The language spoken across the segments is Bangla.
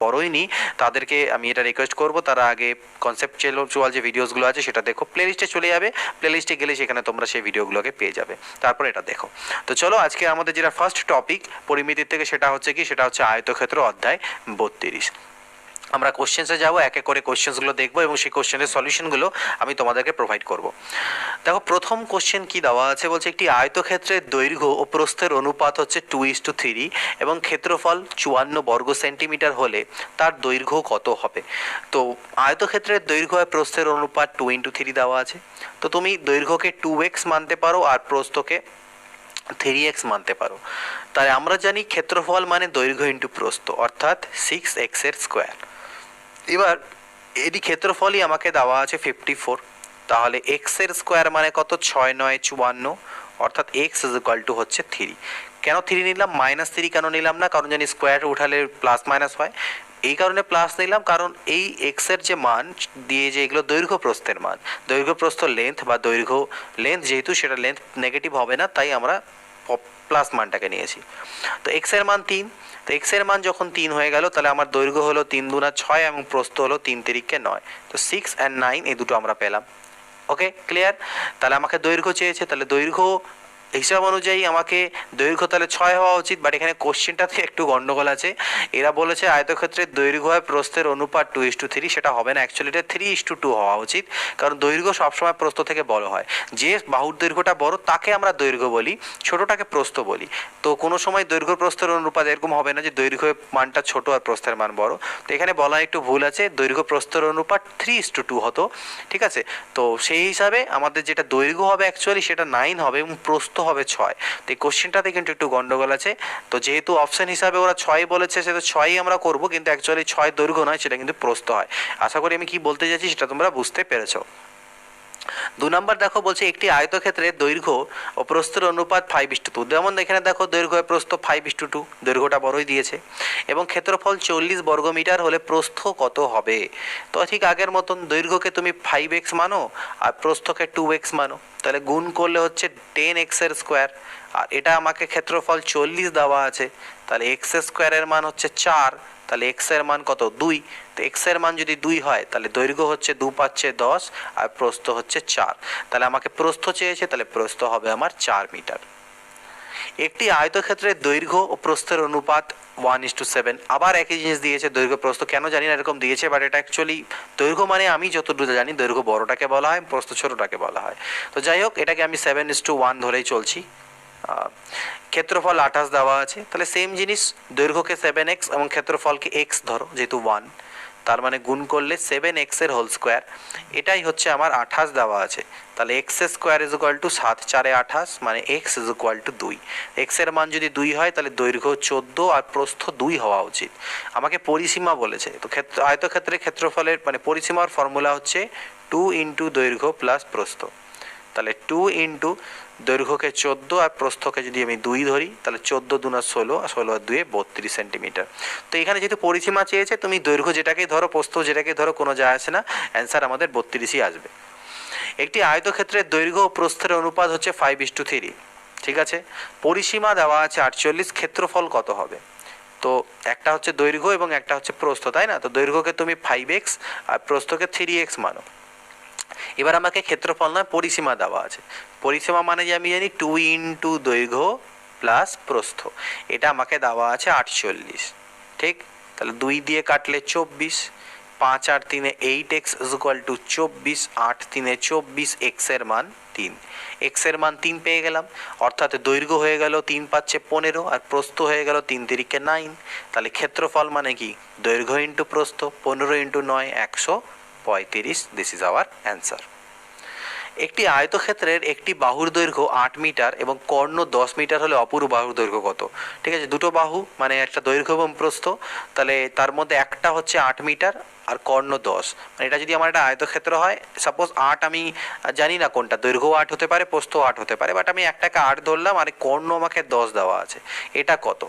বড়োইনি তাদেরকে আমি এটা রিকোয়েস্ট করব তারা আগে কনসেপচুয়াল যে ভিডিওসগুলো আছে সেটা দেখো, প্লেলিস্টে চলে যাবে, প্লেলিস্টে গেলে সেখানে তোমরা সেই ভিডিওগুলোকে পেয়ে যাবে, তারপর এটা দেখো। তো চলো আজকে আমাদের যেটা ফার্স্ট টপিক পরিমিতির থেকে সেটা হচ্ছে কি, সেটা হচ্ছে আয়তক্ষেত্র অধ্যায় 32। আমরা কোশ্চেন্সে যাব, এক এক করে কোশ্চেন্সগুলো দেখবো এবং সেই কোশ্চেনের সলিউশনগুলো আমি তোমাদেরকে প্রোভাইড করব। দেখো প্রথম কোশ্চেন কি দেওয়া আছে, বলছে একটি আয়তক্ষেত্রের দৈর্ঘ্য ও প্রস্থের অনুপাত হচ্ছে 2:3 এবং ক্ষেত্রফল 54 বর্গ সেন্টিমিটার হলে তার দৈর্ঘ্য কত হবে। তো আয়তক্ষেত্রের দৈর্ঘ্য আর প্রস্থের অনুপাত 2:3 দেওয়া আছে। তো তুমি দৈর্ঘ্যকে 2x মানতে পারো আর প্রস্থকে 3x মানতে পারো। তাই আমরা জানি ক্ষেত্রফল মানে দৈর্ঘ্য ইন্টু প্রস্থ, অর্থাৎ 6x এর স্কোয়ার। এবার এটি ক্ষেত্রফলই আমাকে দেওয়া আছে 54, তাহলে এক্স এর স্কোয়ার মানে কত, 6 9 54, অর্থাৎ এক্স ইজ ইকুয়াল টু হচ্ছে 3। কেন 3 নিলাম, -3 কেন নিলাম না, কারণ জানি স্কোয়ার উঠালে প্লাস মাইনাস হয়, এই কারণে প্লাস নিলাম, কারণ এই এক্স এর যে মান দিয়ে যে এগুলো দৈর্ঘ্য প্রস্থের মান, দৈর্ঘ্য প্রস্থ লেন্থ বা দৈর্ঘ্য লেন্থ যেহেতু সেটা লেন্থ নেগেটিভ হবে না, তাই আমরা প্লাস মানটাকে নিয়েছি। তো এক্স এর মান 3, তো এক্স এর মান যখন 3 হয়ে গেল তাহলে আমার দৈর্ঘ্য হলো 3 দুনা 6 এবং প্রস্থ হলো 3 তিরিকে 9, তো 6 আর 9 এই দুটো আমরা পেলাম। Okay clear. তাহলে আমাকে দৈর্ঘ্য চেয়েছে, তাহলে দৈর্ঘ্য হিসাব অনুযায়ী আমাকে দৈর্ঘ্য তাহলে 6 হওয়া উচিত, বাট এখানে কোশ্চেনটাতে একটু গন্ডগোল আছে। এরা বলেছে আয়তক্ষেত্রের দৈর্ঘ্য হয় প্রস্থের অনুপাত 2:3, সেটা হবে না, অ্যাকচুয়ালি এটা 3:2 হওয়া উচিত, কারণ দৈর্ঘ্য সবসময় প্রস্থ থেকে বড় হয়। যে বাহুর দৈর্ঘ্যটা বড় তাকে আমরা দৈর্ঘ্য বলি, ছোটটাকে প্রস্থ বলি। তো কোনো সময় দৈর্ঘ্য প্রস্থের অনুপাত এরকম হবে না যে দৈর্ঘ্য মানটা ছোট আর প্রস্থের মান বড়। তো এখানে বলা একটু ভুল আছে, দৈর্ঘ্য প্রস্থের অনুপাত 3:2 হতো, ঠিক আছে। তো সেই হিসাবে আমাদের যেটা দৈর্ঘ্য হবে অ্যাকচুয়ালি সেটা 9 হবে এবং প্রস্থ হবে 6। তো এই কোশ্চেনটাতে কিন্তু একটু গন্ডগোল আছে। তো যেহেতু অপশন হিসাবে ওরা 6 বলেছে, সেটা 6ই আমরা করব, কিন্তু অ্যাকচুয়ালি 6 দৈর্ঘ্য নয়, সেটা কিন্তু প্রস্থ হয়। আশা করি আমি কি বলতে চাইছি সেটা তোমরা বুঝতে পেরেছো। 2 নম্বর দেখো, বলছে একটি আয়তক্ষেত্রের দৈর্ঘ্য ও প্রস্থের অনুপাত 5:2, যেমন এখানে দেখো দৈর্ঘ্য প্রস্থ 5:2, দৈর্ঘ্যটা বড়ই দিয়েছে, এবং ক্ষেত্রফল 40 বর্গমিটার হলে প্রস্থ কত হবে। তো ঠিক আগের মতন দৈর্ঘ্যকে তুমি 5x মানো আর প্রস্থকে 2x মানো, তাহলে গুণ করলে হচ্ছে 10x এর স্কোয়ার, আর এটা আমাকে ক্ষেত্রফল 40 দেওয়া আছে, তাহলে এক্স স্কোয়ারের মান হচ্ছে 4, তাহলে এক্স এর মান কত, 2। তো এক্স এর মান যদি 2 হয় তাহলে দৈর্ঘ্য হচ্ছে 2 5 10 আর প্রস্থ হচ্ছে 4, তাহলে আমাকে প্রস্থ চেয়েছে, তাহলে প্রস্থ হবে আমার 4 মিটার। একটি আয়তক্ষেত্রের দৈর্ঘ্য ও প্রস্থের অনুপাত 1:7, আবার একই জিনিস দিয়েছে, দৈর্ঘ্য প্রস্থ কেন জানি না এরকম দিয়েছে, বাট এটা অ্যাকচুয়ালি দৈর্ঘ্য মানে আমি যতদূর জানি দৈর্ঘ্য বড়টাকে বলা হয়, প্রস্থ ছোটটাকে বলা হয়। তো যাই হোক, এটাকে আমি 7:1 ধরেই চলছি। ক্ষেত্রফল 28 দেওয়া আছে, তাহলে সেম জিনিস, দৈর্ঘ্যকে 7x এবং ক্ষেত্রফলকে x ধরো, যেহেতু 1, তার মানে গুণ করলে 7x এর হোল স্কোয়ার, এটাই হচ্ছে আমার 28 দেওয়া আছে, তাহলে x square is equal two 7 4 28, মানে x is equal two 2। x এর মান যদি 2 হয় তাহলে দৈর্ঘ্য 14 আর প্রস্থ 2 হওয়া উচিত। আমাকে পরিসীমা বলেছে, তো আয়তক্ষেত্রের ক্ষেত্রফলের মানে পরিসীমার ফর্মুলা হচ্ছে 2 ইন্টু দৈর্ঘ্য প্লাস প্রস্থ, তাহলে 2 ইন্টু দৈর্ঘ্যকে 14 আর প্রস্থকে যদি আমি 2 ধরি, তাহলে 14 দুনা 16 আর 16 আর 2 32 সেন্টিমিটার। তো এখানে যেহেতু পরিসীমা চেয়েছে, তুমি দৈর্ঘ্য যেটাকেই ধরো প্রস্থ যেটাকেই ধরো কোনো যায় আসে না, অ্যান্সার আমাদের 32ই আসবে। একটি আয়তক্ষেত্রের দৈর্ঘ্য ও প্রস্থের অনুপাত হচ্ছে 5:3, ঠিক আছে। পরিসীমা দেওয়া আছে 48, ক্ষেত্রফল কত হবে। তো একটা হচ্ছে দৈর্ঘ্য এবং একটা হচ্ছে প্রস্থ, তাই না। তো দৈর্ঘ্যকে তুমি 5x আর প্রস্থকে 3x মানো। এবার আমাকে ক্ষেত্রফল নয় পরিসীমা দেওয়া আছে, পরিসীমা মানে যে আমি জানি 2 ইন্টু দৈর্ঘ্য প্লাস প্রস্থ, এটা আমাকে দেওয়া আছে 48, ঠিক। তাহলে 2 দিয়ে কাটলে 24, 5 আর 3 8x is equal two 24, 8 3 24, x এর মান 3, x এর মান 3 পেয়ে গেলাম, অর্থাৎ দৈর্ঘ্য হয়ে গেল 3 5 15 আর প্রস্থ হয়ে গেল 3 তিরিকে 9, তাহলে ক্ষেত্রফল মানে কি, দৈর্ঘ্য ইন্টু প্রস্থ, 15 into 9 135, this is our answer. একটি আয়তক্ষেত্রের একটি বাহুর দৈর্ঘ্য 8 মিটার এবং কর্ণ 10 মিটার হলে অপর বাহুর দৈর্ঘ্য কত। ঠিক আছে, দুটো বাহু মানে একটা দৈর্ঘ্য এবং প্রস্থ, তাহলে তার মধ্যে একটা হচ্ছে 8 মিটার আর কর্ণ 10, মানে এটা যদি আমার একটা আয়তক্ষেত্র হয়, সাপোজ 8, আমি জানি না কোনটা, দৈর্ঘ্য 8 হতে পারে, প্রস্থ 8 হতে পারে, বাট আমি একটাকে 8 ধরলাম আর কর্ণ আমাকে 10 দেওয়া আছে, এটা কত?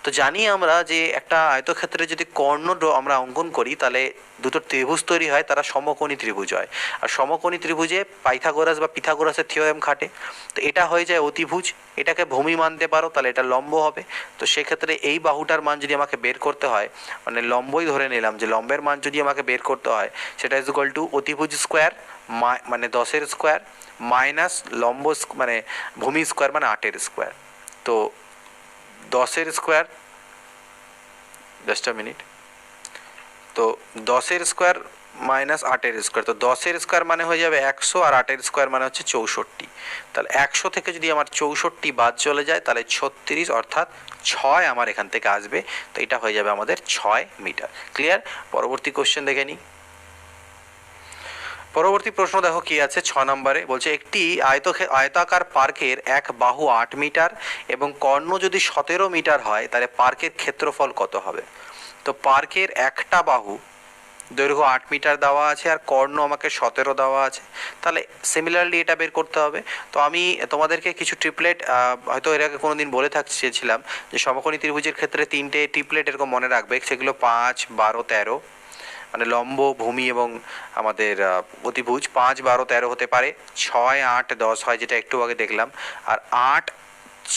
তো জানি আমরা যে একটা আয়তক্ষেত্রে যদি কর্ণ আমরা অঙ্কন করি তাহলে দুটো ত্রিভুজ তৈরি হয়, তারা সমকোণী ত্রিভুজ হয়, আর সমকোণী ত্রিভুজে পাইথাগোরাস বা পিথাগোরাসের থিওরেম খাটে, তো এটা হয়ে যায় অতিভুজ, এটাকে ভূমি মানতে পারো তাহলে এটা লম্ব হবে। তো সেক্ষেত্রে এই বাহুটার মান যদি আমাকে বের করতে হয়, মানে লম্বই ধরে নিলাম যে লম্বের মান যদি আমাকে বের করতে হয়, সেটা ইজ ইকুয়াল টু অতিভুজ স্কোয়ার মানে 10-এর স্কোয়ার মাইনাস লম্ব মানে ভূমি স্কোয়ার মানে 8-এর স্কোয়ার। তো 10-এর স্কোয়ার, জাস্ট আ মিনিট, তো 10-এর স্কোয়ার মাইনাস 8-এর স্কোয়ার, তো 10-এর স্কোয়ার মানে হয়ে যাবে 100 আর 8-এর স্কোয়ার মানে হচ্ছে 64। তাহলে 100 থেকে যদি আমার 64 বাদ চলে যায় তাহলে 36, অর্থাৎ 6 আমার এখান থেকে আসবে। তো এটা হয়ে যাবে আমাদের 6 মিটার। ক্লিয়ার? পরবর্তী কোশ্চেন দেখে নিই। পরবর্তী প্রশ্ন দেখো কি আছে 6 নম্বরে, বলছে একটি আয়তাকার পার্কের এক বাহু 8 মিটার এবং কর্ণ যদি 17 মিটার হয় তাহলে পার্কের ক্ষেত্রফল কত হবে? তো পার্কের একটা বাহু দৈর্ঘ্য 8 মিটার দেওয়া আছে আর কর্ণ আমাকে 17 দেওয়া আছে, তাহলে সিমিলারলি এটা বের করতে হবে। তো আমি তোমাদেরকে কিছু ট্রিপলেট হয়তো এর আগে কোনো দিন বলে চেয়েছিলাম যে সমকোণী ত্রিভুজের ক্ষেত্রে 3টে ট্রিপলেট এরকম মনে রাখবে, সেগুলো 5, 12, 13, মানে লম্ব, ভূমি এবং আমাদের অতিভুজ 5, 12, 13 হতে পারে, 6, 8, 10 হয় যেটা একটু আগে দেখলাম, আর 8,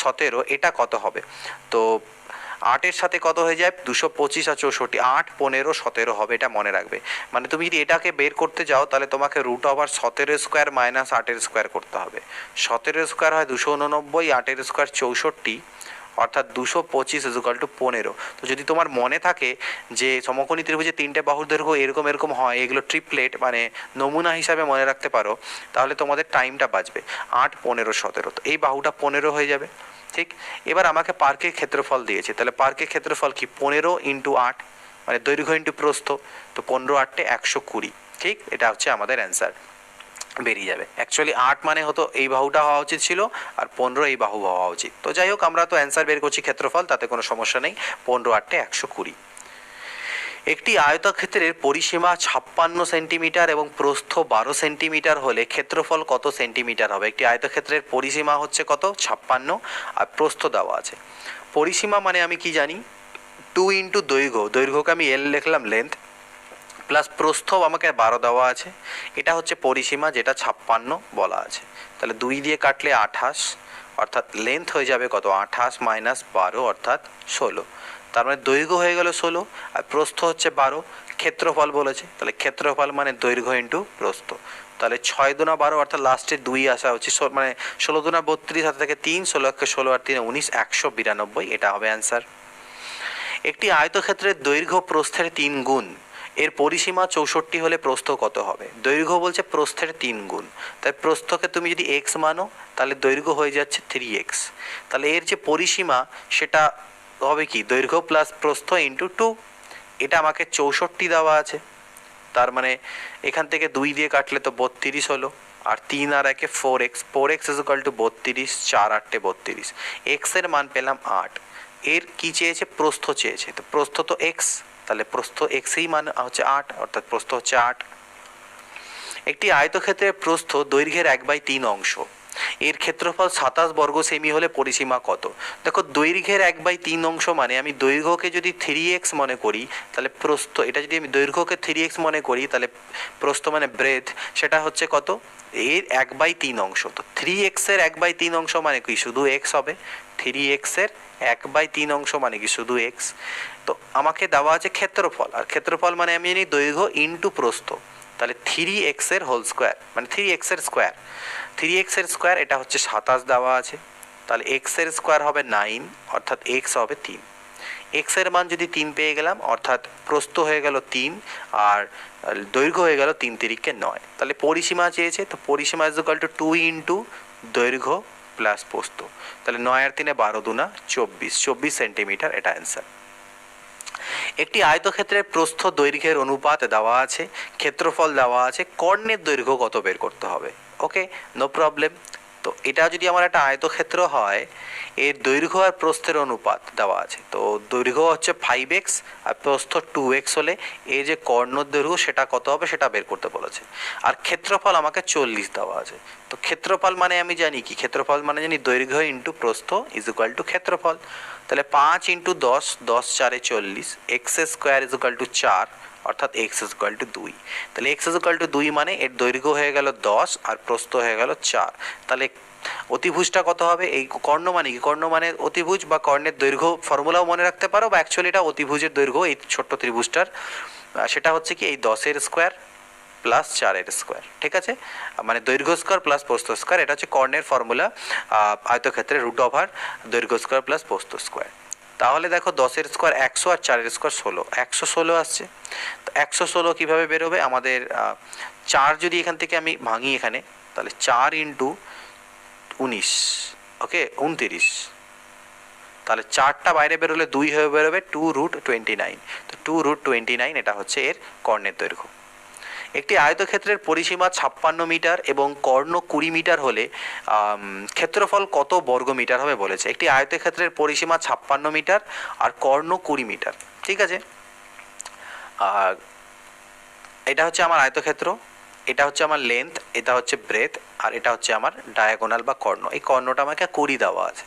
17 এটা কত হবে? তো 8-এর সাথে কত হয়ে যায় 225 আর 64, 8, 15, 17 হবে, এটা মনে রাখবে। মানে তুমি যদি এটাকে বের করতে যাও তাহলে তোমাকে রুট ওভার 17 স্কোয়ার মাইনাস 8-এর স্কোয়ার করতে হবে। 17 স্কোয়ার হয় 289, 8-এর স্কোয়ার 64, অর্থাৎ 225 ইজুকাল টু 15। তো যদি তোমার মনে থাকে যে সমকোণী ত্রিভুজে 3টে বাহুর দৈর্ঘ্য এরকম এরকম হয়, এগুলো ট্রিপলেট মানে নমুনা হিসাবে মনে রাখতে পারো, তাহলে তোমাদের টাইমটা বাঁচবে। 8, 15, 17, তো এই বাহুটা 15 হয়ে যাবে। ঠিক, এবার আমাকে পার্কের ক্ষেত্রফল দিয়েছে, তাহলে পার্কের ক্ষেত্রফল কি 15 ইন্টু 8, মানে দৈর্ঘ্য ইন্টু প্রস্থ, তো 15, 8, 120। ঠিক, এটা হচ্ছে আমাদের অ্যান্সার বেরিয়ে যাবে। অ্যাকচুয়ালি 8 মানে হতো এই বাহুটা হওয়া উচিত ছিল, আর 15 এই বাহু হওয়া উচিত। তো যাই হোক, আমরা তো অ্যান্সার বের করছি ক্ষেত্রফল, তাতে কোনো সমস্যা নেই। 15, 8, 120। একটি আয়তক্ষেত্রের পরিসীমা 56 সেন্টিমিটার এবং প্রস্থ 12 সেন্টিমিটার হলে ক্ষেত্রফল কত সেন্টিমিটার হবে? একটি আয়তক্ষেত্রের পরিসীমা হচ্ছে কত? 56, আর প্রস্থ দেওয়া আছে। পরিসীমা মানে আমি কি জানি, 2 ইন্টু দৈর্ঘ্য, দৈর্ঘ্যকে আমি এল লিখলাম, লেন্থ, প্লাস প্রস্থ আমাকে 12 দেওয়া আছে, এটা হচ্ছে পরিসীমা যেটা 56 বলা আছে। তাহলে 2 দিয়ে কাটলে 28, অর্থাৎ লেন্থ হয়ে যাবে কত? 28 মাইনাস 12, অর্থাৎ 16। তার মানে দৈর্ঘ্য হয়ে গেল 16 আর প্রস্থ হচ্ছে 12। ক্ষেত্রফল বলেছে, তাহলে ক্ষেত্রফল মানে দৈর্ঘ্য ইন্টু প্রস্থ। তাহলে 6 দুনা 12, অর্থাৎ লাস্টে 2 আসা হচ্ছে, মানে 16 দুনা 32, হাতে থেকে 3, 16 আর 3 19, 192, এটা হবে অ্যান্সার। একটি আয়তক্ষেত্রের দৈর্ঘ্য প্রস্থের 3 গুণ, এর পরিসীমা 64 হলে প্রস্থ কত হবে? দৈর্ঘ্য বলছে প্রস্থের 3 গুণ, তাই প্রস্থকে তুমি যদি এক্স মানো তাহলে দৈর্ঘ্য হয়ে যাচ্ছে 3x। তাহলে এর যে পরিসীমা সেটা হবে কি, দৈর্ঘ্য প্লাস প্রস্থ ইন্টু 2। এটা আমাকে 64 দেওয়া আছে, তার মানে এখান থেকে 2 দিয়ে কাটলে তো 32 হলো, আর 3 আর 1 4x, 4x is equal two 32, 4 8 32, x এর মান পেলাম 8। এর কি চেয়েছে? প্রস্থ চেয়েছে, তো প্রস্থ তো এক্স, তাহলে প্রস্থ এক্সই মান হচ্ছে 8, অর্থাৎ প্রস্থ হচ্ছে 8। একটি আয়তক্ষেত্রের প্রস্থ দৈর্ঘ্যের 1/3 অংশ, এর ক্ষেত্রফল 27 বর্গ সেমি হলে পরিসীমা কত? দেখো, দৈর্ঘ্যের 1/3 অংশ মানে আমি দৈর্ঘ্যকে যদি 3x মনে করি তাহলে প্রস্থ, এটা যদি আমি দৈর্ঘ্যকে 3x মনে করি তাহলে প্রস্থ মানে ব্রেথ, সেটা হচ্ছে কত? এর 1/3 অংশ। তো 3x এর 1/3 অংশ মানে কি? শুধু x হবে। 3x এর 1/3 অংশ মানে কি? শুধু x। তো আমাকে দেওয়া আছে ক্ষেত্রফল, আর ক্ষেত্রফল মানে আমি জানি দৈর্ঘ্য ইন্টু প্রস্থ, তাহলে 3x এর হোল স্কোয়ার মানে 3x এর স্কোয়ার, 3x এর স্কোয়ার এটা হচ্ছে 27 দেওয়া আছে, তাহলে x এর স্কোয়ার হবে 9, অর্থাৎ x হবে 3। x এর মান যদি 3 পেয়ে গেলাম, অর্থাৎ প্রস্থ হয়ে গেল 3 আর দৈর্ঘ্য হয়ে গেল 3 তিরিকে 9। তাহলে পরিসীমা চেয়েছে, তো পরিসীমা ইজ ইকুয়াল টু 2 ইন্টু দৈর্ঘ্য প্লাস প্রস্থ, তাহলে 9 আর 3 12 দুনা 24 সেন্টিমিটার, এটা অ্যান্সার। একটি আয়তক্ষেত্রের প্রস্থ দৈর্ঘ্যের অনুপাত দেওয়া আছে, ক্ষেত্রফল দেওয়া আছে, কর্ণের দৈর্ঘ্য কত বের করতে হবে। ওকে, নো প্রবলেম। তো তো এটা যদি আমার একটা আয়তক্ষেত্র হয়, এর দৈর্ঘ্য আর প্রস্থের অনুপাত দেওয়া আছে। তো দৈর্ঘ্য হচ্ছে 5x আর প্রস্থ 2x হলে এই যে কর্ণর দৈর্ঘ্য সেটা কত হবে সেটা বের করতে বলেছে। আর ক্ষেত্রফল আমাকে 40 দেওয়া আছে। তো ক্ষেত্রফল মানে আমি জানি কি, ক্ষেত্রফল মানে জানি দৈর্ঘ্য ইন্টু প্রস্থ ইজ ইকুয়াল টু ক্ষেত্রফল। তাহলে 5 into 10, 10 4 40, x square is equal to 4, অর্থাৎ এক্স ইজ ইকুয়াল টু 2। তাহলে এক্স ইজ ইকুয়াল টু 2 মানে এর দৈর্ঘ্য হয়ে গেল 10 আর প্রস্থ হয়ে গেল 4। তাহলে অতিভুজটা কত হবে? এই কর্ণ মানে কি, কর্ণ মানে অতিভুজ বা কর্ণের দৈর্ঘ্য ফর্মুলাও মনে রাখতে পারো, বা অ্যাকচুয়ালি এটা অতিভুজের দৈর্ঘ্য এই ছোট্ট ত্রিভুজটার, সেটা হচ্ছে কি এই 10-এর স্কোয়ার প্লাস 4-এর স্কোয়ার। ঠিক আছে, মানে দৈর্ঘ্য স্কোয়ার প্লাস প্রস্থ স্কোয়ার, এটা হচ্ছে কর্ণের ফর্মুলা আয়তক্ষেত্রে, রুট ওভার দৈর্ঘ্য স্কোয়ার প্লাস প্রস্থ স্কোয়ার। তাহলে দেখো 10-এর স্কোয়ার 100 আর 4-এর স্কোয়ার 16, 116 আসছে। তো 116 কীভাবে বেরোবে? আমাদের 4 যদি এখান থেকে আমি ভাঙি এখানে, তাহলে 4 ইন্টু 19, ওকে 29, তাহলে 4টা বাইরে বেরোলে 2 হয়ে বেরোবে 2√29। তো 2√29 এটা হচ্ছে এর কর্ণের দৈর্ঘ্য। একটি আয়তক্ষেত্রের পরিসীমা 56 মিটার এবং কর্ণ 20 মিটার হলে ক্ষেত্রফল কত বর্গ মিটার হবে বলেছে। একটি আয়তক্ষেত্রের পরিসীমা 56 মিটার আর কর্ণ 20 মিটার। ঠিক আছে, আর এটা হচ্ছে আমার আয়তক্ষেত্র, এটা হচ্ছে আমার লেন্থ, এটা হচ্ছে ব্রেথ, আর এটা হচ্ছে আমার ডায়াগোনাল বা কর্ণ। এই কর্ণটা আমাকে 20 দেওয়া আছে,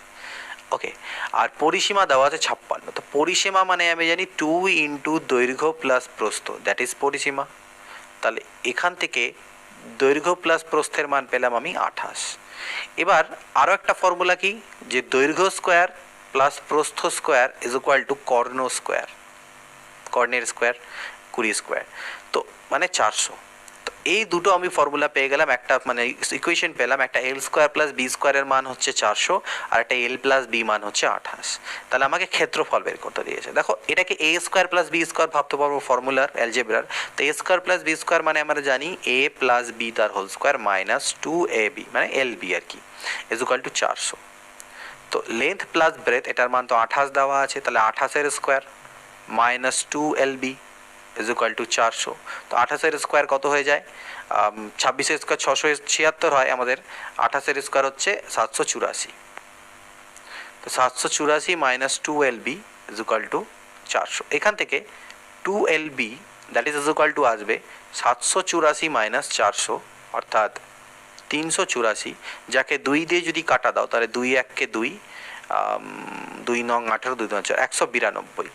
ওকে। আর পরিসীমা দেওয়া আছে 56। তো পরিসীমা মানে আমি জানি 2 ইন্টু দৈর্ঘ্য প্লাস প্রস্থ, দ্যাট ইজ পরিসীমা। তাহলে এখান থেকে দৈর্ঘ্য প্লাস প্রস্থের মান পেলাম আমি 28। এবার আরও একটা ফর্মুলা কি, যে দৈর্ঘ্য স্কোয়ার প্লাস প্রস্থ square is equal two Karna square, কর্ণের স্কোয়ার 20 স্কোয়ার, তো মানে 400। তো এই দুটো আমি ফর্মুলা পেয়ে গেলাম, একটা মানে ইকুয়েশন পেলাম, একটা এল স্কোয়ার প্লাস বি স্কোয়ারের মান হচ্ছে 400 আর একটা এল প্লাস বি মান হচ্ছে 28। তাহলে আমাকে ক্ষেত্রফল বের করতে দিয়েছে। দেখো এটাকে এ স্কোয়ার প্লাস বি স্কোয়ার ভাবতে পারবো ফর্মুলার অ্যালজেব্রার। তো A square plus B square মানে আমরা জানি এ প্লাস বি তার হোল স্কোয়ার মাইনাস 2ab মানে এল বি আর কি, ইজ ইকুয়াল টু 400। তো লেন্থ প্লাস ব্রেথ এটার মান তো 28 দেওয়া আছে, তাহলে 28-এর square minus 2lb is equal to 400। তো 28-এর স্কোয়ার কত হয়ে যায়? 26-এর স্কোয়ার 676 হয় আমাদের, 28-এর স্কোয়ার হচ্ছে 784। তো 784 minus 2lb is equal to 400। এখান থেকে 2lb that is equal two আসবে 784 মাইনাস 400 অর্থাৎ 384, যাকে 2 দিয়ে যদি কাটা দাও তাহলে 2 1-কে 2, 2 9 18, 2 9 192।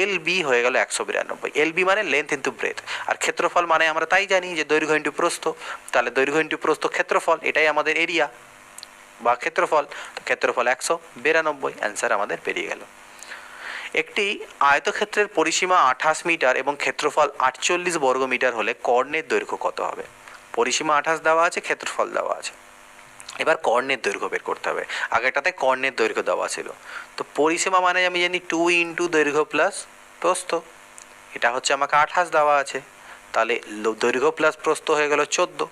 এল বি হয়ে গেল 192। এল বি মানে লেন্থ ইন্টু ব্রেথ, আর ক্ষেত্রফল মানে আমরা তাই জানি যে দৈর্ঘ্য ইন্টু প্রস্থ। তাহলে দৈর্ঘ্য ইন্টু প্রস্থ ক্ষেত্রফল, এটাই আমাদের এরিয়া বা ক্ষেত্রফল। তো ক্ষেত্রফল 192, অ্যান্সার আমাদের বেরিয়ে গেল। একটি আয়তক্ষেত্রের পরিসীমা 28 মিটার এবং ক্ষেত্রফল 48 বর্গমিটার হলে কর্ণের দৈর্ঘ্য কত হবে? পরিসীমা 28 দেওয়া আছে, ক্ষেত্রফল দেওয়া আছে, এবার কর্ণের দৈর্ঘ্য বের করতে হবে। আগেরটাতে কর্ণের দৈর্ঘ্য দেওয়া ছিল। তো পরিসীমা মানে আমি জানি 2 ইন্টু দৈর্ঘ্য প্লাস প্রস্থ, এটা হচ্ছে আমাকে 28 দেওয়া আছে, তাহলে দৈর্ঘ্য প্লাস প্রস্থ হয়ে গেল 14।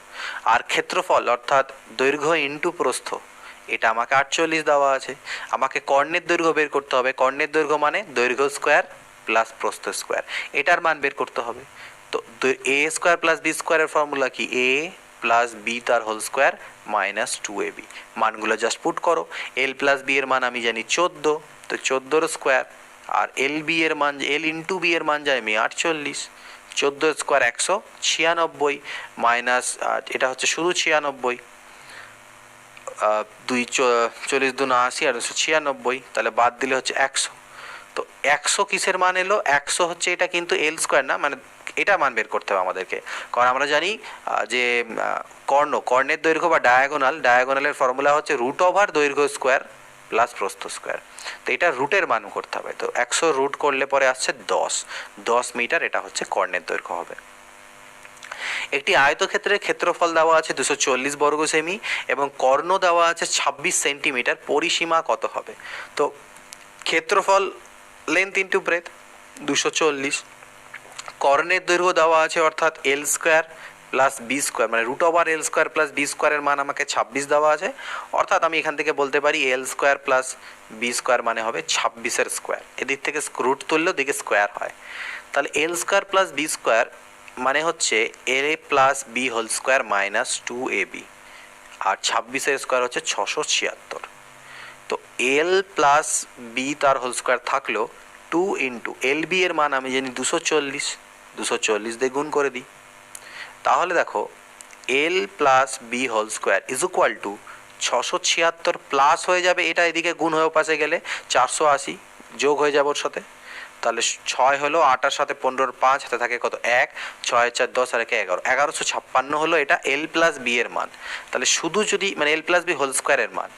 আর ক্ষেত্রফল অর্থাৎ দৈর্ঘ্য ইন্টু প্রস্থ, এটা আমাকে 48 দেওয়া আছে। আমাকে কর্ণের দৈর্ঘ্য বের করতে হবে। কর্ণের দৈর্ঘ্য মানে দৈর্ঘ্য স্কোয়ার প্লাস প্রস্থ স্কোয়ার, এটার মান বের করতে হবে। তো এ স্কোয়ার প্লাস বি স্কোয়ারের ফর্মুলা কি? এ প্লাস বি তার হোল স্কোয়ার মাইনাস 2ab। মানগুলো জাস্ট পুট করো। এল প্লাস বি এর মান আমি জানি 14, তো 14-এর স্কোয়ার, আর এল বি এর মান, এল ইন্টু বি এর মান জানি আমি 48, 14-এর স্কোয়ার 196 মাইনাস এটা হচ্ছে শুধু 96, 2 40 2 80 আর 96, তাহলে বাদ দিলে হচ্ছে 100। তো 100 কিসের মান এলো? 100 হচ্ছে এটা কিন্তু এল স্কোয়ার না, মানে এটা মান বের করতে হবে আমাদেরকে, কারণ আমরা জানি যে কর্ণের দৈর্ঘ্য বা ডায়াগোনালের ফর্মুলা হচ্ছে রুট ওভার দৈর্ঘ্য স্কোয়ার প্লাস প্রস্থ স্কোয়ার। তো এটা রুটের মান করতে হবে। তো 100 রুট করলে পরে আসছে 10 মিটার, এটা হচ্ছে কর্ণের দৈর্ঘ্য হবে। একটি আয়তক্ষেত্রের ক্ষেত্রফল দেওয়া আছে 240 বর্গ সেমি এবং কর্ণ দেওয়া আছে 26 সেন্টিমিটার, পরিসীমা কত হবে? তো ক্ষেত্রফল লেন্থ ইন্টু ব্রেথ 240, কর্ণের দৈর্ঘ্য দেওয়া আছে অর্থাৎ এল স্কোয়ার প্লাস বি স্কোয়ার, মানে রুট ওভার এল স্কোয়ার প্লাস বি স্কোয়ারের মান আমাকে 26 দেওয়া আছে, অর্থাৎ আমি এখান থেকে বলতে পারি এল স্কোয়ার প্লাস বি স্কোয়ার মানে হবে 26-এর স্কোয়ার। এদিক থেকে রুট তুললেও দিকে স্কোয়ার হয়, তাহলে L square plus B square মানে হচ্ছে A plus B whole square minus 2ab। আর 26-এর স্কোয়ার হচ্ছে 676। তো এল প্লাস বি তার হোল স্কোয়ার থাকলো 2 ইন্টু এল বি এর মান আমি জানি 240, 240 দিয়ে গুণ করে দিই। তাহলে দেখো L plus B whole square is equal to 676 plus হয়ে যাবে, এটা এদিকে গুণ হয়েও পাশে গেলে 480 যোগ হয়ে যাবে ওর সাথে। তাহলে 6 হলো, 8-এর সাথে 15-র 5 হাতে থাকে কত 1, 6 4 10 আর 1 11, 1156 হলো এটা এল প্লাস বি এর মান। তাহলে শুধু যদি মানে এল প্লাস বি হোল স্কোয়ারের মান,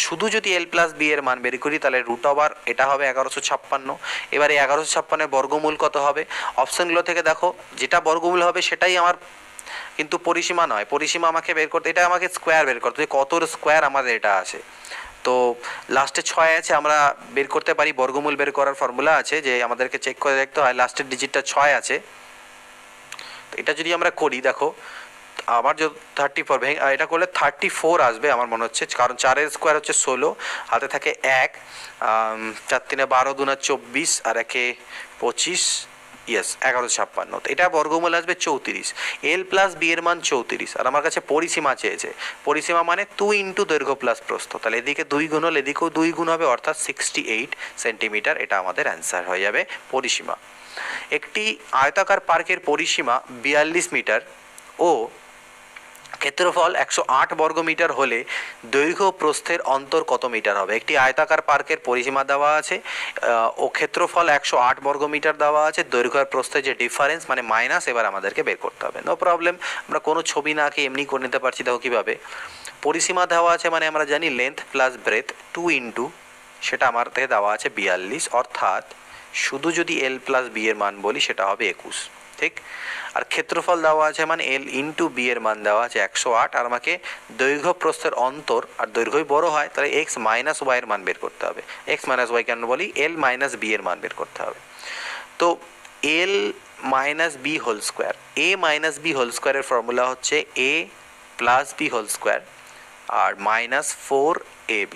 শুধু যদি এল প্লাস বি এর মান বের করি তাহলে রুট ওভার এটা হবে 1156। এবারে 1156-এর বর্গমূল কত হবে? অপশনগুলো থেকে দেখো যেটা বর্গমূল হবে সেটাই আমার কিন্তু পরিসীমা নয়, পরিসীমা আমাকে বের করতে, এটা আমাকে স্কোয়ার বের করতে, কত স্কোয়ার আমাদের এটা আছে। তো লাস্টে 6 আছে, আমরা বের করতে পারি, বর্গমূল বের করার ফর্মুলা আছে যে আমাদেরকে চেক করে দেখতে হয় লাস্টের ডিজিটটা 6 আছে। তো এটা যদি আমরা করি দেখো আমার যে 34 এটা করলে 34 আসবে আমার মনে হচ্ছে, কারণ 4-এর স্কোয়ার হচ্ছে 16, হাতে থাকে 1, 4 3 12 2 24 আর 1 25, ইয়েস 1156। তো এটা বর্গমূল আসবে 34। এল প্লাস বি এর মান 34 আর আমার কাছে পরিসীমা চেয়েছে, পরিসীমা মানে 2 ইন্টু দৈর্ঘ্য প্লাস প্রস্থ, তাহলে এদিকে 2 গুণ হলে এদিকেও 2 গুণ হবে অর্থাৎ 68 সেন্টিমিটার, এটা আমাদের অ্যান্সার হয়ে যাবে পরিসীমা। একটি আয়তাকার পার্কের পরিসীমা 42 মিটার ও ক্ষেত্রফল 108 বর্গমিটার হলে দৈর্ঘ্য প্রস্থের অন্তর কত মিটার হবে? একটি আয়তাকার পার্কের পরিসীমা দেওয়া আছে ও ক্ষেত্রফল 108 বর্গমিটার দেওয়া আছে, দৈর্ঘ্য আর প্রস্থের যে ডিফারেন্স মানে মাইনাস এবার আমাদেরকে বের করতে হবে। নো প্রবলেম, আমরা কোনো ছবি না আঁকে এমনি করে নিতে পারছি। দেখো কীভাবে, পরিসীমা দেওয়া আছে মানে আমরা জানি লেন্থ প্লাস ব্রেথ 2 ইন্টু সেটা আমার থেকে দেওয়া আছে 42, অর্থাৎ শুধু যদি এল প্লাস বি এর মান বলি সেটা হবে 21, ঠিক। আর ক্ষেত্রফল দেওয়া আছে মানে এল ইন্টু বি এর মান দেওয়া আছে 108, আর আমাকে দৈর্ঘ্য প্রস্থের অন্তর, আর দৈর্ঘ্যই বড় হয় তাহলে এক্স মাইনাস ওয়াই এর মান বের করতে হবে। এক্স মাইনাস ওয়াই কেন বলি, এল মাইনাস বি এর মান বের করতে হবে। তো এল মাইনাস বি হোল স্কোয়ার, এ মাইনাস বি হোল স্কোয়ারের ফর্মুলা হচ্ছে A plus B whole square R minus 4ab,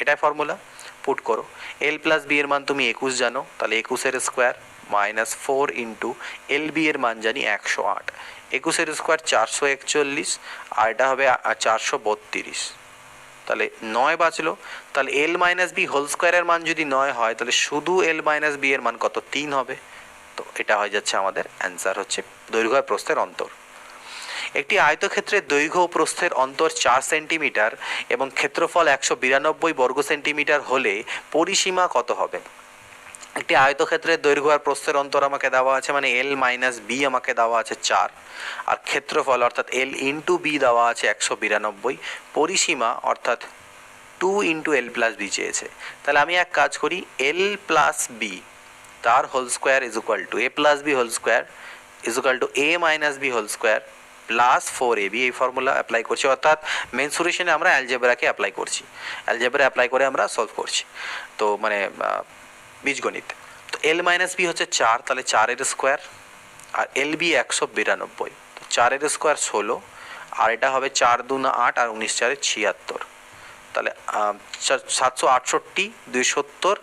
এটাই ফর্মুলা। পুট করো, এল প্লাস বি এর মান তুমি 21 জানো, তাহলে 21-এর square minus 4 into L B এর মান জানি 108, 21-এর স্কোয়ার 441 আর এটা হবে 432, তাহলে 9 বাঁচলো। তাহলে এল মাইনাস বি হোল স্কোয়ারের মান যদি 9 হয় তাহলে শুধু এল মাইনাস বি এর মান কত? 3 হবে। তো এটা হয়ে যাচ্ছে আমাদের অ্যান্সার হচ্ছে দৈর্ঘ্য আর প্রস্থের অন্তর। একটি আয়তক্ষেত্রের দৈর্ঘ্য ও প্রস্থের অন্তর 4 সেন্টিমিটার এবং ক্ষেত্রফল 192 বর্গ সেন্টিমিটার হলে পরিসীমা কত হবে? একটি আয়তক্ষেত্রের দৈর্ঘ্য আর প্রস্থের অন্তর আমাকে দেওয়া আছে মানে এল মাইনাস বি আমাকে দেওয়া আছে 4, আর ক্ষেত্রফল অর্থাৎ এল ইন্টু বি দেওয়া আছে 192, পরিসীমা অর্থাৎ 2 ইন্টু এল প্লাস বি চেয়েছে। তাহলে আমি এক কাজ করি, এল প্লাস বি তার whole square is equal to A plus B whole square is equal to A minus B whole square plus 4ab, এই ফর্মুলা অ্যাপ্লাই করছি, অর্থাৎ মেনসুরেশনে আমরা অ্যালজেব্রাকে অ্যাপ্লাই করছি, অ্যালজেব্রা অ্যাপ্লাই করে আমরা সলভ করছি, তো মানে বীজগণিত। তো এল মাইনাস বি হচ্ছে 4, তাহলে 4-এর স্কোয়ার আর এল বি 192, তো 4-এর স্কোয়ার 16 আর এটা হবে 4 2 8 আর 19 4 76, তাহলে 768 270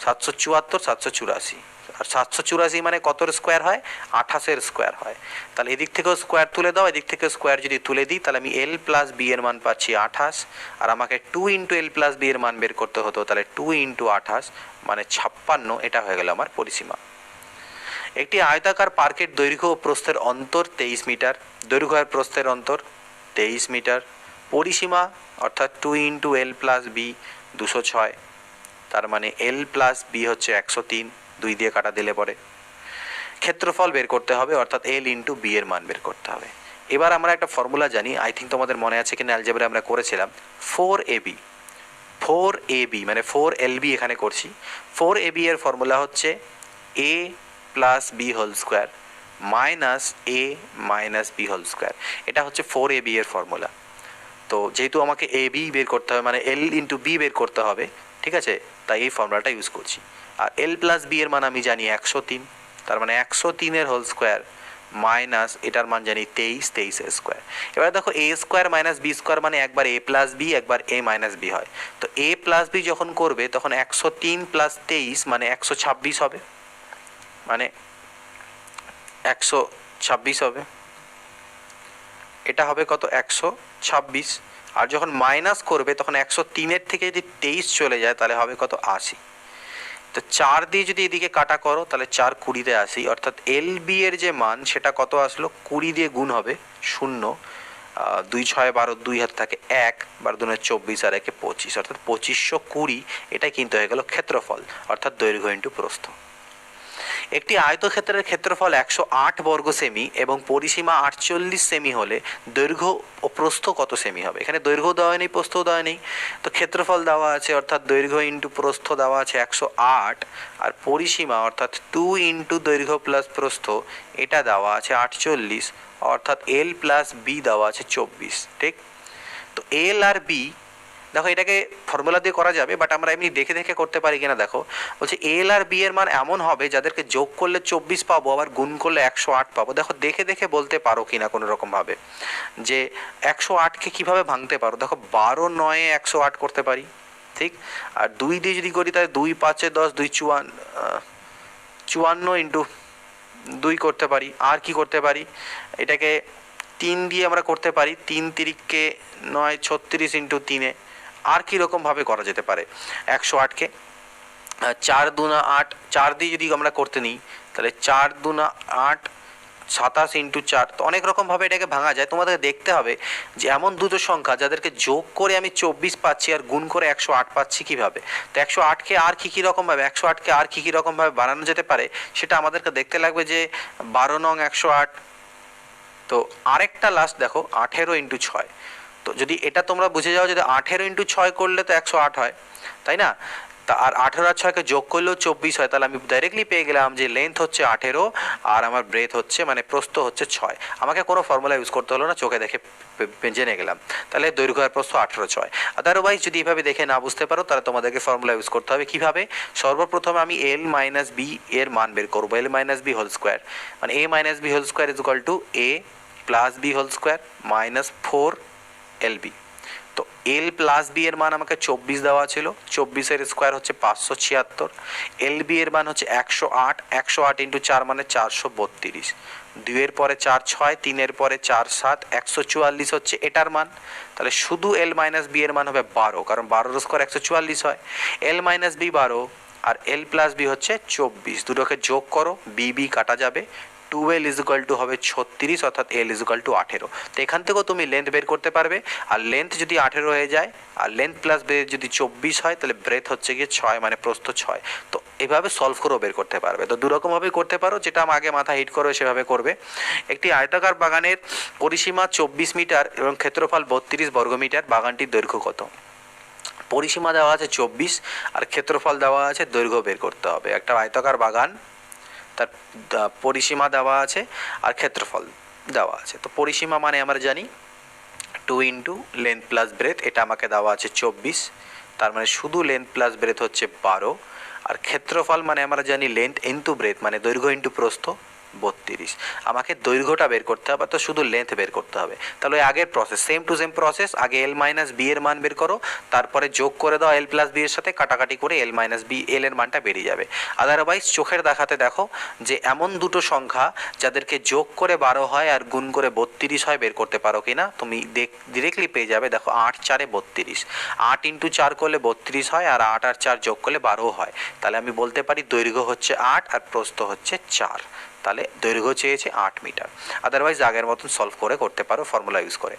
774 784, আর 784 মানে কতর স্কোয়ার হয়? 28-এর স্কোয়ার হয়। তাহলে এদিক থেকেও স্কোয়ার তুলে দাও, এদিক থেকে স্কোয়ার যদি তুলে দিই তাহলে আমি এল প্লাস বি এর মান পাচ্ছি 28, আর আমাকে 2 ইন্টু এল প্লাস বি এর মান বের করতে হতো, তাহলে 2 ইন্টু 28 মানে 56, এটা হয়ে গেল আমার পরিসীমা। একটি আয়তাকার পার্কের দৈর্ঘ্য ও প্রস্থের অন্তর 23 মিটার, দৈর্ঘ্য আর প্রস্থের অন্তর 23 মিটার, পরিসীমা অর্থাৎ 2 ইন্টু এল প্লাস বি 206, তার মানে এল প্লাস বি হচ্ছে 103, 2 দিয়ে কাটা দিলে পরে ক্ষেত্রফল বের করতে হবে অর্থাৎ এল ইন্টু বি এর মান বের করতে হবে। এবার আমরা একটা ফর্মুলা জানি, আই থিঙ্ক তোমাদের মনে আছে কিনা, অ্যালজেব্রা আমরা করেছিলাম 4ab, 4ab মানে 4lb এখানে করছি। 4ab এর ফর্মুলা হচ্ছে a plus B whole square minus A minus B whole square, এটা হচ্ছে 4ab এর ফর্মুলা। তো যেহেতু আমাকে এ বি বের করতে হবে মানে এল ইন্টু বি বের করতে হবে, ঠিক আছে, তাই এই ফর্মুলাটা ইউজ করছি। আর এল প্লাস বি এর মান আমি জানি 103, তার মানে 103-এর হোল স্কোয়ার মাইনাস এটার মান জানি 23, 23-এর স্কোয়ার। এবার দেখো এ স্কোয়ার মাইনাস বি স্কোয়ার মানে একবার এ প্লাস বি একবার এ মাইনাস বি হয়, তো এ প্লাস বি যখন করবে তখন 103 প্লাস 23 মানে 126 হবে, মানে 126 হবে, এটা হবে কত 126, আর যখন মাইনাস করবে তখন 103-এর থেকে যদি 23 চলে যায় তাহলে হবে কত, 80। তো 4 দিয়ে যদি এদিকে কাটা করো তাহলে 4 20-তে 80, অর্থাৎ এল বি এর যে মান সেটা কত আসলো, 20 দিয়ে গুণ হবে 0, 2 6 12, 2 হাতে থাকে 1, 12 দুনে 24 আর 1 25, অর্থাৎ 2520। এটাই কিন্তু হয়ে গেল ক্ষেত্রফল, অর্থাৎ দৈর্ঘ্য ইন্টু প্রস্থ। একটি আয়তক্ষেত্রের ক্ষেত্রফল 108 বর্গ সেমি এবং পরিসীমা 48 সেমি হলে দৈর্ঘ্য ও প্রস্থ কত সেমি হবে? এখানে দৈর্ঘ্য দেওয়া নেই, প্রস্থ দেওয়া নেই, তো ক্ষেত্রফল দেওয়া আছে, অর্থাৎ দৈর্ঘ্য ইন্টু প্রস্থ দেওয়া আছে 108, আর পরিসীমা অর্থাৎ 2 ইন্টু দৈর্ঘ্য প্লাস প্রস্থ এটা দেওয়া আছে 48, অর্থাৎ এল প্লাস বি দেওয়া আছে 24। ঠিক, তো এল আর বি দেখো এটাকে ফর্মুলা দিয়ে করা যাবে, বাট আমরা এমনি দেখে দেখে করতে পারি কিনা দেখো। বলছে এল আর বি এর মান এমন হবে যাদেরকে যোগ করলে 24 পাবো, আবার গুণ করলে 108 পাবো। দেখো দেখে দেখে বলতে পারো কিনা কোনো রকম ভাবে যে 108কে কিভাবে ভাঙতে পারো। দেখো 12 9 108 করতে পারি, ঠিক, আর 2 দিয়ে যদি করি তাহলে 2 5 10, 2 54 ইন্টু 2 করতে পারি। আর কি করতে পারি, এটাকে 3 দিয়ে আমরা করতে পারি, 3 তিরিককে 9 36 ইন্টু 3-এ। আর কীরকমভাবে করা যেতে পারে 108কে, 4 2 8, 4 দিয়ে যদি আমরা করতে নিই তাহলে 4 2 8, 27 ইন্টু 4, তো অনেক রকমভাবে এটাকে ভাঙা যায়। তোমাদের দেখতে হবে যে এমন দুটো সংখ্যা যাদেরকে যোগ করে আমি 24 পাচ্ছি আর গুণ করে 108 পাচ্ছি কীভাবে। তো 108কে আর কী রকমভাবে 108কে আর কী রকমভাবে বানানো যেতে পারে সেটা আমাদেরকে দেখতে লাগবে। যে 12 নং 108, তো আরেকটা লাস্ট দেখো 18 ইন্টু 6, তো যদি এটা তোমরা বুঝে যাও যদি 18 ইন্টু 6 করলে তো 108 হয়, তাই না? তা আর 18 আর 6কে যোগ করলেও 24 হয়, তাহলে আমি ডাইরেক্টলি পেয়ে গেলাম যে লেন্থ হচ্ছে 18 আর আমার ব্রেথ হচ্ছে মানে প্রস্থ হচ্ছে 6। আমাকে কোনো ফর্মুলা ইউজ করতে হলো না, চোখে দেখে জেনে গেলাম। তাহলে দৈর্ঘ্য আর প্রস্থ 18 6। আদারওয়াইজ যদি এভাবে দেখে না বুঝতে পারো তাহলে তোমাদেরকে ফর্মুলা ইউজ করতে হবে। কিভাবে? সর্বপ্রথম আমি এল মাইনাস বি এর মান বের করবো, L minus B whole square, মানে A minus B whole square is equal to A plus B whole square minus 4 L B. তো এল প্লাস বি এর মান আমাকে 24 দেওয়া ছিল, 24-এর স্কোয়ার হচ্ছে 576, এল বি এর মান হচ্ছে 108, 108 ইন্টু 4 মানে 432, 2-এর পরে 4 6, 3-এর পরে 4 7, 144 হচ্ছে এটার মান। তাহলে শুধু এল মাইনাস বি এর মান হবে 12, কারণ 12-এর স্কোয়ার 144 হয়। এল মাইনাস বি 12 আর এল প্লাস বি হচ্ছে 24, দুটোকে যোগ করো, বি বি কাটা যাবে, 2L ইজ ইকুয়াল টু হবে 36, অর্থাৎ L ইজ ইকুয়াল টু 18। তো এখান থেকেও তুমি লেন্থ বের করতে পারবে, আর লেন্থ যদি 18 হয়ে যায় আর লেন্থ প্লাস ব্রেথ যদি 24 হয় তাহলে ব্রেথ হচ্ছে গিয়ে 6, মানে প্রস্থ 6। তো এভাবে সলভ করেও বের করতে পারবে। তো দুরকমভাবেই করতে পারো, যেটা আগে মাথা হিট করবে সেভাবে করবে। একটি আয়তাকার বাগানের পরিসীমা 24 মিটার এবং ক্ষেত্রফল 32 বর্গমিটার, বাগানটির দৈর্ঘ্য কত? পরিসীমা দেওয়া আছে 24 আর ক্ষেত্রফল দেওয়া আছে, দৈর্ঘ্য বের করতে হবে। একটা আয়তাকার বাগান, তার পরিসীমা দেওয়া আছে আর ক্ষেত্রফল দেওয়া আছে। তো পরিসীমা মানে আমরা জানি 2 ইন্টু লেন্থ প্লাস ব্রেথ, এটা আমাকে দেওয়া আছে 24, তার মানে শুধু লেন্থ প্লাস ব্রেথ হচ্ছে 12, আর ক্ষেত্রফল মানে আমরা জানি লেন্থ ইন্টু ব্রেথ মানে দৈর্ঘ্য ইন্টু প্রস্থ 32। আমাকে দৈর্ঘ্যটা বের করতে হবে, তো শুধু লেন্থ বের করতে হবে। তাহলে আগের process, same to same process, আগে এল মাইনাস বি এর মান বের করো, তারপরে যোগ করে দাও এল প্লাস বি এর সাথে, কাটাকাটি করে এল মাইনাস বি এল এর মানটা বেরিয়ে যাবে। আদারওয়াইজ চোখের দেখাতে দেখো যে এমন দুটো সংখ্যা যাদেরকে যোগ করে 12 হয় আর গুণ করে 32 হয় বের করতে পারো কিনা, তুমি ডিরেক্টলি পেয়ে যাবে। দেখো 8 4 32, 8 ইন্টু 4 করলে 32 হয়, আর 8 আর 4 যোগ করলে 12 হয়। তাহলে আমি বলতে পারি দৈর্ঘ্য হচ্ছে 8 আর প্রস্থ হচ্ছে 4, তাহলে দৈর্ঘ্য চেয়েছে 8 মিটার। আদারওয়াইজ আগের মতন সলভ করে করতে পারো ফর্মুলা ইউজ করে।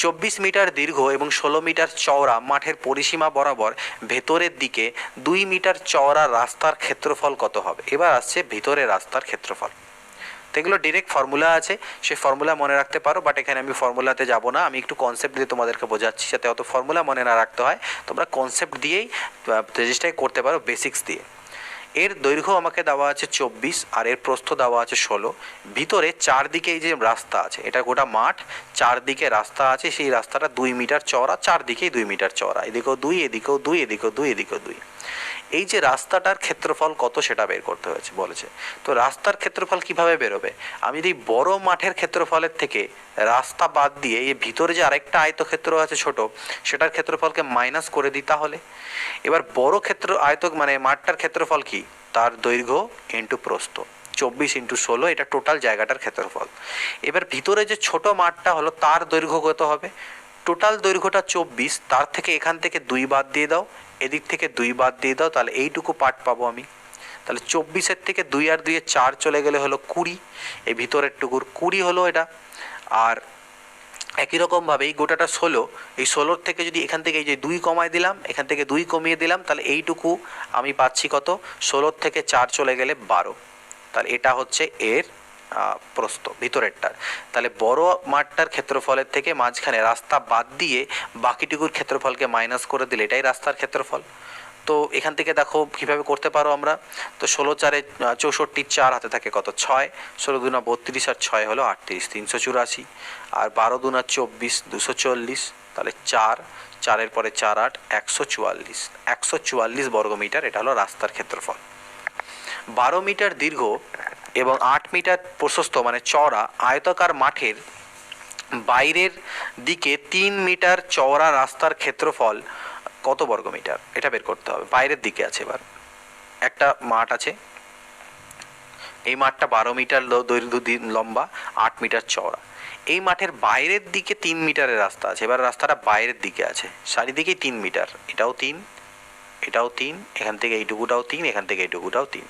24 মিটার দীর্ঘ এবং 16 মিটার চওড়া মাঠের পরিসীমা বরাবর ভেতরের দিকে 2 মিটার চওড়া রাস্তার ক্ষেত্রফল কত হবে? এবার আসছে ভিতরে রাস্তার ক্ষেত্রফল। তো এগুলো ডিরেক্ট ফর্মুলা আছে, সে ফর্মুলা মনে রাখতে পারো, বাট এখানে আমি ফর্মুলাতে যাব না, আমি একটু কনসেপ্ট দিয়ে তোমাদেরকে বোঝাচ্ছি যাতে অত ফর্মুলা মনে না রাখতে হয়। তোমরা কনসেপ্ট দিয়েই চেষ্টাই করতে পারো, বেসিক্স দিয়ে। এর দৈর্ঘ্য আমাকে দেওয়া আছে 24 আর এর প্রস্থ দেওয়া আছে 16। ভিতরে চারদিকে এই যে রাস্তা আছে, এটা গোটা মাঠ, চারদিকে রাস্তা আছে, সেই রাস্তাটা 2 মিটার চওড়া, চারদিকেই 2 মিটার চওড়া, এদিকেও 2, এদিকেও 2, এদিকেও 2, এদিকেও 2। এই যে রাস্তাটার ক্ষেত্রফল কত সেটা বের করতে হয়েছে বলেছে। তো রাস্তার ক্ষেত্রফল কিভাবে বেরোবে? আমি যদি বড় মাঠের ক্ষেত্রফলের থেকে রাস্তা বাদ দিয়ে এই ভিতরে যে আরেকটা আয়তক্ষেত্র আছে ছোট, সেটার ক্ষেত্রফলকে মাইনাস করে দিই তাহলে। এবার বড় ক্ষেত্র মানে মাঠটার ক্ষেত্রফল কি? তার দৈর্ঘ্য ইন্টু প্রস্থ, 24 ইন্টু 16, এটা টোটাল জায়গাটার ক্ষেত্রফল। এবার ভিতরে যে ছোট মাঠটা হলো তার দৈর্ঘ্য কত হবে? টোটাল দৈর্ঘ্যটা 24, তার থেকে এখান থেকে 2 বাদ দিয়ে দাও, এদিক থেকে 2 বাদ দিয়ে দাও, তাহলে এইটুকু পার্ট পাবো আমি। তাহলে 24-এর থেকে 2 আর 2 4 চলে গেলে হলো 20, এই ভিতরের টুকুর 20 হলো এটা। আর একই রকমভাবে এই গোটাটা 16, এই 16 থেকে যদি এখান থেকে এই যে 2 কমায় দিলাম, এখান থেকে 2 কমিয়ে দিলাম, তাহলে এইটুকু আমি পাচ্ছি কত, 16 থেকে 4 চলে গেলে 12। তাহলে এটা হচ্ছে এর প্রস্থ ভিতরেরটার। তাহলে বড় মাঠটার ক্ষেত্রফলের থেকে মাঝখানে রাস্তা বাদ দিয়ে বাকিটুকুর ক্ষেত্রফলকে মাইনাস করে দিলে এটাই রাস্তার ক্ষেত্রফল। তো এখান থেকে দেখো কীভাবে করতে পারো আমরা। তো 16 4 64, 4 হাতে থাকে কত 6, 16 2 32 আর 6 হলো 38, 384, আর 12 2 24, 240, তাহলে 4 পরে 4 8, 144, 144 বর্গমিটার এটা হলো রাস্তার ক্ষেত্রফল। 12 মিটার দীর্ঘ এবং 8 মিটার প্রশস্ত মানে চওড়া আয়তাকার মাঠের বাইরের দিকে 3 মিটার চওড়া রাস্তার ক্ষেত্রফল কত বর্গমিটার, এটা বের করতে হবে। বাইরের দিকে আছে, এবার একটা মাঠ আছে, এই মাঠটা 12 মিটার দৈর্ঘ্য লম্বা, 8 মিটার চওড়া। এই মাঠের বাইরের দিকে 3 মিটারের রাস্তা আছে, এবার রাস্তাটা বাইরের দিকে আছে, চারিদিকেই 3 মিটার, এটাও 3, এটাও 3, এখান থেকে এইটুকুটাও 3, এখান থেকে এইটুকুটাও 3।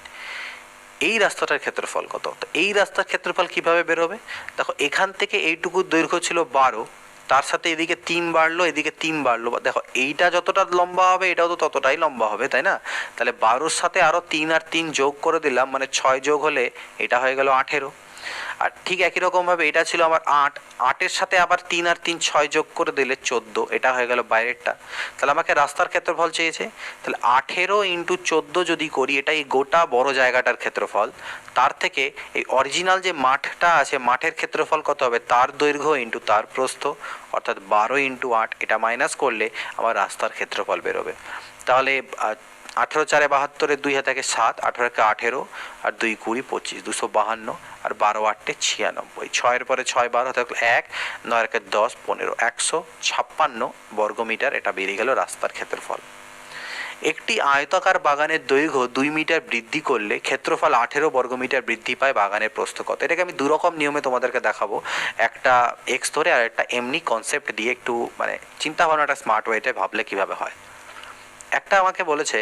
এই রাস্তাটার ক্ষেত্রফল কত? তো এই রাস্তার ক্ষেত্রফল কিভাবে বেরোবে? দেখো এখান থেকে এইটুকুর দৈর্ঘ্য ছিল 12, তার সাথে এদিকে 3 বাড়লো, এদিকে 3 বাড়লো, দেখো এইটা যতটা লম্বা হবে এটাও তো ততটাই লম্বা হবে, তাই না? তাহলে 12-র সাথে আরও 3 আর 3 যোগ করে দিলাম, মানে 6 যোগ হলে এটা হয়ে গেল 18। আর ঠিক একই রকমভাবে এটা ছিল আমার 8, 8-এর সাথে আবার 3 আর 3 6 যোগ করে দিলে 14, এটা হয়ে গেল বাইরেরটা। তাহলে আমাকে রাস্তার ক্ষেত্রফল চেয়েছে, তাহলে 18 × 14 যদি করি, এটা এই গোটা বড় জায়গাটার ক্ষেত্রফল। তার থেকে এই অরিজিনাল যে মাঠটা আছে মাঠের ক্ষেত্রফল কত হবে, তার দৈর্ঘ্য ইন্টু তার প্রস্থ, অর্থাৎ 12 × 8, এটা মাইনাস করলে আমার রাস্তার ক্ষেত্রফল বেরোবে। তাহলে 18 4 72, 2 হাতে থাকে 7, 18 কে 18 আর 2 20 25, 252, আর 12 8 96, 6-এর পরে 6 12 থাকলো 1, 9 কে 10 15, 156 বর্গমিটার এটা বেরিয়ে গেল রাস্তার ক্ষেত্রফল। একটি আয়তাকার বাগানের দৈর্ঘ্য 2 মিটার বৃদ্ধি করলে ক্ষেত্রফল 18 বর্গমিটার বৃদ্ধি পায়, বাগানের প্রস্থ কত? এটাকে আমি দুরকম নিয়মে তোমাদেরকে দেখাবো, একটা এক্স ধরে আর একটা এমনি কনসেপ্ট দিয়ে, একটু মানে চিন্তা ভাবনাটা স্মার্ট ওয়েতে ভাবলে কিভাবে হয়। একটা আমাকে বলেছে,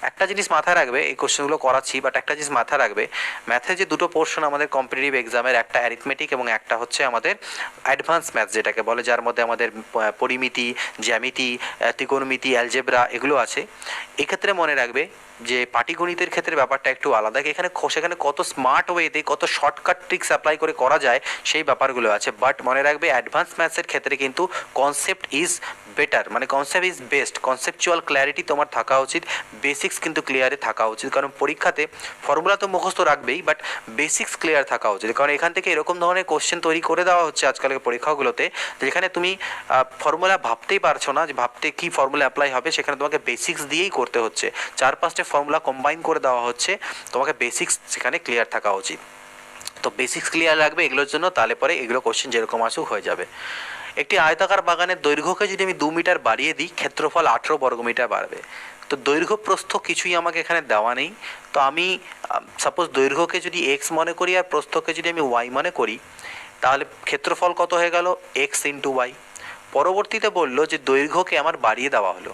একটা জিনিস মাথায় রাখবে, এই কোশ্চেনগুলো করাচ্ছি বাট একটা জিনিস মাথায় রাখবে, ম্যাথের যে দুটো পোর্শন আমাদের কম্পিটিটিভ এক্সামের, একটা অ্যারিথমেটিক এবং একটা হচ্ছে আমাদের অ্যাডভান্স ম্যাথ যেটাকে বলে, যার মধ্যে আমাদের পরিমিতি, জ্যামিতি, ত্রিকোণমিতি, অ্যালজেব্রা এগুলো আছে। এক্ষেত্রে মনে রাখবে যে পাটিগণিতের ক্ষেত্রে ব্যাপারটা একটু আলাদা, সেখানে কত স্মার্ট ওয়েতে কত শর্টকাট ট্রিক্স অ্যাপ্লাই করে করা যায় সেই ব্যাপারগুলো আছে। বাট মনে রাখবে অ্যাডভান্স ম্যাথসের ক্ষেত্রে কিন্তু কনসেপ্ট ইজ বেটার, মানে concept is best, conceptual clarity তোমার থাকা উচিত, বেসিক্স কিন্তু ক্লিয়ারে থাকা উচিত। কারণ পরীক্ষাতে ফর্মুলা তো মুখস্থ রাখবেই, বাট বেসিক্স ক্লিয়ার থাকা উচিত। কারণ এখান থেকে এরকম ধরনের কোশ্চেন তৈরি করে দেওয়া হচ্ছে আজকালের পরীক্ষাগুলোতে, যেখানে তুমি ফর্মুলা ভাবতেই পারছো না যে ভাবতে কী ফর্মুলা অ্যাপ্লাই হবে, সেখানে তোমাকে বেসিক্স দিয়েই করতে হচ্ছে, 4-5টে ফর্মুলা কম্বাইন করে দেওয়া হচ্ছে, তোমাকে বেসিক্স সেখানে ক্লিয়ার থাকা উচিত। তো বেসিক্স ক্লিয়ার রাখবে এগুলোর জন্য, তাহলে পরে এগুলো কোশ্চেন যেরকম আসুক হয়ে যাবে। একটি আয়তাকার বাগানের দৈর্ঘ্যকে যদি আমি 2 মিটার বাড়িয়ে দিই, ক্ষেত্রফল 18 বর্গমিটার বাড়বে। তো দৈর্ঘ্য প্রস্থ কিছুই আমাকে এখানে দেওয়া নেই, তো আমি সাপোজ দৈর্ঘ্যকে যদি এক্স মনে করি আর প্রস্থকে যদি আমি ওয়াই মনে করি, তাহলে ক্ষেত্রফল কত হয়ে গেল, এক্স ইন্টু ওয়াই। পরবর্তীতে বললো যে দৈর্ঘ্যকে আমার বাড়িয়ে দেওয়া হলো,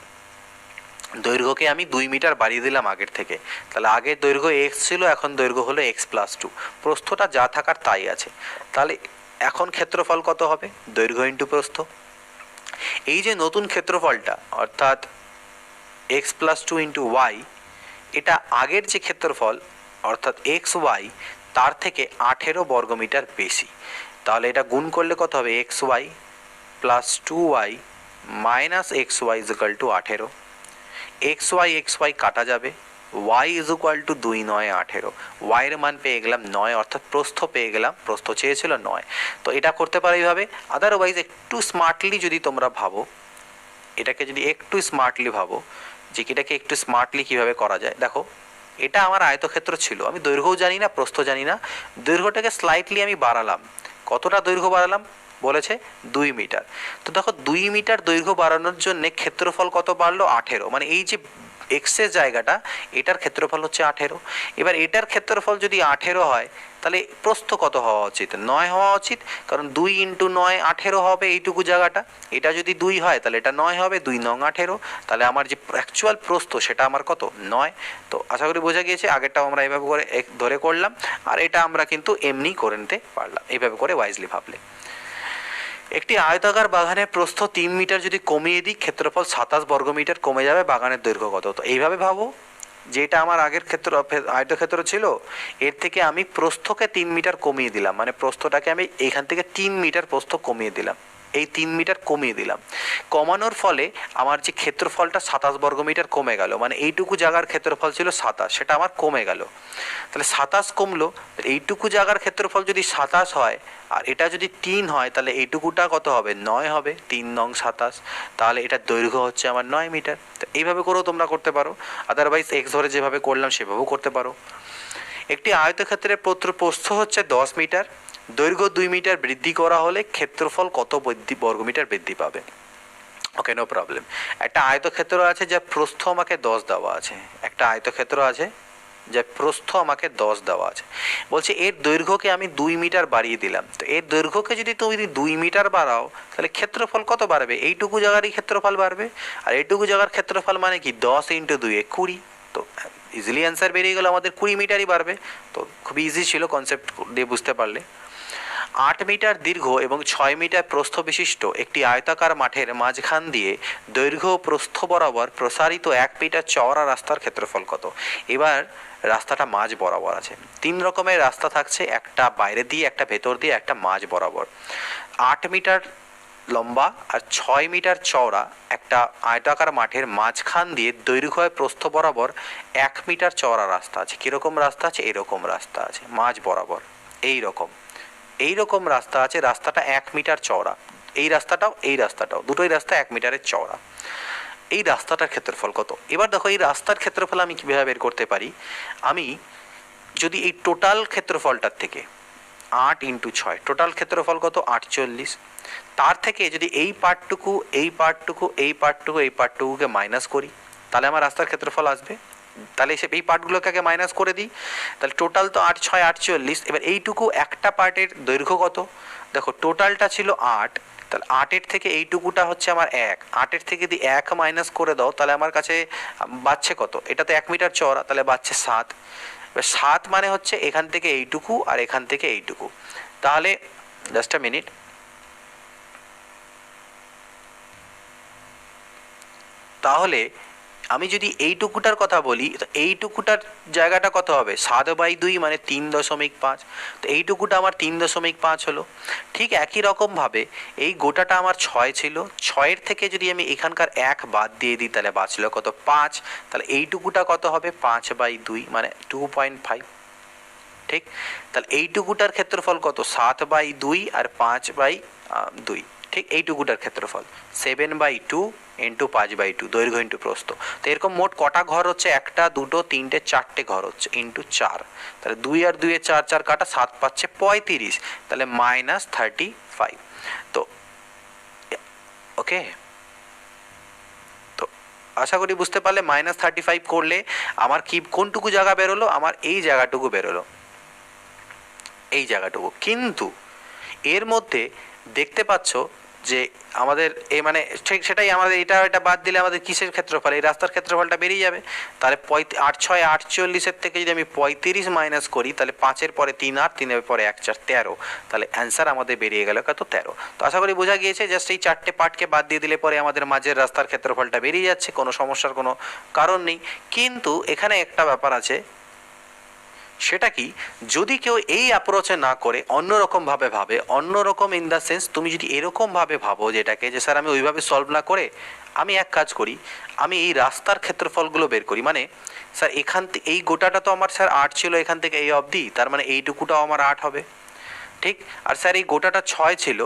দৈর্ঘ্যকে আমি 2 মিটার বাড়িয়ে দিলাম আগের থেকে, তাহলে আগের দৈর্ঘ্য এক্স ছিল, এখন দৈর্ঘ্য হলো x+2, প্রস্থটা যা থাকার তাই আছে। তাহলে এখন ক্ষেত্রফল কত হবে, দৈর্ঘ্য ইন্টু প্রস্থ। এই যে নতুন ক্ষেত্রফলটা অর্থাৎ x+2 ইন্টু ওয়াই, এটা আগের যে ক্ষেত্রফল অর্থাৎ এক্স ওয়াই তার থেকে 18 বর্গমিটার বেশি। তাহলে এটা গুণ করলে কত হবে, xy + 2y - xy = 18, xy কাটা যাবে, y = 2 9 18, y এর মান পেয়ে গেলাম 9, অর্থাৎ প্রস্থ পেয়ে গেলাম, প্রস্থ চেয়েছিল 9। তো এটা করতে পারো এইভাবে। আদারওয়াইজ একটু স্মার্টলি যদি তোমরা ভাবো, এটাকে যদি একটু স্মার্টলি ভাবো যে এটাকে একটু স্মার্টলি কীভাবে করা যায়, দেখো এটা আমার আয়তক্ষেত্র ছিল, আমি দৈর্ঘ্যও জানি না প্রস্থ জানি না, দৈর্ঘ্যটাকে স্লাইটলি আমি বাড়ালাম। কতটা দৈর্ঘ্য বাড়ালাম বলেছে, 2 মিটার। তো দেখো 2 মিটার দৈর্ঘ্য বাড়ানোর জন্য ক্ষেত্রফল কত বাড়লো, 18, মানে এই যে এক্সের জায়গাটা, এটার ক্ষেত্রফল হচ্ছে 18। এবার এটার ক্ষেত্রফল যদি 18 হয় তাহলে প্রস্থ কত হওয়া উচিত? 9 হওয়া উচিত, কারণ 2 × 9 18 হবে এইটুকু জায়গাটা। এটা যদি 2 হয় তাহলে এটা 9 হবে, 2 9 18, তাহলে আমার যে অ্যাকচুয়াল প্রস্থ সেটা আমার কত? 9। তো আশা করি বোঝা গিয়েছে। আগেরটাও আমরা এভাবে করে ধরে করলাম, আর এটা আমরা কিন্তু এমনি করে নিতে পারলাম এইভাবে করে ওয়াইজলি ভাবলে। একটি আয়তাকার বাগানের প্রস্থ 3 মিটার যদি কমিয়ে দিই, ক্ষেত্রফল 27 বর্গমিটার কমে যাবে, বাগানের দৈর্ঘ্য কত? তো এইভাবে ভাবো, যেটা আমার আগের ক্ষেত্র আয়তক্ষেত্র ছিল, এর থেকে আমি প্রস্থকে 3 মিটার কমিয়ে দিলাম, মানে প্রস্থটাকে আমি এইখান থেকে 3 মিটার প্রস্থ কমিয়ে দিলাম, এই 3 মিটার কমিয়ে দিলাম। কমানোর ফলে আমার যে ক্ষেত্রফলটা 27 বর্গমিটার কমে গেল, মানে এইটুকু জায়গার ক্ষেত্রফল ছিল 27, সেটা আমার কমে গেল। তাহলে 27 কমলো, এইটুকু জায়গার ক্ষেত্রফল যদি 27 হয় আর এটা যদি 3 হয়, তাহলে এইটুকুটা কত হবে? 9 হবে, 3 9 27, তাহলে এটার দৈর্ঘ্য হচ্ছে আমার 9 মিটার। তো এইভাবে করেও তোমরা করতে পারো, আদারওয়াইজ এক্স ধরে যেভাবে করলাম সেভাবেও করতে পারো। একটি আয়তক্ষেত্রের প্রস্থ হচ্ছে 10 মিটার, দৈর্ঘ্য 2 মিটার বৃদ্ধি করা হলে ক্ষেত্রফল কত বর্গমিটার বৃদ্ধি পাবে? ওকে, নো প্রবলেম। একটা আয়তক্ষেত্র আছে যার প্রস্থ আমাকে 10 দেওয়া আছে, একটা আয়তক্ষেত্র আছে যার প্রস্থ আমাকে 10 দেওয়া আছে, বলছে এর দৈর্ঘ্যকে আমি 2 মিটার বাড়িয়ে দিলাম। তো এর দৈর্ঘ্যকে যদি তুমি 2 মিটার বাড়াও তাহলে ক্ষেত্রফল কত বাড়বে? এইটুকু জায়গারই ক্ষেত্রফল বাড়বে, আর এইটুকু জায়গার ক্ষেত্রফল মানে কি? 10 × 2 = 20। তো ইজিলি অ্যান্সার বেরিয়ে গেল, আমাদের 20 মিটারই বাড়বে। তো খুবই ইজি ছিল, কনসেপ্ট দিয়ে বুঝতে পারলে। 8 মিটার দীর্ঘ এবং 6 মিটার প্রস্থ বিশিষ্ট একটি আয়তাকার মাঠের মাঝখান দিয়ে দৈর্ঘ্য ও প্রস্থ বরাবর প্রসারিত 1 মিটার চওড়া রাস্তার ক্ষেত্রফল কত? এবার রাস্তাটা মাঝ বরাবর আছে, 3 রকমের রাস্তা থাকছে, একটা বাইরে দিয়ে, একটা ভেতর দিয়ে, একটা মাঝ বরাবর। 8 মিটার লম্বা আর 6 মিটার চওড়া একটা আয়তাকার মাঠের মাঝখান দিয়ে দৈর্ঘ্য আর প্রস্থ বরাবর 1 মিটার চওড়া রাস্তা আছে। কীরকম রাস্তা আছে? এরকম রাস্তা আছে, মাঝ বরাবর এই রকম রাস্তা আছে, রাস্তাটা 1 মিটার চওড়া। এই রাস্তাটাও দুটোই রাস্তা 1 মিটারের চওড়া। এই রাস্তাটার ক্ষেত্রফল কত? এবার দেখো, এই রাস্তার ক্ষেত্রফল আমি কীভাবে বের করতে পারি? আমি যদি এই টোটাল ক্ষেত্রফলটার থেকে 8 × 6, টোটাল ক্ষেত্রফল কত? 48। তার থেকে যদি এই পার্টটুকুকে মাইনাস করি, তাহলে আমার রাস্তার ক্ষেত্রফল আসবে। তাহলে এই পার্টগুলোকে আগে মাইনাস করে দিই, তাহলে টোটাল তো 8 6 48। এবার এইটুকু একটা পার্টের দৈর্ঘ্য কত? দেখো, টোটালটা ছিল 8, তাহলে 8-এর থেকে এইটুকুটা হচ্ছে আমার 1, 8-এর থেকে যদি 1 মাইনাস করে দাও তাহলে আমার কাছে বাড়ছে কত? এটা তো 1 মিটার চওড়া, তাহলে বাড়ছে 7। এবার 7 মানে হচ্ছে এখান থেকে এইটুকু আর এখান থেকে এইটুকু। তাহলে জাস্ট আ মিনিট, তাহলে আমি যদি এইটুকুটার কথা বলি, তো এইটুকুটার জায়গাটা কত হবে? 7/2 মানে 3.5। তো এইটুকুটা আমার 3.5 হলো। ঠিক একই রকমভাবে এই গোটাটা আমার 6 ছিল, 6-এর থেকে যদি আমি এখানকার 1 বাদ দিয়ে দিই তাহলে বাঁচলো কত? 5। তাহলে এইটুকুটা কত হবে? 5/2 মানে 2.5। ঠিক, তাহলে এইটুকুটার ক্ষেত্রফল কত? 7/2 আর 5/2। ঠিক এইটুকুটার ক্ষেত্রফল 7/2 × 5/2, দৈর্ঘ্য × প্রস্থ। তো এরকম মোট কটা ঘর হচ্ছে? 1 2 3 4টে ঘর হচ্ছে, × 4। তাহলে 2 আর 2 এ 4 4 কাটা, 7 পাচ্ছে 35, তাহলে -35। তো ওকে, তো আশা করি বুঝতে পারলে। -35 করলে আমার কি কোনটুকু জায়গা বেরোলো? আমার এই জায়গাটুকু বেরোলো, এই জায়গাটুকু। কিন্তু এর মধ্যে দেখতে পাচ্ছ যে আমাদের এই মানে ঠিক সেটাই, আমাদের এটা বাদ দিলে আমাদের কিসের ক্ষেত্রফল? এই রাস্তার ক্ষেত্রফলটা বেরিয়ে যাবে। তাহলে 8 6 48-এর থেকে যদি আমি 35 মাইনাস করি, তাহলে 5-এর পরে 3 8, 3-এর পরে 1 4 13। তাহলে অ্যান্সার আমাদের বেরিয়ে গেল কত? 13। তো আশা করি বোঝা গিয়েছে, জাস্ট এই 4টে পার্টকে বাদ দিয়ে দিলে পরে আমাদের মাঝের রাস্তার ক্ষেত্রফলটা বেরিয়ে যাচ্ছে, কোনো সমস্যার কোনো কারণ নেই। কিন্তু এখানে একটা ব্যাপার আছে, সেটা কি? যদি কেউ এই অ্যাপ্রোচে না করে অন্যরকমভাবে ভাবে, অন্যরকম ইন দ্য সেন্স তুমি যদি এরকমভাবে ভাবো যেটাকে, যে স্যার আমি ওইভাবে সলভ না করে আমি এক কাজ করি, আমি এই রাস্তার ক্ষেত্রফলগুলো বের করি। মানে স্যার এখান থেকে এই গোটাটা তো আমার স্যার 8 ছিল এখান থেকে এই অবধি, তার মানে এইটুকুটাও আমার 8 হবে। ঠিক, আর স্যার এই গোটাটা 6 ছিল,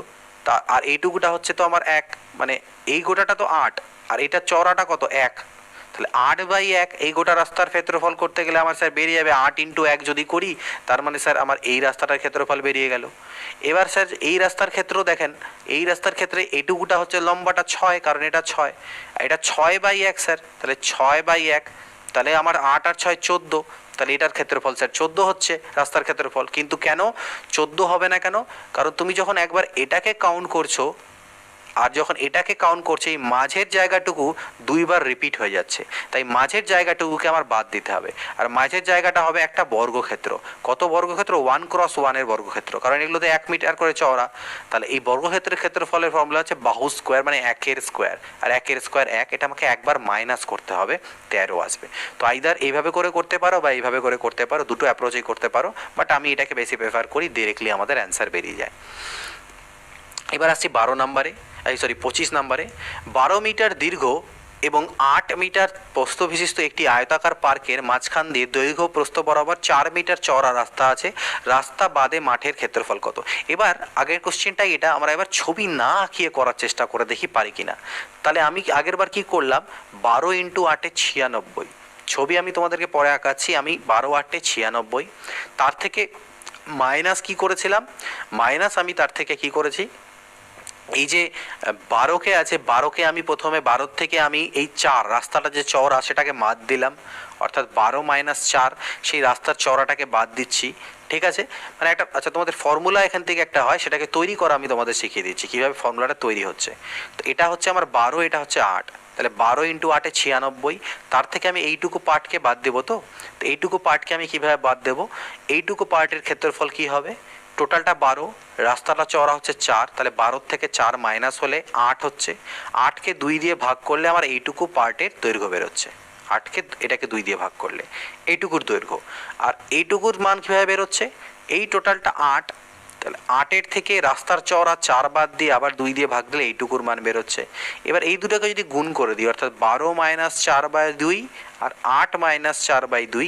তা আর এইটুকুটা হচ্ছে তো আমার 1, মানে এই গোটাটা তো 8 আর এটা চওড়াটা কত? 1। তাহলে 8/1 এই গোটা রাস্তার ক্ষেত্রফল করতে গেলে আমার স্যার বেরিয়ে যাবে 8 × 1 যদি করি, তার মানে স্যার আমার এই রাস্তাটার ক্ষেত্রফল বেরিয়ে গেল। এবার স্যার এই রাস্তার ক্ষেত্র দেখেন, এই রাস্তার ক্ষেত্রে এইটুকুটা হচ্ছে লম্বাটা 6, কারণ এটা 6, এটা 6/1 স্যার, তাহলে 6/1, তাহলে আমার 8 আর 6 14, তাহলে এটার ক্ষেত্রফল স্যার 14 হচ্ছে রাস্তার ক্ষেত্রফল। কিন্তু কেন 14 হবে না কেন? কারণ তুমি যখন একবার এটাকে কাউন্ট করছো আর যখন এটাকে কাউন্ট করছে, এই মাঝের জায়গাটুকু দুইবার রিপিট হয়ে যাচ্ছে, তাই মাঝের জায়গাটুকুকে আমার বাদ দিতে হবে। আর মাঝের জায়গাটা হবে একটা বর্গক্ষেত্র। কত বর্গক্ষেত্র? 1x1 এর বর্গক্ষেত্র, কারণ এগুলোতে 1 মিটার করে চওড়া। তাহলে এই বর্গক্ষেত্রের ক্ষেত্রফলের ফর্মুলা হচ্ছে বাহু স্কোয়ার, মানে 1 স্কোয়ার, আর 1 স্কোয়ার 1, এটা আমাকে একবার মাইনাস করতে হবে, 13 আসবে। তো আইদার এইভাবে করে করতে পারো বা এইভাবে করে করতে পারো, দুটো অ্যাপ্রোচেই করতে পারো, বাট আমি এটাকে বেশি প্রেফার করি, ডিরেক্টলি আমাদের অ্যান্সার বেরিয়ে যায়। এবার আসছি 25 নম্বরে। 12 মিটার দীর্ঘ এবং 8 মিটার প্রস্থ বিশিষ্ট একটি আয়তাকার পার্কের মাঝখান দিয়ে দৈর্ঘ্য প্রস্থ বরাবর 4 মিটার চওড়া রাস্তা আছে। রাস্তা বাদে মাঠের ক্ষেত্রফল কত? এবার আগের কোশ্চেনটা এটা, আমরা এবার ছবি না আঁকিয়ে করার চেষ্টা করে দেখি পারি কিনা। তাহলে আমি আগের বার কি করলাম, 12 × 8 = 96, ছবি আমি তোমাদেরকে পরে আঁকাচ্ছি। আমি 12 × 8 = 96, তার থেকে মাইনাস কি করেছিলাম, মাইনাস আমি তার থেকে কি করেছি, এই যে 12কে আছে, 12কে আমি প্রথমে 12 থেকে আমি এই 4 রাস্তাটা যে চওড়া সেটাকে বাদ দিলাম, অর্থাৎ 12 - 4, সেই রাস্তার চওড়াটাকে বাদ দিচ্ছি। ঠিক আছে, মানে একটা, আচ্ছা তোমাদের ফর্মুলা এখান থেকে একটা হয়, সেটাকে তৈরি করা আমি তোমাদের শিখিয়ে দিচ্ছি কীভাবে ফর্মুলাটা তৈরি হচ্ছে। তো এটা হচ্ছে আমার 12, এটা হচ্ছে 8, তাহলে 12 × 8 = 96, তার থেকে আমি এইটুকু পার্টকে বাদ দেবো। তো এইটুকু পার্টকে আমি কীভাবে বাদ দেবো, এইটুকু পার্টের ক্ষেত্রফল কী হবে, টোটালটা 12, রাস্তাটা চওড়া হচ্ছে 4, তাহলে 12 থেকে 4 মাইনাস হলে 8 হচ্ছে, 8কে 2 দিয়ে ভাগ করলে আমার এইটুকু পার্টের দৈর্ঘ্য বেরোচ্ছে, 8কে এটাকে 2 দিয়ে ভাগ করলে এইটুকুর দৈর্ঘ্য। আর এইটুকুর মান কীভাবে বেরোচ্ছে, এই টোটালটা 8, তাহলে 8-এর থেকে রাস্তার চওড়া 4 বাদ দিয়ে আবার 2 দিয়ে ভাগ দিলে এইটুকুর মান বেরোচ্ছে। এবার এই দুটোকে যদি গুণ করে দিই, অর্থাৎ 12 - 4/2 আর 8 - 4/2,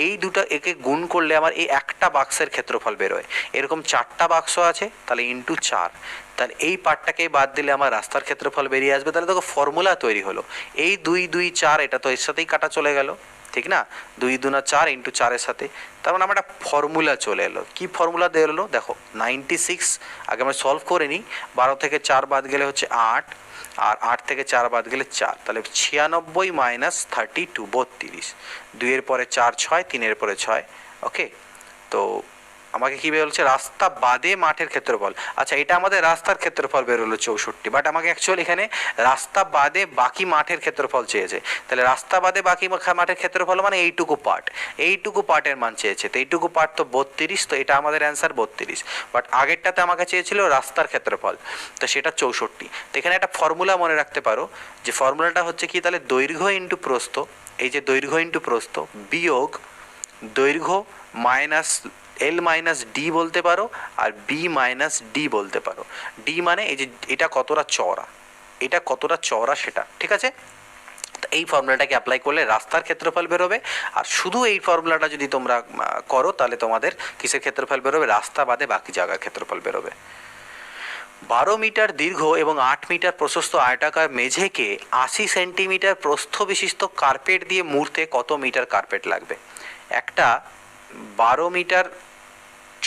এই দুটো একে গুণ করলে আমার এই একটা বাক্সের ক্ষেত্রফল বেরোয়। এরকম 4টা বাক্স আছে, তাহলে × 4, তাহলে এই পার্টটাকে বাদ দিলে আমার রাস্তার ক্ষেত্রফল বেরিয়ে আসবে। তাহলে দেখো ফর্মুলা তৈরি হলো, এই 2 2 4, এটা তো এর সাথেই কাটা চলে গেল, ঠিক না, 2 × 4 × 4-এর সাথে, তার মানে আমার একটা ফর্মুলা চলে এলো। কী ফর্মুলা দিয়ে এলো দেখো, 96, আগে আমরা সলভ করে নিই, 12 থেকে 4 বাদ গেলে হচ্ছে 8, আর 8 থেকে 4 বাদ গেলে 4, তাহলে 96 - 32 32, 2-এর পরে 4 6, 3-এর পরে 6, ওকে। তো আমাকে কী বলছে, রাস্তা বাদে মাঠের ক্ষেত্রফল। আচ্ছা, এটা আমাদের রাস্তার ক্ষেত্রফল বেরোলো 64, বাট আমাকে অ্যাকচুয়ালি এখানে রাস্তা বাদে বাকি মাঠের ক্ষেত্রফল চেয়েছে। তাহলে রাস্তা বাদে বাকি মাঠের ক্ষেত্রফল মানে এইটুকু পার্ট, এইটুকু পার্টের মান চেয়েছে। তো এইটুকু পার্ট তো 32, তো এটা আমাদের অ্যান্সার 32, বাট আগেরটাতে আমাকে চেয়েছিল রাস্তার ক্ষেত্রফল, তো সেটা 64। তো এখানে একটা ফর্মুলা মনে রাখতে পারো, যে ফর্মুলাটা হচ্ছে কি, তাহলে দৈর্ঘ্য ইন্টু প্রস্থ, এই যে দৈর্ঘ্য ইন্টু প্রস্থ বিয়োগ দৈর্ঘ্য মাইনাস L - D বলতে পারো, আর B - D বলতে পারো। D মানে এই যে এটা কতটা চওড়া, এটা কতটা চওড়া সেটা, ঠিক আছে। এই ফর্মুলাটাকে অ্যাপ্লাই করলে রাস্তার ক্ষেত্রফল বেরোবে। আর শুধু এই ফর্মুলাটা যদি তোমরা করো, তাহলে তোমাদের কিসের ক্ষেত্রফল বেরোবে, রাস্তা বাদে বাকি জায়গার ক্ষেত্রফল বেরোবে। 12 মিটার দীর্ঘ এবং 8 মিটার প্রশস্ত আয়তাকার মেঝেকে 80 সেন্টিমিটার প্রস্থ বিশিষ্ট কার্পেট দিয়ে মুড়তে কত মিটার কার্পেট লাগবে? একটা 12 মিটার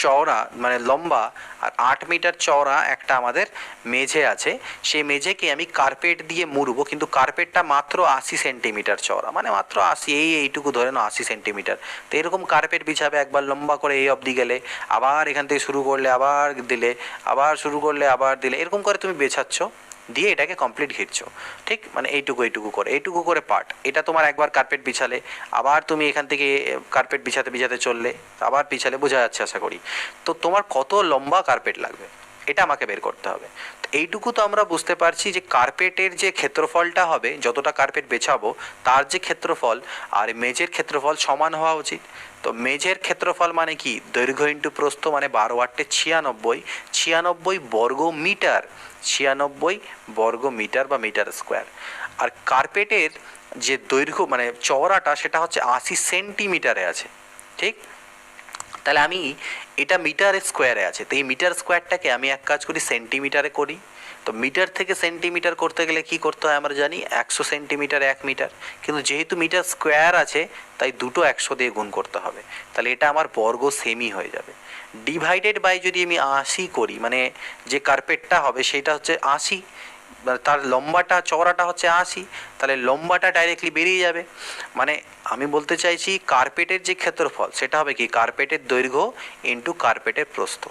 চওড়া মানে লম্বা আর 8 মিটার চওড়া একটা আমাদের মেঝে আছে, সেই মেঝেকে আমি কার্পেট দিয়ে মুড়বো, কিন্তু কার্পেটটা মাত্র 80 সেন্টিমিটার চওড়া, মানে মাত্র 80, এইটুকু ধরে নাও 80 সেন্টিমিটার। তো এরকম কার্পেট বিছাবে, একবার লম্বা করে এই অবধি গেলে, আবার এখান থেকে শুরু করলে আবার দিলে, আবার শুরু করলে আবার দিলে, এরকম করে তুমি বেছাচ্ছ, দিয়ে এটাকে কমপ্লিট ঘিরছো, ঠিক, মানে এইটুকু করে পার্ট। এটা তোমার একবার কার্পেট বিছালে, আবার তুমি এখান থেকে কার্পেট বিছাতে চললে, আবার পিছালে, বোঝা যাচ্ছে আশা করি। তো তোমার কত লম্বা কার্পেট লাগবে এটা আমাকে বের করতে হবে। তো এইটুকু তো আমরা বুঝতে পারছি যে কার্পেটের যে ক্ষেত্রফলটা হবে, যতটা কার্পেট বেছাবো তার যে ক্ষেত্রফল আর মেঝের ক্ষেত্রফল সমান হওয়া উচিত। তো মেঝের ক্ষেত্রফল মানে কি, দৈর্ঘ্য ইন্টু প্রস্থ, মানে 12 × 8 = 96, 96 বর্গ মিটার, 96 বর্গ মিটার বা মিটার স্কোয়ার। আর কার্পেটের যে দৈর্ঘ্য মানে চওড়াটা, সেটা হচ্ছে 80 সেন্টিমিটারে আছে, ঠিক। তাহলে আমি এটা মিটার স্কোয়ারে আছে, তো এই মিটার স্কোয়ারটাকে আমি এক কাজ করি সেন্টিমিটারে করি। তো মিটার থেকে সেন্টিমিটার করতে গেলে কি করতে হয় আমরা জানি, 100 সেন্টিমিটার 1 মিটার, কিন্তু যেহেতু মিটার স্কোয়ার আছে তাই দুটো 100 দিয়ে গুণ করতে হবে, তাহলে এটা আমার বর্গ সেমি হয়ে যাবে। ডিভাইডেড বাই যদি আমি 80 করি, মানে যে কার্পেটটা হবে সেটা হচ্ছে 80, তার লম্বাটা চওড়াটা হচ্ছে 80, তাহলে লম্বাটা ডাইরেক্টলি বেরিয়ে যাবে। মানে আমি বলতে চাইছি কার্পেটের যে ক্ষেত্রফল সেটা হবে কি, কার্পেটের দৈর্ঘ্য ইন্টু কার্পেটের প্রস্থ।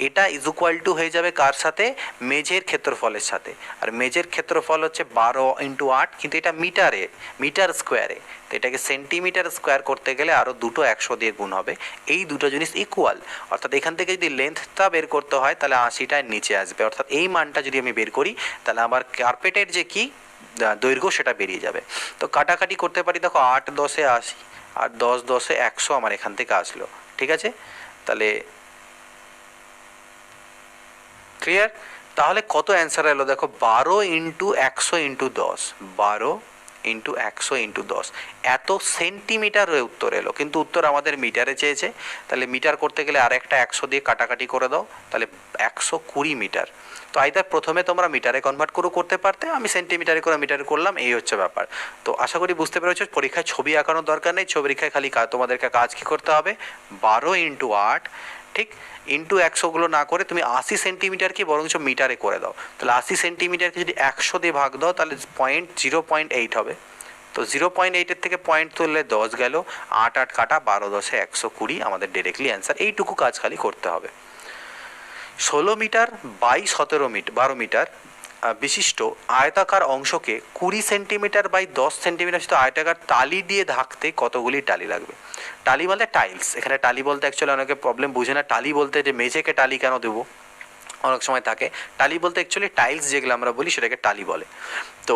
এটা ইজ ইকুয়াল টু হয়ে যাবে কার সাথে, মেঝের ক্ষেত্রফলের সাথে। আর মেঝের ক্ষেত্রফল হচ্ছে 12 ইন্টু 8, কিন্তু এটা মিটারে, মিটার স্কোয়ারে, তো এটাকে সেন্টিমিটার স্কোয়ার করতে গেলে আরও দুটো 100 দিয়ে গুণ হবে। এই দুটো জিনিস ইকুয়াল, অর্থাৎ এখান থেকে যদি লেন্থটা বের করতে হয় তাহলে 80টার নিচে আসবে, অর্থাৎ এই মানটা যদি আমি বের করি তাহলে আমার কার্পেটের যে কি দৈর্ঘ্য সেটা বেরিয়ে যাবে। তো কাটাকাটি করতে পারি, দেখো 8 10 80 আর 10 10 100 আমার এখান থেকে আসলো, ঠিক আছে। তাহলে ক্লিয়ার? তাহলে কত অ্যান্সার এলো দেখো, 12 ইন্টু 100 ইন্টু 10, 12 ইন্টু 100 ইন্টু 10, এত সেন্টিমিটার উত্তর এলো, কিন্তু উত্তর আমাদের মিটারে চেয়েছে। তাহলে মিটার করতে গেলে আর একটা 100 দিয়ে কাটাকাটি করে দাও, তাহলে 120 মিটার। তো আইদার প্রথমে তোমরা মিটারে কনভার্ট করতে পারতে, আমি সেন্টিমিটারে করে মিটারে করলাম, এই হচ্ছে ব্যাপার। তো আশা করি বুঝতে পেরেছো, পরীক্ষায় ছবি আঁকানোর দরকার নেই, পরীক্ষায় খালি তোমাদেরকে কাজ কী করতে হবে, 12 ইন্টু 8, ঠিক, ইন্টু 100গুলো না করে তুমি 80 সেন্টিমিটারকে বরঞ্চ মিটারে করে দাও। তাহলে 80 সেন্টিমিটারকে যদি 100 দিয়ে ভাগ দাও তাহলে 0.8 হবে। তো 0.8-এর থেকে পয়েন্ট তুললে 10 গেল, 8 8 কাটা, 12 10 120, আমাদের ডিরেক্টলি অ্যান্সার। এইটুকু কাজ খালি করতে হবে। 16 মিটার বাই 12 মিটার বিশিষ্ট আয়তাকার অংশকে 20 সেন্টিমিটার বাই 10 সেন্টিমিটার বিশিষ্ট আয়তাকার টালি দিয়ে ঢাকতে কতগুলি টালি লাগবে? টালি বলতে টাইলস, এখানে টালি বলতে অ্যাকচুয়ালি অনেকে প্রবলেম বুঝে না, টালি বলতে যে মেঝেকে টালি কেন দেবো অনেক সময় থাকে, টালি বলতে অ্যাকচুয়ালি টাইলস যেগুলো আমরা বলি সেটাকে টালি বলে। তো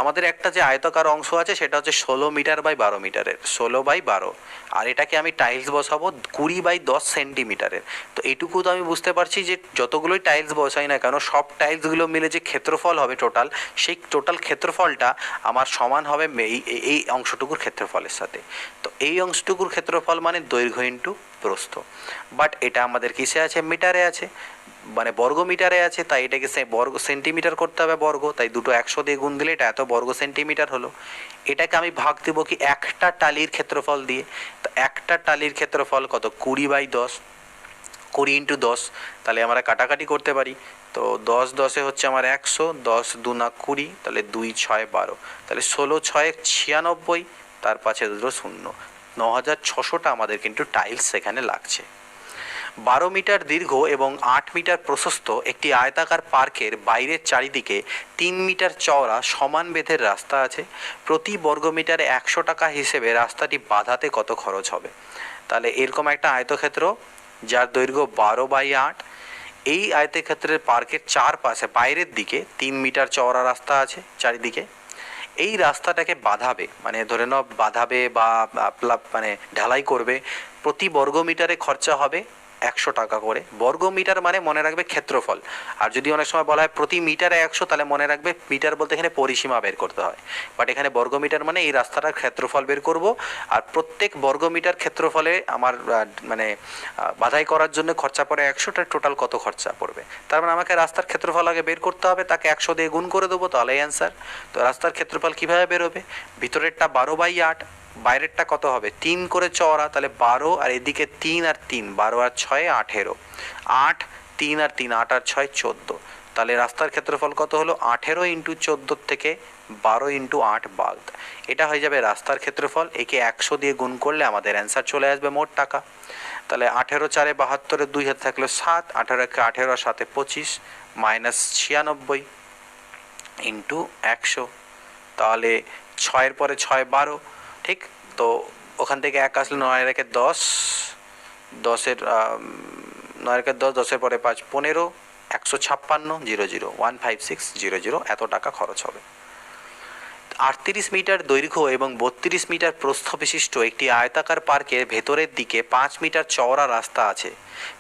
আমাদের একটা যে আয়তাকার অংশ আছে সেটা হচ্ছে 16 মিটার বাই 12 মিটারের, 16 বাই 12, আর এটাকে আমি টাইলস বসাবো 20 বাই 10 সেন্টিমিটারের। তো এইটুকু তো আমি বুঝতে পারছি যে যতগুলোই টাইলস বসাই না কেন সব টাইলসগুলো মিলে যে ক্ষেত্রফল হবে টোটাল, সেই টোটাল ক্ষেত্রফলটা আমার সমান হবে এই অংশটুকুর ক্ষেত্রফলের সাথে। তো এই অংশটুকুর ক্ষেত্রফল মানে দৈর্ঘ্য ইন্টু প্রস্থ, বাট এটা আমাদের কিসে আছে, মিটারে আছে, মানে বর্গ মিটারে আছে, তাই এটাকে বর্গ সেন্টিমিটার করতে হবে বর্গ, তাই দুটো 100 দিয়ে গুণ দিলে এটা এত বর্গ সেন্টিমিটার হলো। এটাকে আমি ভাগ দেবো কি একটা টালির ক্ষেত্রফল দিয়ে, তো একটা টালির ক্ষেত্রফল কত, 20 বাই 10, 20 ইন্টু 10, তাহলে আমরা কাটাকাটি করতে পারি। তো 10 10 হচ্ছে আমার 100, 10 2 না 20, তাহলে 2 6 12, তাহলে 16 6 96, তার পাশে দুটো শূন্য, 9600টা আমাদের কিন্তু টাইলস সেখানে লাগছে। 12 মিটার দীর্ঘ এবং 8 মিটার প্রশস্ত একটি আয়তাকার পার্কের বাইরের চারিদিকে 3 মিটার চওড়া সমান বেধের রাস্তা আছে। প্রতি বর্গমিটারে 100 টাকা হিসেবে রাস্তাটি বাঁধাতে কত খরচ হবে? তাহলে এরকম একটা আয়তক্ষেত্র যার দৈর্ঘ্য 12 বাই 8, এই আয়তক্ষেত্রের পার্কের চারপাশে বাইরের দিকে 3 মিটার চওড়া রাস্তা আছে চারিদিকে। এই রাস্তাটাকে বাঁধাবে, মানে ধরে নাও বাঁধাবে বা মানে ঢালাই করবে, প্রতি বর্গমিটারে খরচা হবে 100 টাকা করে। বর্গ মিটার মানে মনে রাখবে ক্ষেত্রফল, আর যদি অনেক সময় বলা হয় প্রতি মিটারে 100, তাহলে মনে রাখবে মিটার বলতে এখানে পরিসীমা বের করতে হয়, বাট এখানে বর্গ মিটার মানে এই রাস্তাটার ক্ষেত্রফল বের করব। আর প্রত্যেক বর্গ মিটার ক্ষেত্রফলে আমার মানে বাধাই করার জন্য খরচা পড়ে 100টা, টোটাল কত খরচা পড়বে, তার মানে আমাকে রাস্তার ক্ষেত্রফল আগে বের করতে হবে, তাকে 100 দিয়ে গুণ করে দেবো, তাহলেই অ্যান্সার। তো রাস্তার ক্ষেত্রফল কীভাবে বেরোবে, ভিতরেরটা 12 বাই 8, বাইরেরটা কত হবে 3 করে চওড়া, তাহলে 12, আর এদিকে 3 আর 3, 12 আর 6 18, 8 3 আর 3 8 আর 6 14, তাহলে রাস্তার ক্ষেত্রফল কত হলো, 18 ইন্টু 14 থেকে 12 ইন্টু 8 বাদ, এটা হয়ে যাবে রাস্তার ক্ষেত্রফল। একে 100 দিয়ে গুণ করলে আমাদের অ্যান্সার চলে আসবে মোট টাকা। তাহলে 18 4 72, 2 হাতে থাকলো 7, 18 কে 18 7 25, মাইনাস 96 ইন্টু 100, তাহলে 6-এর পরে 6 12, ঠিক। তো ওখান থেকে 1 আসলে 9 রেখে 10, 10-এর 9 রেখে 10, 10-এর পরে 5 15, 156 00 15600, এত টাকা খরচ হবে। 38 মিটার দৈর্ঘ্য এবং 32 মিটার প্রস্থ বিশিষ্ট একটি আয়তাকার পার্কের ভেতরের দিকে 5 মিটার চওড়া রাস্তা আছে।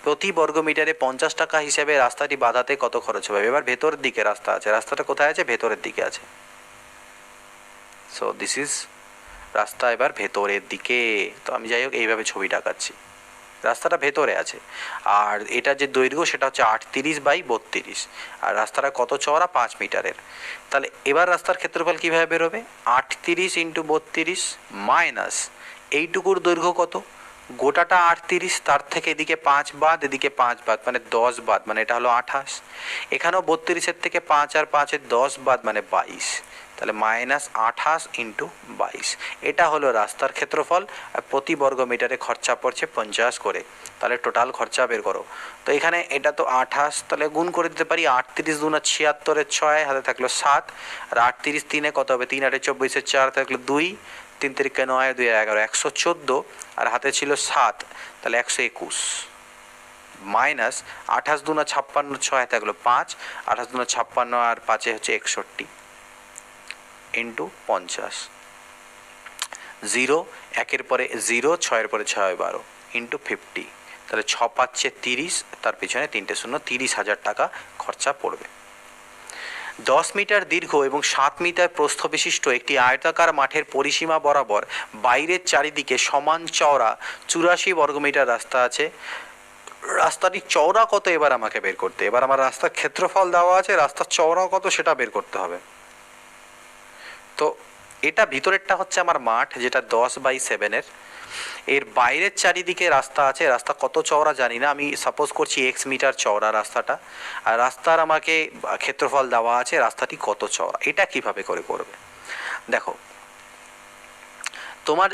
প্রতি বর্গ মিটারে 50 টাকা হিসেবে রাস্তাটি বাঁধাতে কত খরচ হবে? এবার ভেতরের দিকে রাস্তা আছে, রাস্তাটা কোথায় আছে, ভেতরের দিকে আছে। সো দিস ইজ রাস্তা এবার ভেতরের দিকে। তো আমি যাই হোক এইভাবে ছবিটা আঁকাচ্ছি। রাস্তাটা ভেতরে আছে। আর এটা যে দৈর্ঘ্য সেটা হচ্ছে 38/32, আর রাস্তাটা কত চওড়া? 5 মিটারের। তাহলে এবার রাস্তার ক্ষেত্রফল কীভাবে বেরোবে? 38 × 32 মাইনাস এইটুকুর দৈর্ঘ্য কত? গোটাটা 38, তার থেকে এদিকে 5 বাদ, এদিকে 5 বাদ, মানে 10 বাদ, মানে এটা হলো 28। এখানেও 32-এর থেকে 5 আর 5-এর 10 বাদ, মানে 22। তাহলে -28 × 22, এটা হলো রাস্তার ক্ষেত্রফল। আর প্রতি বর্গ মিটারে খরচা পড়ছে 50 করে। তাহলে টোটাল খরচা বের করো। তো এখানে এটা তো 28, তাহলে গুণ করে দিতে পারি। 38 × 2 = 76, 6 হাতে থাকলো 7, আর 38 3-এ কত হবে? 3 8 24, 4 থাকলো 2, 3 3 9, 2 11, 114, আর হাতে ছিল 7, তাহলে 121 মাইনাস 28 2 = 56, 6 থাকলো 5, 28 2 = 56, আর 5-এ হচ্ছে 61 ইন্টু 50, 0 1-এর পরে 0, 6-এর পরে 6 12 ইন্টু 50, তাহলে 6 5 30, তার পিছনে 3টে শূন্য, 30,000 টাকা খরচা পড়বে। 10 মিটার দীর্ঘ এবং 7 মিটার প্রস্থ বিশিষ্ট একটি আয়তাকার মাঠের পরিসীমা বরাবর বাইরের চারিদিকে সমান চওড়া 84 বর্গমিটার রাস্তা আছে। রাস্তাটি চওড়া কত এবার আমাকে বের করতে। এবার আমার রাস্তার ক্ষেত্রফল দেওয়া আছে, রাস্তার চওড়া কত সেটা বের করতে হবে। তো এটা ভিতরেরটা হচ্ছে আমার মাঠ, যেটা 10/7-এর। এর বাইরের চারিদিকে রাস্তা আছে, রাস্তা কত চওড়া জানি না, আমি সাপোজ করছি x মিটার চওড়া রাস্তাটা, আর রাস্তার আমাকে ক্ষেত্রফল দেওয়া আছে, রাস্তাটি কত চওড়া। এটা কিভাবে করে করবে? দেখো, তোমার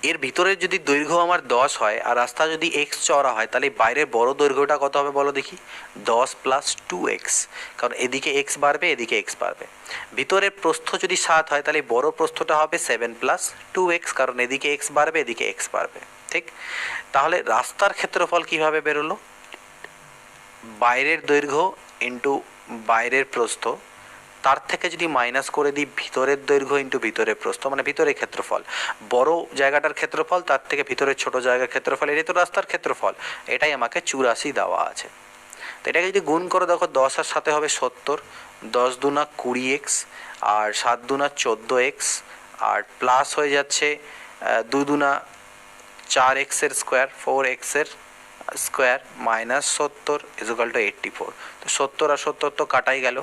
এর ভিতরের যদি দৈর্ঘ্য আমার 10 হয় আর রাস্তা যদি x চওড়া হয়, তাহলে বাইরের বড় দৈর্ঘ্যটা কত হবে বলো দেখি? 10 + 2x, কারণ এদিকে x বাড়বে, এদিকে x বাড়বে। ভিতরের প্রস্থ যদি 7 হয়, তাহলে বড় প্রস্থটা হবে 7 + 2x, কারণ এদিকে x বাড়বে, এদিকে x বাড়বে। ঠিক? তাহলে রাস্তার ক্ষেত্রফল কিভাবে বেরোলো? বাইরের দৈর্ঘ্য ইন্টু বাইরের প্রস্থ, তার থেকে যদি মাইনাস করে দিই ভিতরের দৈর্ঘ্য ইন্টু ভিতরের প্রস্থ, মানে ভিতরের ক্ষেত্রফল, বড় জায়গাটার ক্ষেত্রফল তার থেকে ভিতরের ছোট জায়গার ক্ষেত্রফল, এটাই তো রাস্তার ক্ষেত্রফল। এটাই আমাকে 84 দেওয়া আছে। তো এটাকে যদি গুণ করে দেখো, 10 আর 7 হবে 70, 10 2 = 20x, আর 7 2 = 14x, আর প্লাস হয়ে যাচ্ছে 2 2 = 4x এর স্কোয়ার, 4x এর স্কোয়ার, মাইনাস 70 = 84। তো 70 আর 70 তো কাটাই গেল।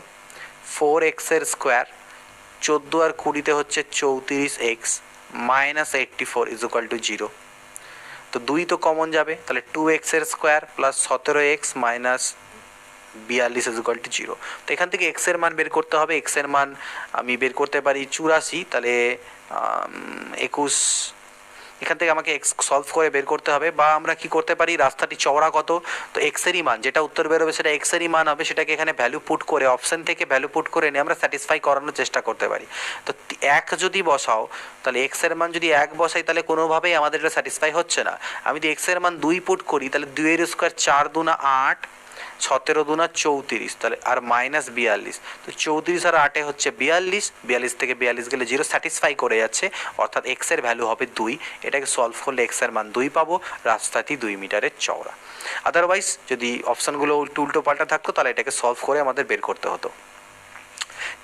4x এর স্কোয়ার, 14 আর 20-তে হচ্ছে 34x, মাইনাস 84 = 0। তো 2 তো কমন যাবে, তাহলে 2x এর স্কোয়ার প্লাস 17x মাইনাস 42 = 0। তো এখান থেকে x এর মান বের করতে হবে। x এর মান আমি বের করতে পারি 84, তাহলে 21, এখান থেকে আমাকে x সলভ করে বের করতে হবে। বা আমরা কি করতে পারি, রাস্তাটি চওড়া কত, তো x এরই মান, যেটা উত্তর বেরোবে সেটা x এরই মান হবে, সেটাকে এখানে ভ্যালু পুট করে, অপশন থেকে ভ্যালু পুট করে নিয়ে আমরা স্যাটিসফাই করানোর চেষ্টা করতে পারি। তো 1 যদি বসাও, তাহলে x এর মান যদি 1 বসাই, তাহলে কোনোভাবেই আমাদের এটা স্যাটিসফাই হচ্ছে না। আমি যদি x এর মান 2 পুট করি, তাহলে 2 এর স্কোয়ার 4 2 = 8, 17 2 = 34, তাহলে আর মাইনাস 42, তো 34 আর 8-এ হচ্ছে 42, 42 থেকে 42 গেলে 0, স্যাটিসফাই করে যাচ্ছে, অর্থাৎ x এর ভ্যালু হবে 2। এটাকে সলভ করলে x এর মান 2 পাবো, রাস্তাটি 2 মিটারের চওড়া। আদারওয়াইজ যদি অপশানগুলো উল্টো পাল্টা থাকতো, তাহলে এটাকে সলভ করে আমাদের বের করতে হতো।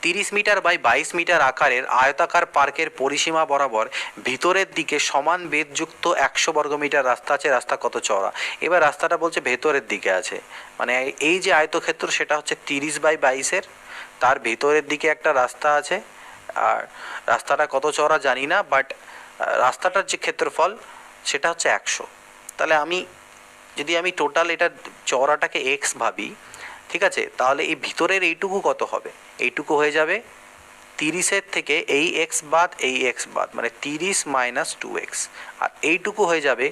30 মিটার বাই 22 মিটার আকারের আয়তাকার পার্কের পরিসীমা বরাবর ভিতরের দিকে সমান বেধযুক্ত 100 বর্গমিটার রাস্তা আছে, রাস্তা কত চওড়া। এবার রাস্তাটা বলছে ভেতরের দিকে আছে, মানে এই যে আয়তক্ষেত্র সেটা হচ্ছে 30/22-এর, তার ভেতরের দিকে একটা রাস্তা আছে, আর রাস্তাটা কত চওড়া জানি না, বাট রাস্তাটার যে ক্ষেত্রফল সেটা হচ্ছে 100। তাহলে যদি আমি টোটাল এটা চওড়াটাকে x ভাবি, ঠিক আছে, তাহলে এই ভিতরের এইটুকু কত হবে? এইটুকু হয়ে যাবে 30-এর থেকে এই x বাদ, এই x বাদ, মানে 30 - 2x, আর এইটুকু হয়ে যাবে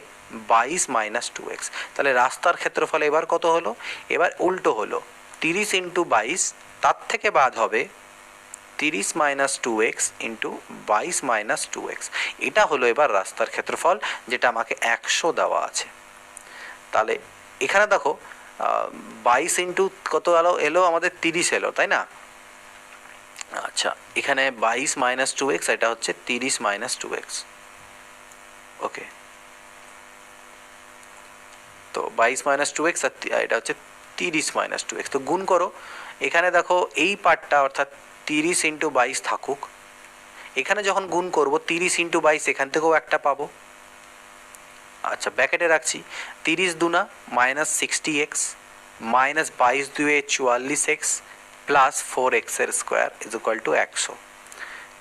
22 - 2x। তাহলে রাস্তার ক্ষেত্রফল এবার কত হলো? এবার উল্টো হলো, 30 × 22, তার থেকে বাদ হবে 30 - 2x × 22 - 2x। এটা হলো এবার রাস্তার ক্ষেত্রফল, যেটা আমাকে 100 দেওয়া আছে। তাহলে এখানে দেখো 22 ইন্টু কত এলো আমাদের 30 এলো, তাই না? আচ্ছা, এখানে 22 - 2x, এটা হচ্ছে 30 - 2x। ওকে, তো 22 - 2x আর এটা হচ্ছে 30 - 2x। তো গুণ করো, এখানে দেখো এই পার্টটা অর্থাৎ 30 × 22 থাকুক, এখানে যখন গুণ করব 30 × 22 এখান থেকেও একটা পাবো, আচ্ছা ব্র্যাকেটে রাখছি, 30 দুনা -60x মাইনাস 22 দুয়ে 44x প্লাস 4x এর স্কোয়ার ইজ ইকুয়াল টু 100।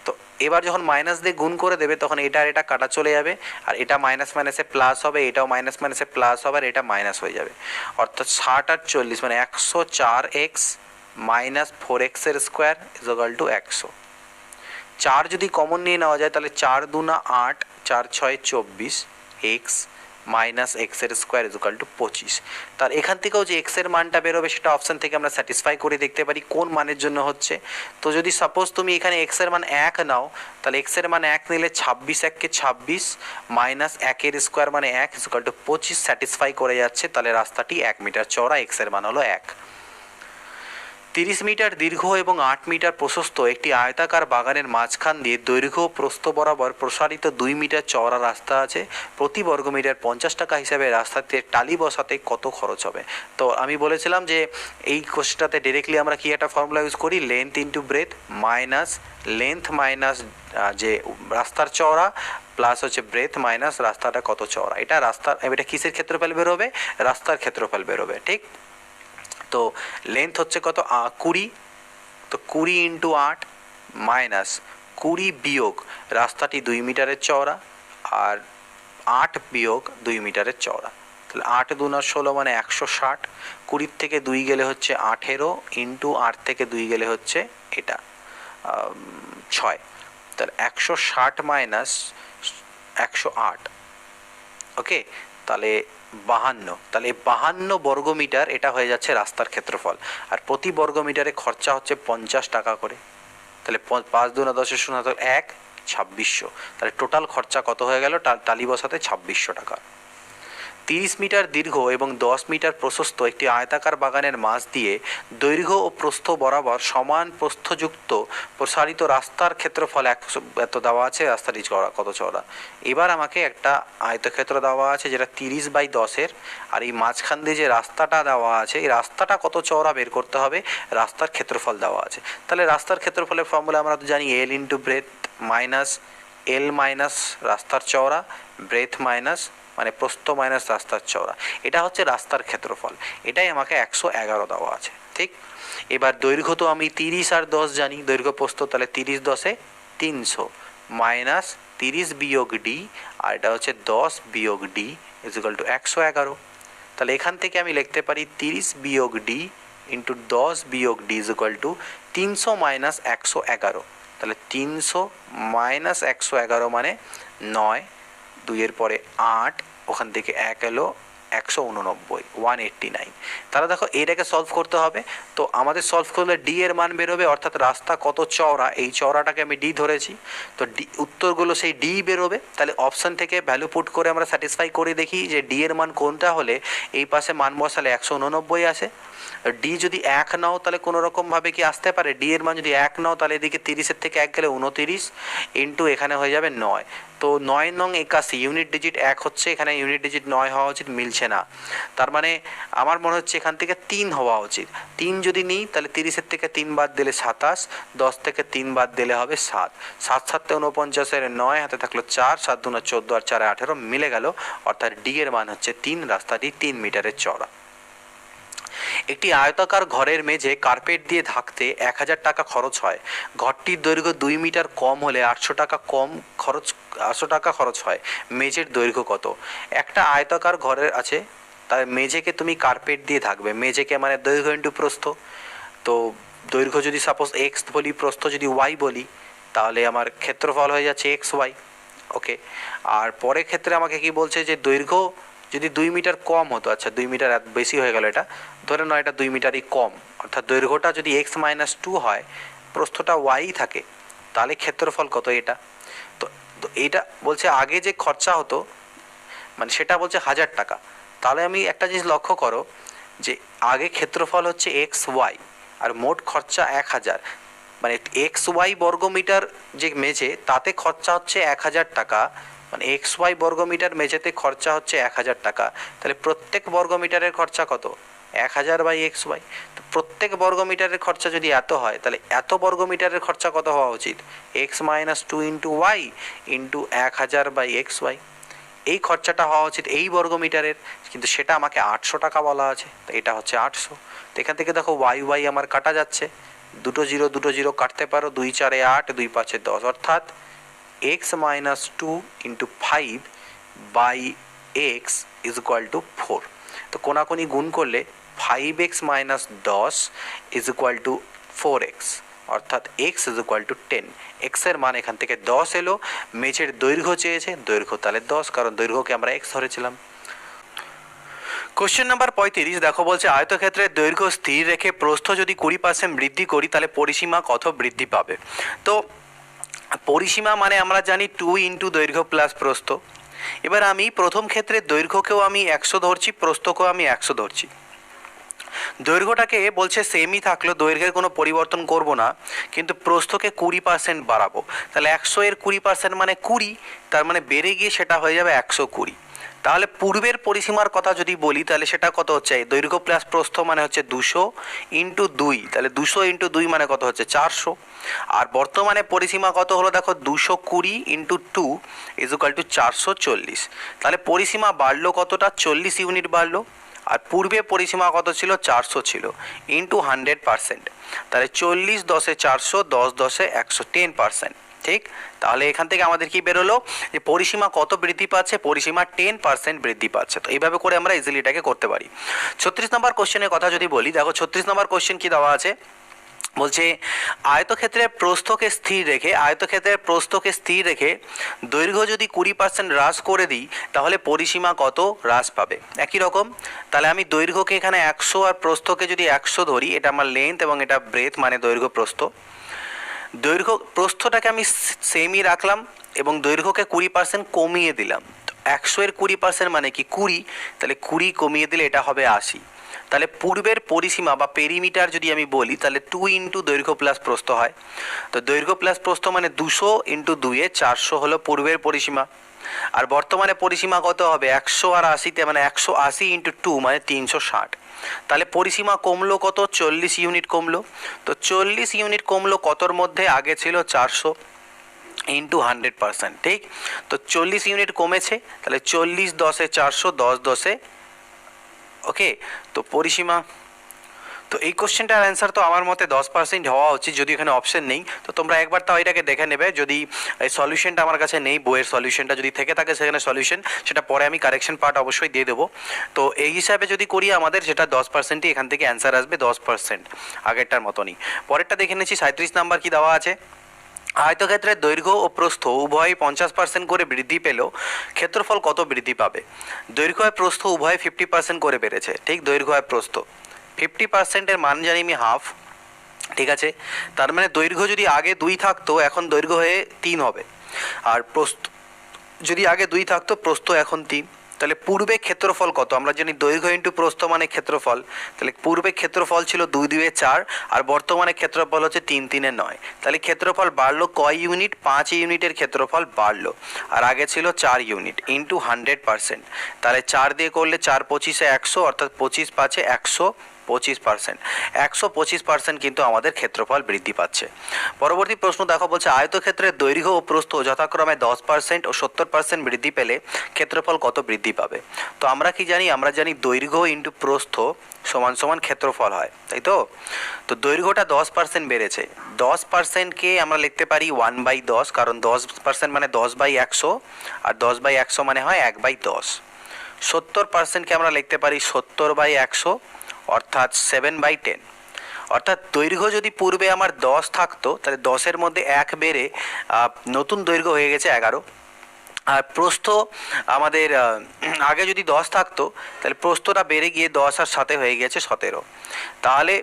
তো এবার যখন মাইনাস দিয়ে গুণ করে দেবে তখন এটা আর এটা কাটা চলে যাবে, আর এটা মাইনাস মাইনাসে প্লাস হবে, এটাও মাইনাস মাইনাসে প্লাস হবে, আর এটা মাইনাস হয়ে যাবে। অর্থাৎ 60 আর 40 মানে 104x মাইনাস 4x এর স্কোয়ার ইজ ইকুয়াল টু 100। 4 যদি কমন নিয়ে নেওয়া যায় তাহলে 4 দুনা 8, 4 6 24 এক্স মাইনাস এক্স এর স্কোয়ার ইজ ইকুয়াল টু 25। তার এখান থেকেও যে এক্স এর মানটা বেরোবে সেটা অপশান থেকে আমরা স্যাটিসফাই করে দেখতে পারি কোন মানের জন্য হচ্ছে। তো যদি সাপোজ তুমি এখানে এক্স এর মান 1 নাও, তাহলে এক্স এর মান 1 নিলে 26 1 কে 26 মাইনাস 1 এর স্কোয়ার মানে 1 ইজ ইকুয়াল টু 25 স্যাটিসফাই করে যাচ্ছে। তাহলে রাস্তাটি 1 মিটার চওড়া, এক্স এর মান হলো 1। 30 মিটার দীর্ঘ এবং 8 মিটার প্রশস্ত একটি আয়তাকার বাগানের মাঝখান দিয়ে দৈর্ঘ্য প্রস্থ বরাবর প্রসারিত 2 মিটার চওড়া রাস্তা আছে। প্রতি বর্গমিটার 50 টাকা হিসাবে রাস্তাতে টালি বসাতে কত খরচ হবে? তো আমি বলেছিলাম যে এই কোশ্চেনটাতে ডিরেক্টলি আমরা কি একটা ফর্মুলা ইউজ করি, length into breadth minus length minus যে রাস্তার চওড়া প্লাস হচ্ছে ব্রেথ মাইনাস রাস্তাটা কত চওড়া। এটা রাস্তার, এটা কিসের ক্ষেত্রফল বেরোবে? রাস্তার ক্ষেত্রফল বেরোবে, ঠিক। তো লেন্থ হচ্ছে কত? 20, তো 20 ইন্টু 8 মাইনাস 20 বিয়োগ রাস্তাটি 2 মিটারের চওড়া আর 8 বিয়োগ 2 মিটারের চওড়া। তাহলে 8 দুনা 16 মানে 160, 20 থেকে 2 গেলে হচ্ছে 18 ইন্টু 8 থেকে 2 গেলে হচ্ছে এটা 6। তাহলে 160 মাইনাস 108, ওকে, তাহলে 52। তাহলে 52 বর্গমিটার এটা হয়ে যাচ্ছে রাস্তার ক্ষেত্রফল, আর প্রতি বর্গমিটারে খরচা হচ্ছে 50 টাকা করে। তাহলে 5 দুনা 10 শূন্য 1 2600। তাহলে টোটাল খরচা কত হয়ে গেল টালি বসাতে? 2600 টাকা। 30 মিটার দীর্ঘ এবং 10 মিটার প্রশস্ত একটি আয়তাকার বাগানের মাঝ দিয়ে দৈর্ঘ্য ও প্রস্থ বরাবর সমান প্রস্থযুক্ত প্রসারিত রাস্তার ক্ষেত্রফল এত দেওয়া আছে, রাস্তাটি চওড়া কত চওড়া। এবার আমাকে একটা আয়তক্ষেত্র দেওয়া আছে যেটা 30/10-এর, আর এই মাঝখান দিয়ে যে রাস্তাটা দেওয়া আছে এই রাস্তাটা কত চওড়া বের করতে হবে, রাস্তার ক্ষেত্রফল দেওয়া আছে। তাহলে রাস্তার ক্ষেত্রফলের ফর্মুলা আমরা তো জানি, L into breadth minus L minus রাস্তার চওড়া, ব্রেথ মাইনাস মানে প্রস্থ মাইনাস রাস্তার চওড়া। এটা হচ্ছে রাস্তার ক্ষেত্রফল, এটাই আমাকে 111 দেওয়া আছে, ঠিক। এবার দৈর্ঘ্য তো আমি 30 আর 10 জানি, দৈর্ঘ্য প্রস্থ, তাহলে 30 10-এ 300 মাইনাস 30 বিয়োগ ডি, আর এটা হচ্ছে 10 বিয়োগ ডি ইজ ইকুয়াল টু 111। তাহলে এখান থেকে আমি লিখতে পারি 30 বিয়োগ ডি ইন্টু 10 বিয়োগ D is equal two 300 minus 111। তাহলে 300 মাইনাস 111 মানে 9, 2-এর পরে 8, ওখান থেকে 1 এলো 189, 189। তাহলে দেখো এটাকে সলভ করতে হবে। তো আমাদের সলভ করলে ডি এর মান বেরোবে, অর্থাৎ রাস্তা কত চওড়া, এই চওড়াটাকে আমি ডি ধরেছি, তো ডি উত্তরগুলো সেই ডি বেরোবে। তাহলে অপশান থেকে ভ্যালু পুট করে আমরা স্যাটিসফাই করে দেখি যে ডি এর মান কোনটা হলে এই পাশে মান বসালে 189 আসে। ডি যদি 1 নাও তাহলে কোনো রকমভাবে কি আসতে পারে, ডি এর মান যদি 1 নাও তাহলে এদিকে 30-এর থেকে 1 গেলে 29 ইন্টু এখানে হয়ে যাবে 9। তো 9 নং 81, ইউনিট ডিজিট 1 হচ্ছে, এখানে ইউনিট ডিজিট 9 হওয়া উচিত, মিলছে না। তার মানে আমার মনে হচ্ছে এখান থেকে 3 হওয়া উচিত। 3 যদি নিই তাহলে 30-এর থেকে 3 বাদ দিলে 27, 10 থেকে 3 বাদ দিলে হবে 7, 7 7 49-এর 9 হাতে থাকলো 4, 7 দুনা 14 আর 4 18 মিলে গেল, অর্থাৎ ডি এর মান হচ্ছে 3, রাস্তাটি 3 মিটারের চওড়া। একটি আয়তাকার ঘরের মেঝে কার্পেট দিয়ে ঢাকতে 1000 টাকা খরচ হয়। ঘরটির দৈর্ঘ্য 2 মিটার কম হলে 800 টাকা খরচ হয়। মেঝের দৈর্ঘ্য কত? একটা আয়তাকার ঘরের আছে, তার মেঝেকে তুমি কার্পেট দিয়ে ঢাকবে, মেঝেকে মানে দৈর্ঘ্য ইন্টু প্রস্থ। তো দৈর্ঘ্য যদি সাপোজ এক্স বলি, প্রস্থ যদি ওয়াই বলি, তাহলে আমার ক্ষেত্রফল হয়ে যাচ্ছে এক্স ওয়াই, ওকে। আর পরের ক্ষেত্রে আমাকে কি বলছে যে দৈর্ঘ্য যদি 2 মিটার কম হতো, আচ্ছা 2 মিটার বেশি হয়ে গেল, এটা ধরে নাও এটা 2 মিটারই কম, অর্থাৎ দৈর্ঘ্যটা যদি x মাইনাস 2 হয়, প্রস্থটা y থাকে, তাহলে ক্ষেত্রফল কত এটা। তো এটা বলছে আগে যে খরচা হতো মানে সেটা বলছে 1000 টাকা। তাহলে আমি একটা জিনিস লক্ষ্য করো যে আগে ক্ষেত্রফল হচ্ছে xy আর মোট খরচা 1000, মানে xy বর্গমিটার যে মেঝে তাতে খরচা হচ্ছে 1000 টাকা, মানে xy বর্গমিটার মেঝেতে খরচা হচ্ছে 1000 টাকা। তাহলে প্রত্যেক বর্গমিটারের খরচা কত? 1000/xy। তো প্রত্যেক বর্গমিটারের খরচা যদি এত হয় তাহলে এত বর্গমিটারের খরচা কত হওয়া উচিত? x minus 2 into Y into 1000/xy। এই খরচাটা হওয়া উচিত এই বর্গমিটারের, কিন্তু সেটা আমাকে 800 টাকা বলা আছে, তো এটা হচ্ছে 800। তো এখান থেকে দেখো ওয়াই ওয়াই আমার কাটা যাচ্ছে, দুটো জিরো কাটতে পারো, 2 4 8, 2 5 10, অর্থাৎ X minus 2 into 5 by X is equal to 4। তো কোনাকুনি গুণ করলে 5x minus 10 is equal two 4x, অর্থাৎ x ইজ ইকুয়াল টু 10। এক্সের মান এখান থেকে 10 এলো, মেঝের দৈর্ঘ্য চেয়েছে, দৈর্ঘ্য তাহলে 10, কারণ দৈর্ঘ্যকে আমরা x ধরেছিলাম। কোশ্চেন নাম্বার 35 দেখো, বলছে আয়তক্ষেত্রের দৈর্ঘ্য স্থির রেখে প্রস্থ যদি 20% বৃদ্ধি করি তাহলে পরিসীমা কত বৃদ্ধি পাবে। তো পরিসীমা মানে আমরা জানি 2 ইন্টু দৈর্ঘ্য প্লাস প্রস্থ। এবার আমি প্রথম ক্ষেত্রে দৈর্ঘ্যকেও আমি 100 ধরছি, প্রস্থকেও আমি 100 ধরছি। দৈর্ঘ্যটাকে বলছে সেমই থাকলো, দৈর্ঘ্যের কোনো পরিবর্তন করব না, কিন্তু প্রস্থকে 20% বাড়াবো। তাহলে 100 এর 20% মানে 20, তার মানে বেড়ে গিয়ে সেটা হয়ে যাবে 120। তাহলে পূর্বের পরিসীমার কথা যদি বলি তাহলে সেটা কত হচ্ছে, দৈর্ঘ্য প্লাস প্রস্থ মানে হচ্ছে 200 ইন্টু 2, তাহলে 200 ইন্টু 2 মানে কত হচ্ছে 400। আর বর্তমানে পরিসীমা কত হলো দেখো, 220 ইন্টু 2 ইজ ইকুয়াল টু 440। তাহলে পরিসীমা বাড়লো কতটা, 40 ইউনিট বাড়লো। আর পূর্বে পরিসীমা কত ছিল, 400 ছিল, ইন্টু 100%। তাহলে 40 10 400, 10 10 100, 10%। ঠিক, তাহলে এখান থেকে আমাদের কি বেরোলো যে পরিসীমা কত বৃদ্ধি পাচ্ছে, পরিসীমা 10% বৃদ্ধি পাচ্ছে। তো এইভাবে করে আমরা ইজিলি এটাকে করতে পারি। 36 নম্বর কোশ্চেনের কথা যদি বলি, দেখো 36 নম্বর কোশ্চেন কি দেওয়া আছে, বলছে আয়তক্ষেত্রের প্রস্থকে স্থির রেখে দৈর্ঘ্য যদি 20% হ্রাস করে দিই তাহলে পরিসীমা কত হ্রাস পাবে। একই রকম, তাহলে আমি দৈর্ঘ্যকে এখানে 100 আর প্রস্থকে যদি 100 ধরি, এটা আমার লেন্থ এবং এটা ব্রেথ মানে দৈর্ঘ্য প্রস্থ। প্রস্থটাকে আমি সেমই রাখলাম এবং দৈর্ঘ্যকে 20% কমিয়ে দিলাম। 100 এর 20% মানে কি 20, তাহলে 20 কমিয়ে দিলে এটা হবে 80। তাহলে পূর্বের পরিসীমা বা পেরিমিটার যদি আমি বলি তাহলে 2 ইন্টু দৈর্ঘ্য প্লাস প্রস্থ হয়। তো দৈর্ঘ্য প্লাস প্রস্থ মানে 200 ইন্টু 2 এ 400 হলো পূর্বের পরিসীমা। আর বর্তমানে পরিসীমা কত হবে, 100 আর 80তে মানে 180 ইন্টু 2 মানে 360। তাহলে পরিসীমা কমলো কত, 40 ইউনিট কমলো। তো 40 ইউনিট কমলো কতর মধ্যে, আগে ছিল 400 ইন্টু 100%। ঠিক, তো 40 ইউনিট কমেছে, তাহলে 40 10 400, 10 10, ওকে। তো পরিসীমা, তো এই কোশ্চেনটার অ্যান্সার তো আমার মতে 10% হওয়া উচিত, যদি এখানে অপশন নেই। তো তোমরা একবার তাও এটাকে দেখে নেবে, যদি এই সলিউশনটা আমার কাছে নেই, বইয়ের সলিউশনটা যদি থেকে থাকে সেখানে সলিউশন, সেটা পরে আমি কারেকশন পার্ট অবশ্যই দিয়ে দেবো। তো এই হিসাবে যদি করি আমাদের সেটা 10%ই এখান থেকে অ্যান্সার আসবে, 10% আগেরটার মতনই। পরেরটা দেখে নিচ্ছি, 37 নাম্বার কি দেওয়া আছে, আয়তক্ষেত্রের দৈর্ঘ্য ও প্রস্থ উভয়ই 50% করে বৃদ্ধি পেলেও ক্ষেত্রফল কত বৃদ্ধি পাবে। দৈর্ঘ্য আর প্রস্থ উভয় 50% করে বেড়েছে। ঠিক, দৈর্ঘ্য আর প্রস্থ 50%-এর মান জানি আমি হাফ, ঠিক আছে। তার মানে দৈর্ঘ্য যদি আগে 2 থাকতো এখন দৈর্ঘ্য হয়ে 3 হবে, আর প্রস্থ যদি আগে 2 থাকতো প্রস্থ এখন 3। তাহলে পূর্বে ক্ষেত্রফল কত, আমরা জানি দৈর্ঘ্য ইন্টু প্রস্থ মানে ক্ষেত্রফল। তাহলে পূর্বে ক্ষেত্রফল ছিল 2 2 এ 4, আর বর্তমানে ক্ষেত্রফল হচ্ছে 3 3 এ 9। তাহলে ক্ষেত্রফল বাড়লো কয় ইউনিট, 5 ইউনিটের ক্ষেত্রফল বাড়লো, আর আগে ছিল 4 ইউনিট ইন্টু 100%। তাহলে 4 দিয়ে করলে 4 25 100, অর্থাৎ 25 5 125%। 125% কিন্তু আমাদের ক্ষেত্রফল বৃদ্ধি পাচ্ছে। পরবর্তী প্রশ্ন দেখো, বলছে আয়তক্ষেত্রের দৈর্ঘ্য ও প্রস্থ যথাক্রমে 10% ও 70% বৃদ্ধি পেলে ক্ষেত্রফল কত বৃদ্ধি পাবে। তো আমরা কি জানি, আমরা জানি দৈর্ঘ্য ইন্টু প্রস্থ সমান সমান ক্ষেত্রফল হয়, তাই তো। তো দৈর্ঘ্যটা 10% বেড়েছে, 10%কে আমরা লিখতে পারি 1/10, কারণ 10% মানে 10/100, আর 10/100 মানে হয় 1/10। 70%কে আমরা লিখতে পারি 70/100, অর্থাৎ 7/10। অর্থাৎ দৈর্ঘ্য যদি পূর্বে আমার 10 থাকতো তাহলে 10-এর মধ্যে 1 বেড়ে নতুন দৈর্ঘ্য হয়ে গেছে 11। আর প্রস্থ আমাদের আগে যদি 10 থাকতো তাহলে প্রস্থটা বেড়ে গিয়ে 10 আর 7 হয়ে গেছে 17। তাহলে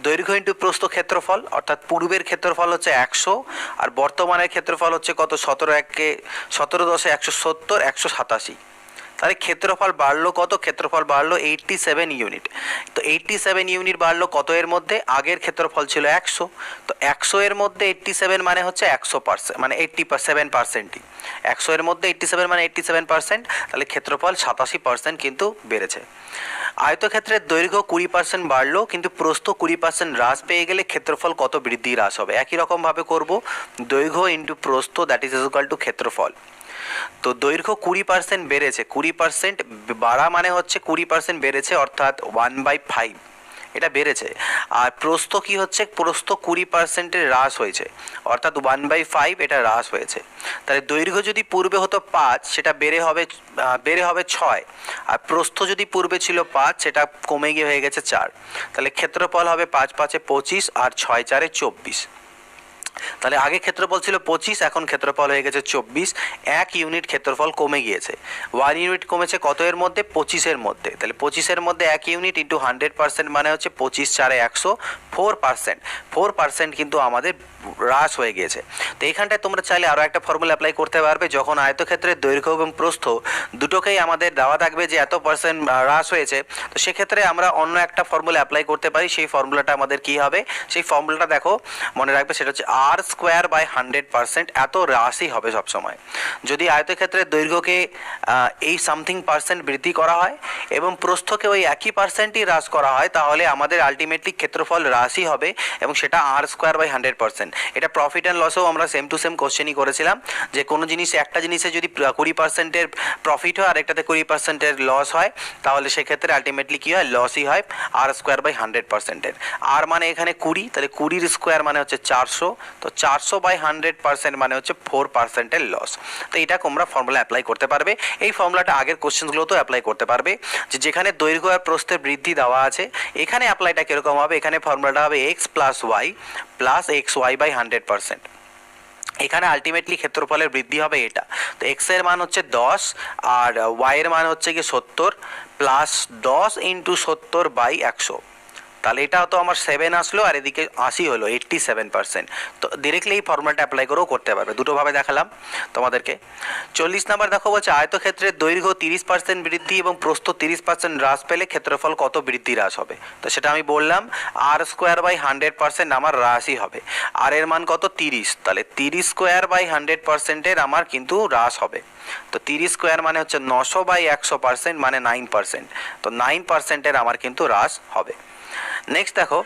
দৈর্ঘ্য ইন্টু প্রস্থ ক্ষেত্রফল, অর্থাৎ পূর্বের ক্ষেত্রফল হচ্ছে 100 আর বর্তমানের ক্ষেত্রফল হচ্ছে কত, 17 10 170, 187। তাহলে ক্ষেত্রফল বাড়লো কত, ক্ষেত্রফল বাড়লো 87 ইউনিট। তো 87 ইউনিট বাড়লো কত এর মধ্যে, আগের ক্ষেত্রফল ছিল 100। তো 100 এর মধ্যে 87 মানে হচ্ছে 100%, মানে 87%ই। 100 এর মধ্যে 87 মানে 87%, তাহলে ক্ষেত্রফল 87% কিন্তু বেড়েছে। আয়তক্ষেত্রের দৈর্ঘ্য 20% বাড়লো কিন্তু প্রস্থ 20% হ্রাস পেয়ে গেলে ক্ষেত্রফল কত বৃদ্ধি হ্রাস হবে। একই রকমভাবে করব, দৈর্ঘ্য ইন্টু প্রস্থ দ্যাট ইজ ইকুয়াল টু ক্ষেত্রফল। তো দৈর্ঘ্য 20% বেড়েছে, 20% বাড়া মানে হচ্ছে 20% বেড়েছে, অর্থাৎ 1/5 এটা বেড়েছে। আর প্রস্থ কি হচ্ছে, প্রস্থ 20%-এর হ্রাস হয়েছে, অর্থাৎ 1/5 এটা হ্রাস হয়েছে। তাহলে দৈর্ঘ্য যদি পূর্বে হতো 5, সেটা বেড়ে হবে 6। আর প্রস্থ যদি পূর্বে ছিল 5, সেটা কমে গিয়ে হয়ে গেছে 4। তাহলে ক্ষেত্রফল হবে 5 5 25 আর 6 4 24। তাহলে আগে ক্ষেত্রফল ছিল 25, এখন ক্ষেত্রফল হয়ে গেছে 24। 1 ইউনিট ক্ষেত্রফল কমে গিয়েছে। 1 ইউনিট কমেছে কত এর মধ্যে, 25-এর মধ্যে। তাহলে 25-এর মধ্যে 1 ইউনিট ইন্টু 100% মানে হচ্ছে 25 4 100, 4%। 4% কিন্তু আমাদের হ্রাস হয়ে গিয়েছে। তো এইখানটায় তোমরা চাইলে আরও একটা ফর্মুলা অ্যাপ্লাই করতে পারবে। যখন আয়তক্ষেত্রের দৈর্ঘ্য এবং প্রস্থ দুটোকেই আমাদের দেওয়া থাকবে যে এত পার্সেন্ট হ্রাস হয়েছে, তো সেক্ষেত্রে আমরা অন্য একটা ফর্মুলা অ্যাপ্লাই করতে পারি। সেই ফর্মুলাটা আমাদের কি হবে, সেই ফর্মুলাটা দেখো মনে রাখবে, সেটা হচ্ছে r²/100%। এত হ্রাসই হবে সবসময়। যদি আয়তক্ষেত্রের দৈর্ঘ্যকে এই সামথিং পার্সেন্ট বৃদ্ধি করা হয় এবং প্রস্থকে ওই একই পার্সেন্টই হ্রাস করা হয়, তাহলে আমাদের আলটিমেটলি ক্ষেত্রফল হ্রাসই হবে, এবং সেটা r²/100%। এটা প্রফিট অ্যান্ড লসেও আমরা সেম টু সেম কোশ্চেনই করেছিলাম, যে কোনো জিনিসে, একটা জিনিসে যদি 20%-এর প্রফিট হয় আর একটাতে 20%-এর লস হয়, তাহলে সেক্ষেত্রে আলটিমেটলি কী হয়, লসই হয় r²/100%-এর। আর মানে এখানে 20, তাহলে 20-র স্কোয়ার মানে হচ্ছে 400, তো 400/100% মানে হচ্ছে 4%-এর লস। তো এটা তোমরা ফর্মুলা অ্যাপ্লাই করতে পারবে। এই ফর্মুলাটা আগের কোশ্চেনগুলোতেও অ্যাপ্লাই করতে পারবে, যে যেখানে দৈর্ঘ্য আর প্রস্থের বৃদ্ধি দেওয়া আছে, এখানে অ্যাপ্লাইটা কীরকম হবে, এখানে ফর্মুলাটা হবে x + y + xy/100%। এখানে আলটিমেটলি ক্ষেত্রফলের বৃদ্ধি হবে এটা। তো x এর মান হচ্ছে 10 আর y এর মান হচ্ছে কি 70, প্লাস 10 × 70/100। তাহলে এটা তো আমার 7 আসলো, আর এদিকে 80 হলো, 87%। তো ডিরেক্টলি এই ফর্মুলাটা অ্যাপ্লাই করেও করতে পারবে। দুটোভাবে দেখালাম তোমাদেরকে। 40 নাম্বার দেখো, বলছে আয়তক্ষেত্রের দৈর্ঘ্য 30% বৃদ্ধি এবং প্রস্থ 30% হ্রাস পেলে ক্ষেত্রফল কত বৃদ্ধি হ্রাস হবে। তো সেটা আমি বললাম r²/100% আমার হ্রাসই হবে। আর এর মান কত, 30, তাহলে 30²/100%-এর আমার কিন্তু হ্রাস হবে। তো 30² মানে হচ্ছে 900/100%, মানে 9%। তো 9%-এর আমার কিন্তু হ্রাস হবে। নেক্সট দেখো,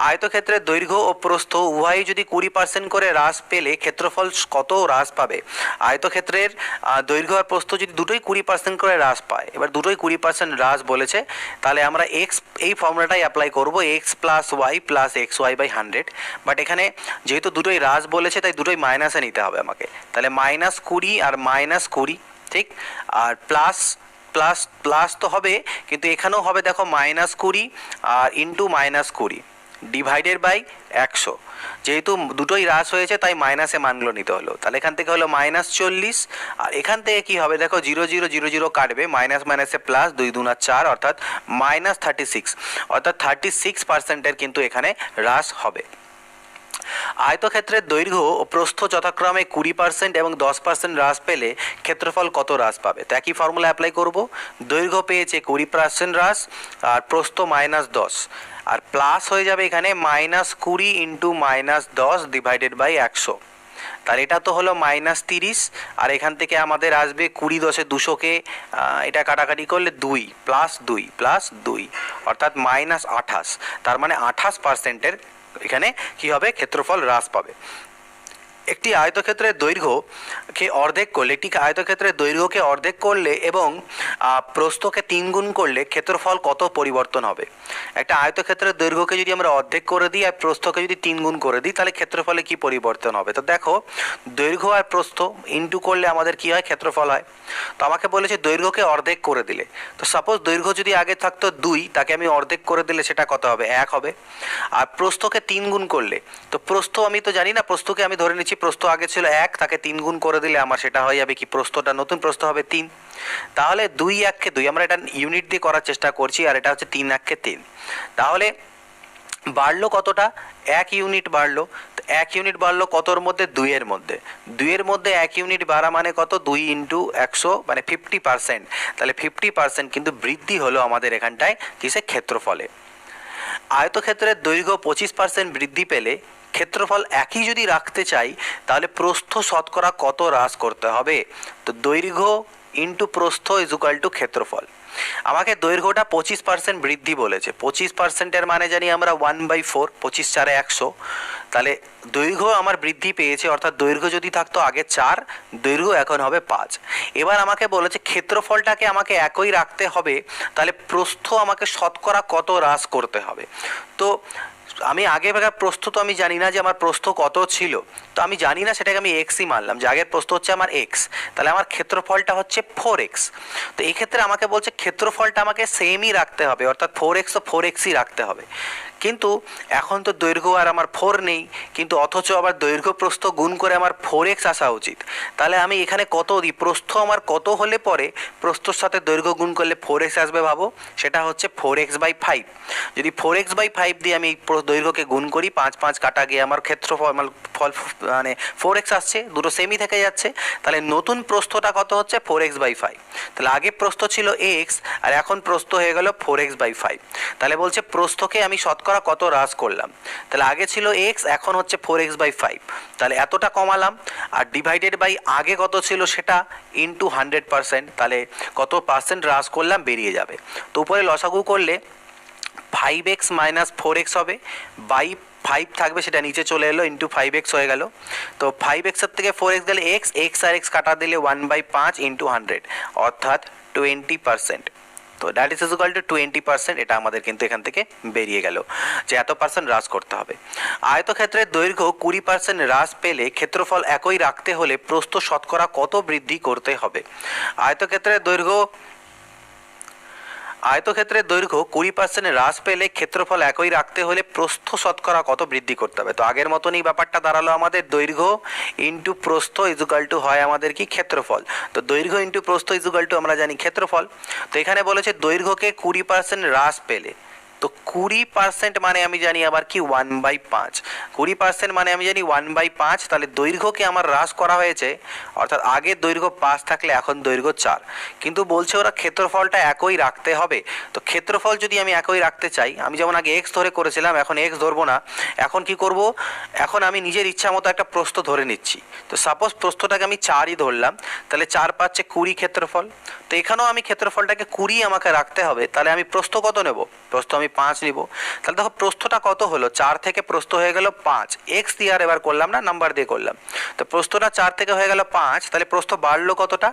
আয়তক্ষেত্রের দৈর্ঘ্য ও প্রস্থ উভয়ই যদি 20% করে হ্রাস পেলে ক্ষেত্রফল কত হ্রাস পাবে। আয়তক্ষেত্রের দৈর্ঘ্য আর প্রস্থ যদি দুটোই 20% করে হ্রাস পায়, এবার দুটোই 20% হ্রাস বলেছে, তাহলে আমরা এই ফর্মুলাটাই অ্যাপ্লাই করবো, x + y + xy/100। বাট এখানে যেহেতু দুটোই হ্রাস বলেছে, তাই দুটোই মাইনাসে নিতে হবে আমাকে। তাহলে -20 আর -20, ঠিক, আর প্লাস প্লাস প্লাস তো হবে, কিন্তু এখানেও হবে দেখো -20 আর ইন্টু -20 ডিভাইডেড বাই 100। যেহেতু দুটোই হ্রাস হয়েছে, তাই মাইনাসে মানগুলো নিতে হলো। তাহলে এখান থেকে হলো -40, আর এখান থেকে কি হবে দেখো, 0 0 0 0 কাটবে, মাইনাস মাইনাসে প্লাস, 2 2 4, অর্থাৎ -36, অর্থাৎ 36%-এর কিন্তু এখানে হ্রাস হবে। আয়তক্ষেত্রের দৈর্ঘ্য ও প্রস্থ যথাক্রমে 20% এবং 10% হ্রাস পেলে ক্ষেত্রফল কত হ্রাস পাবে। তো একই ফর্মুলা অ্যাপ্লাই করব। দৈর্ঘ্য পেয়েছে 20% হ্রাস, আর প্রস্থ -10, আর প্লাস হয়ে যাবে এখানে -20 ইন্টু -10 ডিভাইডেড বাই 100। তার এটা তো হলো -30, আর এখান থেকে আমাদের আসবে 20 10 200-কে এটা কাটাকাটি করলে 2 + 2 অর্থাৎ -28। তার মানে 28%-এর এখানে কি হবে, ক্ষেত্রফল হ্রাস পাবে। একটি আয়তক্ষেত্রের দৈর্ঘ্যকে অর্ধেক করলে, এবং প্রস্থকে 3 গুণ করলে ক্ষেত্রফল কত পরিবর্তন হবে। একটা আয়তক্ষেত্রের দৈর্ঘ্যকে যদি আমরা অর্ধেক করে দিই আর প্রস্থকে যদি 3 গুণ করে দিই, তাহলে ক্ষেত্রফলে কি পরিবর্তন হবে। তো দেখো, দৈর্ঘ্য আর প্রস্থ ইন্টু করলে আমাদের কি হয়, ক্ষেত্রফল হয়। তো আমাকে বলেছে দৈর্ঘ্যকে অর্ধেক করে দিলে, তো সাপোজ দৈর্ঘ্য যদি আগে থাকতো 2, তাকে আমি অর্ধেক করে দিলে সেটা কত হবে, 1 হবে। আর প্রস্থকে 3 গুণ করলে, তো প্রস্থ আমি তো জানি না, প্রস্থকে আমি ধরে নিচ্ছি প্রস্থ আগে ছিল 1, তাকে 3 গুণ করে দিলে আমার সেটা হয়ে যাবে কি, প্রস্থটা নতুন প্রস্থ হবে 3। তাহলে 2 1 কে 2, আমরা এটা ইউনিট দিয়ে করার চেষ্টা করছি, আর এটা হচ্ছে 3 1 কে 3। তাহলে বাড়লো কতটা, 1 ইউনিট বাড়লো। 1 ইউনিট বাড়লো কতর মধ্যে, 2 এর মধ্যে। 2 এর মধ্যে 1 ইউনিট বাড়া মানে কত, 2 × 100 মানে 50%। তাহলে 50% কিন্তু বৃদ্ধি হলো আমাদের এখানটায় কিসে, ক্ষেত্রফলে। আয়তক্ষেত্রের দৈর্ঘ্য 25% বৃদ্ধি পেলে ক্ষেত্রফল একই যদি রাখতে চাই, তাহলে প্রস্থ শতকরা কত হ্রাস করতে হবে। তো দৈর্ঘ্য ইন্টু প্রস্থ = ক্ষেত্রফল। আমাকে দৈর্ঘ্যটা 25% বৃদ্ধি বলেছে। 25%-এর মানে জানি আমরা 1/4, 25 4 100। তাহলে দৈর্ঘ্য আমার বৃদ্ধি পেয়েছে, অর্থাৎ দৈর্ঘ্য যদি থাকতো আগে 4, দৈর্ঘ্য এখন হবে 5। এবার আমাকে বলেছে ক্ষেত্রফলটাকে আমাকে একই রাখতে হবে, তাহলে প্রস্থ আমাকে শতকরা কত হ্রাস করতে হবে। তো আমি আগে প্রস্থ তো আমি জানি না যে আমার প্রস্থ কত ছিল, তো আমি জানি না, সেটাকে আমি এক্সই মানলাম যে আগের প্রস্থ হচ্ছে আমার এক্স, তাহলে আমার ক্ষেত্রফলটা হচ্ছে 4x। তো এই ক্ষেত্রে আমাকে বলছে ক্ষেত্রফলটা আমাকে সেমই রাখতে হবে, অর্থাৎ 4x তো 4xই রাখতে হবে। কিন্তু এখন তো দৈর্ঘ্য আর আমার 4 নেই, কিন্তু অথচ আবার দৈর্ঘ্য প্রস্থ গুণ করে আমার 4x আসা উচিত। তাহলে আমি এখানে কত দিই, প্রস্থ আমার কত হলে পরে প্রস্থর সাথে দৈর্ঘ্য গুণ করলে 4x আসবে, ভাবো সেটা হচ্ছে 4x/5। যদি 4x/5 দিয়ে আমি দৈর্ঘ্যকে গুণ করি, 5 5 কাটা গিয়ে আমার ক্ষেত্রফল ফল মানে 4x আসছে, দুটো সেমই থেকে যাচ্ছে। তাহলে নতুন প্রস্থটা কত হচ্ছে 4x/5। তাহলে আগে প্রস্থ ছিল x আর এখন প্রস্থ হয়ে গেল 4x/5। তাহলে বলছে প্রস্থকে আমি শতকরা কত হ্রাস করলাম, তাহলে আগে ছিল x, এখন হচ্ছে 4x/5, তাহলে এতটা কমালাম। আর ডিভাইডেড বাই আগে কত ছিল সেটা ইন্টু 100%, তাহলে কত পার্সেন্ট হ্রাস করলাম বেরিয়ে যাবে। তো উপরে লসাগু করলে 5x - 4x হবে, বাই 5 থাকবে সেটা নিচে চলে এলো, ইন্টু 5x হয়ে গেল। তো 5x এর থেকে 4x গেলে x আর x কাটা দিলে 1/5 ইন্টু 100, অর্থাৎ 20%। তো দ্যাট ইজ ইকুয়াল টু 20%। এটা আমাদের কিন্তু এখান থেকে বেরিয়ে গেল যে এত পার্সেন্ট হ্রাস করতে হবে। আয়তক্ষেত্রের দৈর্ঘ্য 20% হ্রাস পেলে ক্ষেত্রফল একই রাখতে হলে প্রস্থ শতকরা কত বৃদ্ধি করতে হবে। আয়তক্ষেত্রের দৈর্ঘ্য 20% হ্রাস পেলে ক্ষেত্রফল একই রাখতে হলে প্রস্থ শতকরা কত বৃদ্ধি করতে হবে। তো আগের মতনই ব্যাপারটা দাঁড়ালো, আমাদের দৈর্ঘ্য ইন্টু প্রস্থ ইজুকাল টু হয় আমাদের কি ক্ষেত্রফল। তো দৈর্ঘ্য ইন্টু প্রস্থ ইজুকাল টু আমরা জানি ক্ষেত্রফল। তো এখানে বলেছে দৈর্ঘ্যকে 20% হ্রাস পেলে, তো 20% মানে আমি জানি আবার কি 1/5। 20% মানে আমি জানি 1/5, তাহলে দৈর্ঘ্যকে আমার হ্রাস করা হয়েছে, অর্থাৎ আগে দৈর্ঘ্য 5 থাকলে এখন দৈর্ঘ্য 4। কিন্তু বলছে ওরা ক্ষেত্রফলটা একই রাখতে হবে। তো ক্ষেত্রফল যদি আমি একই রাখতে চাই, আমি যেমন আগে x ধরে করেছিলাম, এখন x ধরবো না। এখন কি করব, এখন আমি নিজের ইচ্ছা মতো একটা প্রস্থ ধরে নিচ্ছি। তো সাপোজ প্রস্থটাকে আমি 4ই ধরলাম, তাহলে 4 পাচ্ছে 20 ক্ষেত্রফল। তো এখানেও আমি ক্ষেত্রফলটাকে 20 আমাকে রাখতে হবে, তাহলে আমি প্রস্থ কত নেব, প্রস্থ আমি 5 নিব। তাহলে দেখো প্রস্থটা কত হলো, 4 থেকে প্রস্থ হয়ে গেল 5, x দিয়ে আর এবার করলাম না, নাম্বার দিয়ে করলাম। তো প্রস্থটা 4 থেকে হয়ে গেল 5, তাহলে প্রস্থ বাড়লো কতটা,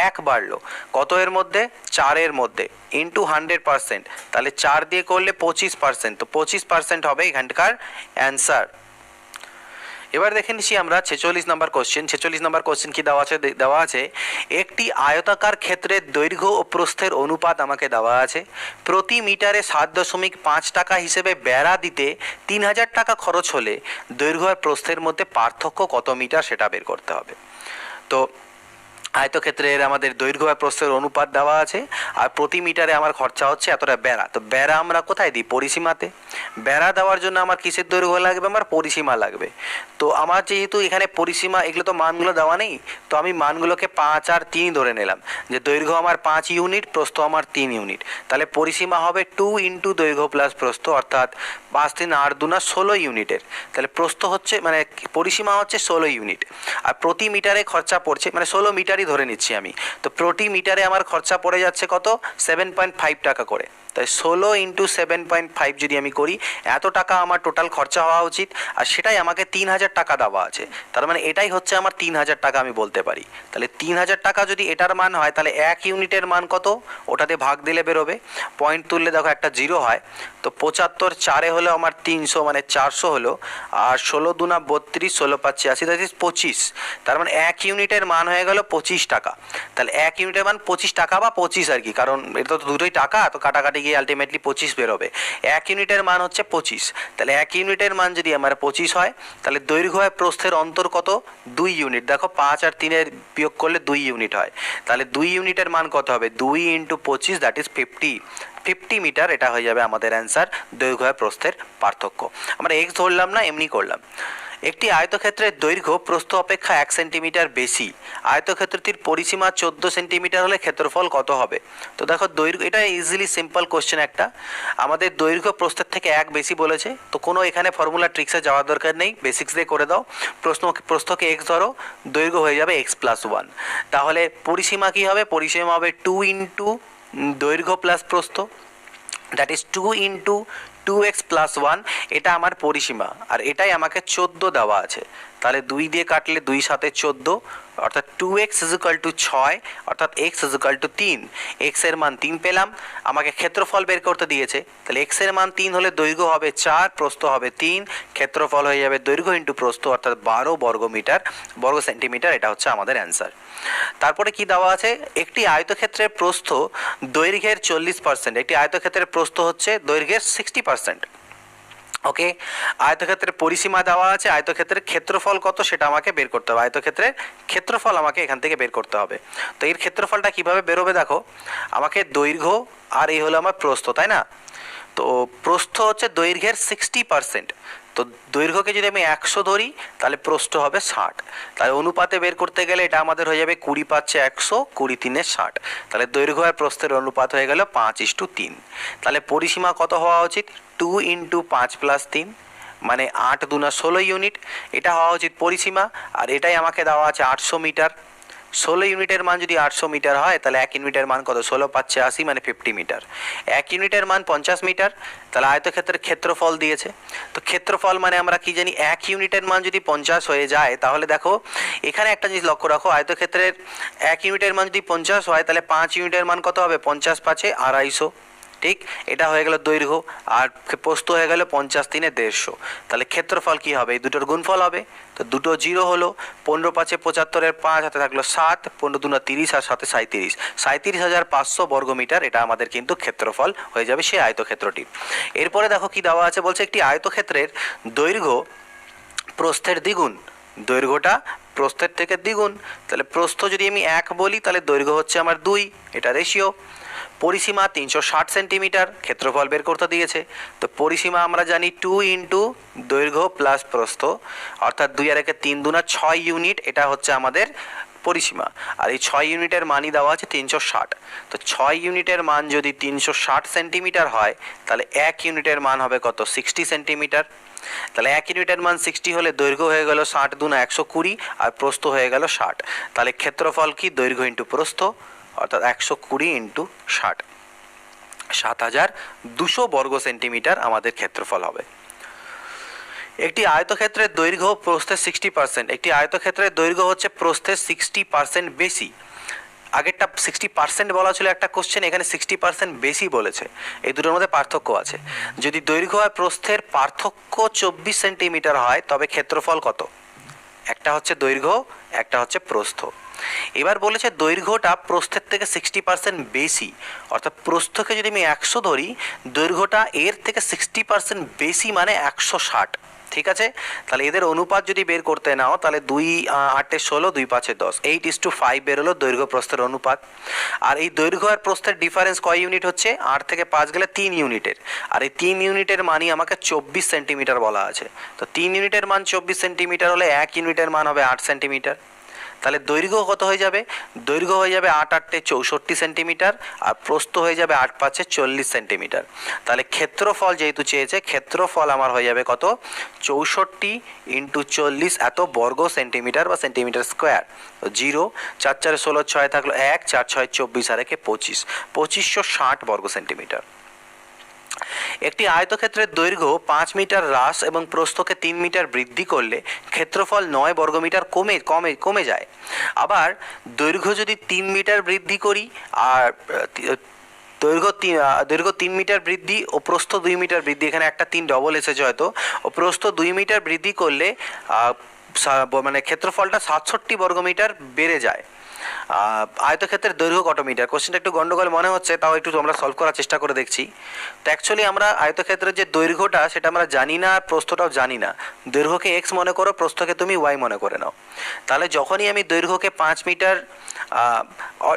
1 বাড়লো। কত এর মধ্যে, 4 এর মধ্যে, ইন্টু 100%, তাহলে 4 দিয়ে করলে 25%। তো 25% হবে এখানকার অ্যান্সার। এবার দেখে নিচ্ছি আমরা 46 নম্বর কোশ্চেন। 46 নম্বর কোশ্চেন কি দেওয়া আছে একটি আয়তাকার ক্ষেত্রের দৈর্ঘ্য ও প্রস্থের অনুপাত আমাকে দেওয়া আছে। প্রতি মিটারে 7.5 টাকা হিসেবে বেড়া দিতে 3000 টাকা খরচ হলে দৈর্ঘ্য আর প্রস্থের মধ্যে পার্থক্য কত মিটার সেটা বের করতে হবে। তো আয়তক্ষেত্রের আমাদের দৈর্ঘ্য আর প্রস্থের অনুপাত দেওয়া আছে, আর প্রতি মিটারে আমার খরচা হচ্ছে এতটা বেড়া। তো বেড়া আমরা কোথায় দিই, পরিসীমাতে। বেড়া দেওয়ার জন্য আমার কিসের দৈর্ঘ্য লাগবে, আমার পরিসীমা লাগবে। তো আমার যেহেতু এখানে পরিসীমা, এগুলো তো মানগুলো দেওয়া নেই, তো আমি মানগুলোকে 5 আর 3 ধরে নিলাম, যে দৈর্ঘ্য আমার 5 ইউনিট, প্রস্থ আমার 3 ইউনিট। তাহলে পরিসীমা হবে 2 ইন্টু দৈর্ঘ্য প্লাস প্রস্থ, অর্থাৎ 5 3 8 2 16 ইউনিটের। তাহলে প্রস্থ হচ্ছে মানে পরিসীমা হচ্ছে 16 ইউনিট, আর প্রতি মিটারে খরচা পড়ছে মানে 16 মিটারই ধরে নিচ্ছি আমি। তো প্রতি মিটারে আমার খরচা পড়ে যাচ্ছে কত, 7.5 টাকা করে। তাই 16 ইন্টু 7.5 যদি আমি করি, এত টাকা আমার টোটাল খরচা হওয়া উচিত, আর সেটাই আমাকে 3000 টাকা দেওয়া আছে। তার মানে এটাই হচ্ছে আমার 3000 টাকা আমি বলতে পারি। তাহলে 3000 টাকা যদি এটার মান হয়, তাহলে 1 ইউনিটের মান কত, ওটাতে ভাগ দিলে বেরোবে। পয়েন্ট তুললে দেখো একটা 0 হয়। তো 75 4 হলো আমার 300 মানে 400 হলো, আর 16 2 32, 16 5 80, দ্যাট ইজ 25। তার মানে 1 ইউনিটের মান হয়ে গেল 25 টাকা। তাহলে 1 ইউনিটের মান 25 টাকা বা 25 আর কি, কারণ এটা তো দুটোই টাকা, তো কাটাকাটি গিয়ে আলটিমেটলি 25 বেরোবে। 1 ইউনিটের মান হচ্ছে 25। তাহলে 1 ইউনিটের মান যদি আমার 25 হয়, তাহলে দৈর্ঘ্য আর প্রস্থের অন্তর কত, 2 ইউনিট। দেখো 5 আর 3 বিয়োগ করলে 2 ইউনিট হয়। তাহলে 2 ইউনিটের মান কত হবে, 2 ইন্টু 25, দ্যাট ইজ 50 মিটার। এটা হয়ে যাবে আমাদের অ্যান্সার, দৈর্ঘ্য আর প্রস্থের পার্থক্য। আমরা এক্স ধরলাম না, এমনি করলাম। একটি আয়তক্ষেত্রের দৈর্ঘ্য প্রস্থ অপেক্ষা 1 সেন্টিমিটার বেশি। আয়তক্ষেত্রটির পরিসীমা 14 সেন্টিমিটার হলে ক্ষেত্রফল কত হবে। তো দেখো দৈর্ঘ্য, এটা ইজিলি সিম্পল কোশ্চেন একটা। আমাদের দৈর্ঘ্য প্রস্থের থেকে 1 বেশি বলেছে, তো কোনো এখানে ফর্মুলা ট্রিক্সে যাওয়ার দরকার নেই, বেসিক্স দিয়ে করে দাও। প্রস্থকে x ধরো, দৈর্ঘ্য হয়ে যাবে x+1। তাহলে পরিসীমা কি হবে, পরিসীমা হবে 2 ইন্টু দৈর্ঘ্য প্লাস প্রস্থ, that is 2 into 2x plus 1 এটা আমার পরিসীমা, আর এটাই আমাকে 14 দেওয়া আছে। তাহলে 2 দিয়ে কাটলে 2 সাথে 14, অর্থাৎ 2x ইজ ইকুয়াল টু 6, অর্থাৎ x is equal two 3। x এর মান 3 পেলাম, আমাকে ক্ষেত্রফল বের করতে দিয়েছে। তাহলে x এর মান 3 হলে দৈর্ঘ্য হবে 4, প্রস্থ হবে 3, ক্ষেত্রফল হয়ে যাবে দৈর্ঘ্য ইন্টু প্রস্থ, অর্থাৎ 12 বর্গ সেন্টিমিটার। এটা হচ্ছে আমাদের অ্যান্সার। তারপরে কি দেওয়া আছে, একটি আয়তক্ষেত্রের প্রস্থ দৈর্ঘ্যের 40%, একটি আয়তক্ষেত্রের প্রস্থ হচ্ছে দৈর্ঘ্যের 60%। ওকে, আয়তক্ষেত্রের পরিসীমা দেওয়া আছে, আয়তক্ষেত্রের ক্ষেত্রফল কত সেটা আমাকে বের করতে হবে। আয়তক্ষেত্রের ক্ষেত্রফল আমাকে এখান থেকে বের করতে হবে। তো এর ক্ষেত্রফলটা কিভাবে বেরোবে দেখো, আমাকে দৈর্ঘ্য আর এই হলো আমার প্রস্থ, তাই না? তো প্রস্থ হচ্ছে দৈর্ঘ্যের 60%। তো দৈর্ঘ্যকে যদি আমি 100 ধরি তাহলে প্রস্থ হবে 60। তাহলে অনুপাতে বের করতে গেলে এটা আমাদের হয়ে যাবে 20/100, 20×3 = 60। তাহলে দৈর্ঘ্য আর প্রস্থের অনুপাত হয়ে গেল 5:3। তাহলে পরিসীমা কত হওয়া উচিত, 2 × 5 + 3, মানে 8 × 16 ইউনিট। এটা হওয়া উচিত পরিসীমা। আর এটাই আমাকে দেওয়া আছে 800 মিটার। 16 ইউনিটের মান যদি 800 মিটার হয় তাহলে 1 ইউনিটের মান কত, 16×5 = 80, মানে 50 মিটার। 1 ইউনিটের মান 50 মিটার। তাহলে আয়তক্ষেত্রের ক্ষেত্রফল দিয়েছে। তো ক্ষেত্রফল মানে আমরা কি জানি, 1 ইউনিটের মান যদি 50 হয়ে যায়, তাহলে দেখো এখানে একটা জিনিস লক্ষ্য রাখো, আয়তক্ষেত্রের 1 ইউনিটের মান যদি 50 হয় তাহলে 5 ইউনিটের মান কত হবে, 50×5 = 250। ঠিক, এটা হয়ে গেল দৈর্ঘ্য, আর প্রস্থ হয়ে গেল 50 × 3 = 150। তাহলে ক্ষেত্রফল কি হবে, এই দুটোর গুণফল হবে। তো দুটো 0 হলো, 15×5 = 75, 5 হাতে থাকলো 7, 15×2 = 30, আর সাথে 37, 37,500 বর্গমিটার। এটা আমাদের কিন্তু ক্ষেত্রফল হয়ে যাবে সেই আয়তক্ষেত্রটি। এরপরে দেখো কি দেওয়া আছে, বলছে একটি আয়তক্ষেত্রের দৈর্ঘ্য প্রস্থের দ্বিগুণ, দৈর্ঘ্যটা প্রস্থের থেকে দ্বিগুণ। তাহলে প্রস্থ যদি আমি 1 বলি তাহলে দৈর্ঘ্য হচ্ছে আমার 2, এটা রেশিও। পরিসীমা 360 সেন্টিমিটার, ক্ষেত্রফল বের করতে দিয়েছে। তো পরিসীমা আমরা জানি 2 × দৈর্ঘ্য প্লাস প্রস্থ, অর্থাৎ 2 আর 1 3 × 6 ইউনিট। এটা হচ্ছে আমাদের পরিসীমা। আর এই 6 ইউনিটের মানই দেওয়া আছে 360। তো 6 ইউনিটের মান যদি 360 সেন্টিমিটার হয় তাহলে 1 ইউনিটের মান হবে কত, 60 সেন্টিমিটার। তাহলে 1 ইউনিটের মান 60 হলে দৈর্ঘ্য হয়ে গেল 60 × 120, আর প্রস্থ হয়ে গেল 60। তাহলে ক্ষেত্রফল কি, দৈর্ঘ্য ইন্টু প্রস্থ, অর্থাৎ 120 × 60, 7200 বর্গ সেন্টিমিটার আমাদের ক্ষেত্রফল হবে। একটি আয়তক্ষেত্রের দৈর্ঘ্য প্রস্থের 60%, একটি আয়তক্ষেত্রের দৈর্ঘ্য হচ্ছে প্রস্থের 60% বেশি। আগেরটা 60% বলা ছিল একটা কোশ্চেন, এখানে 60% বেশি বলেছে। এই দুটোর মধ্যে পার্থক্য আছে। যদি দৈর্ঘ্য আর প্রস্থের পার্থক্য 24 সেন্টিমিটার হয় তবে ক্ষেত্রফল কত, একটা হচ্ছে দৈর্ঘ্য, একটা হচ্ছে প্রস্থ। এবার বলেছে দৈর্ঘ্যটা প্রস্থের থেকে 60% বেশি, অর্থাৎ প্রস্থকে যদি আমি 100 ধরি, দৈর্ঘ্যটা এর থেকে 60% বেশি, মানে 160। ঠিক আছে, তাহলে এদের অনুপাত যদি বের করতে নাও তাহলে 2 × 8 = 16, 2 × 5 = 10, 8:5 বেরোলো দৈর্ঘ্য প্রস্থের অনুপাত। আর এই দৈর্ঘ্য আর প্রস্থের ডিফারেন্স কয় ইউনিট হচ্ছে, 8 থেকে 5 গেলে 3 ইউনিটের। আর এই 3 ইউনিটের মানই আমাকে 24 সেন্টিমিটার বলা আছে। তো 3 ইউনিটের মান 24 সেন্টিমিটার হলে 1 ইউনিটের মান হবে 8 সেন্টিমিটার। তাহলে দৈর্ঘ্য কত হয়ে যাবে, দৈর্ঘ্য হয়ে যাবে 8 × 8 = 64 সেন্টিমিটার, আর প্রস্থ হয়ে যাবে 8 × 5 = 40 সেন্টিমিটার। তাহলে ক্ষেত্রফল যেহেতু চেয়েছে, ক্ষেত্রফল আমার হয়ে যাবে কত, 64 × 40 এত বর্গ সেন্টিমিটার বা সেন্টিমিটার স্কোয়ার। 0, 4 × 4 = 16, 6 থাকলো 1, 4 × 6 = 24, আর 1 25, 2560 বর্গ সেন্টিমিটার। একটি আয়তক্ষেত্রের দৈর্ঘ্য 5 মিটার হ্রাস এবং প্রস্থকে 3 মিটার বৃদ্ধি করলে ক্ষেত্রফল 9 বর্গমিটার কমে যায়। আবার দৈর্ঘ্য যদি 3 মিটার বৃদ্ধি করি, আর দৈর্ঘ্য 3 মিটার বৃদ্ধি ও প্রস্থ 2 মিটার বৃদ্ধি, এখানে একটা 3 ডবল এসেছে হয়তো, ও প্রস্থ 2 মিটার বৃদ্ধি করলে মানে ক্ষেত্রফলটা 67 বর্গমিটার বেড়ে যায়। আয়তক্ষেত্রের দৈর্ঘ্য কত মিটার, কোশ্চেনটা একটু গন্ডগোল মনে হচ্ছে, তাও একটু আমরা সলভ করার চেষ্টা করে দেখছি। তো অ্যাকচুয়ালি আমরা আয়তক্ষেত্রের যে দৈর্ঘ্যটা সেটা আমরা জানি না, আর প্রস্থটাও জানি না। দৈর্ঘ্যকে x মনে করো, প্রস্থকে তুমি y মনে করে নাও। তাহলে যখনই আমি দৈর্ঘ্যকে 5 মিটার,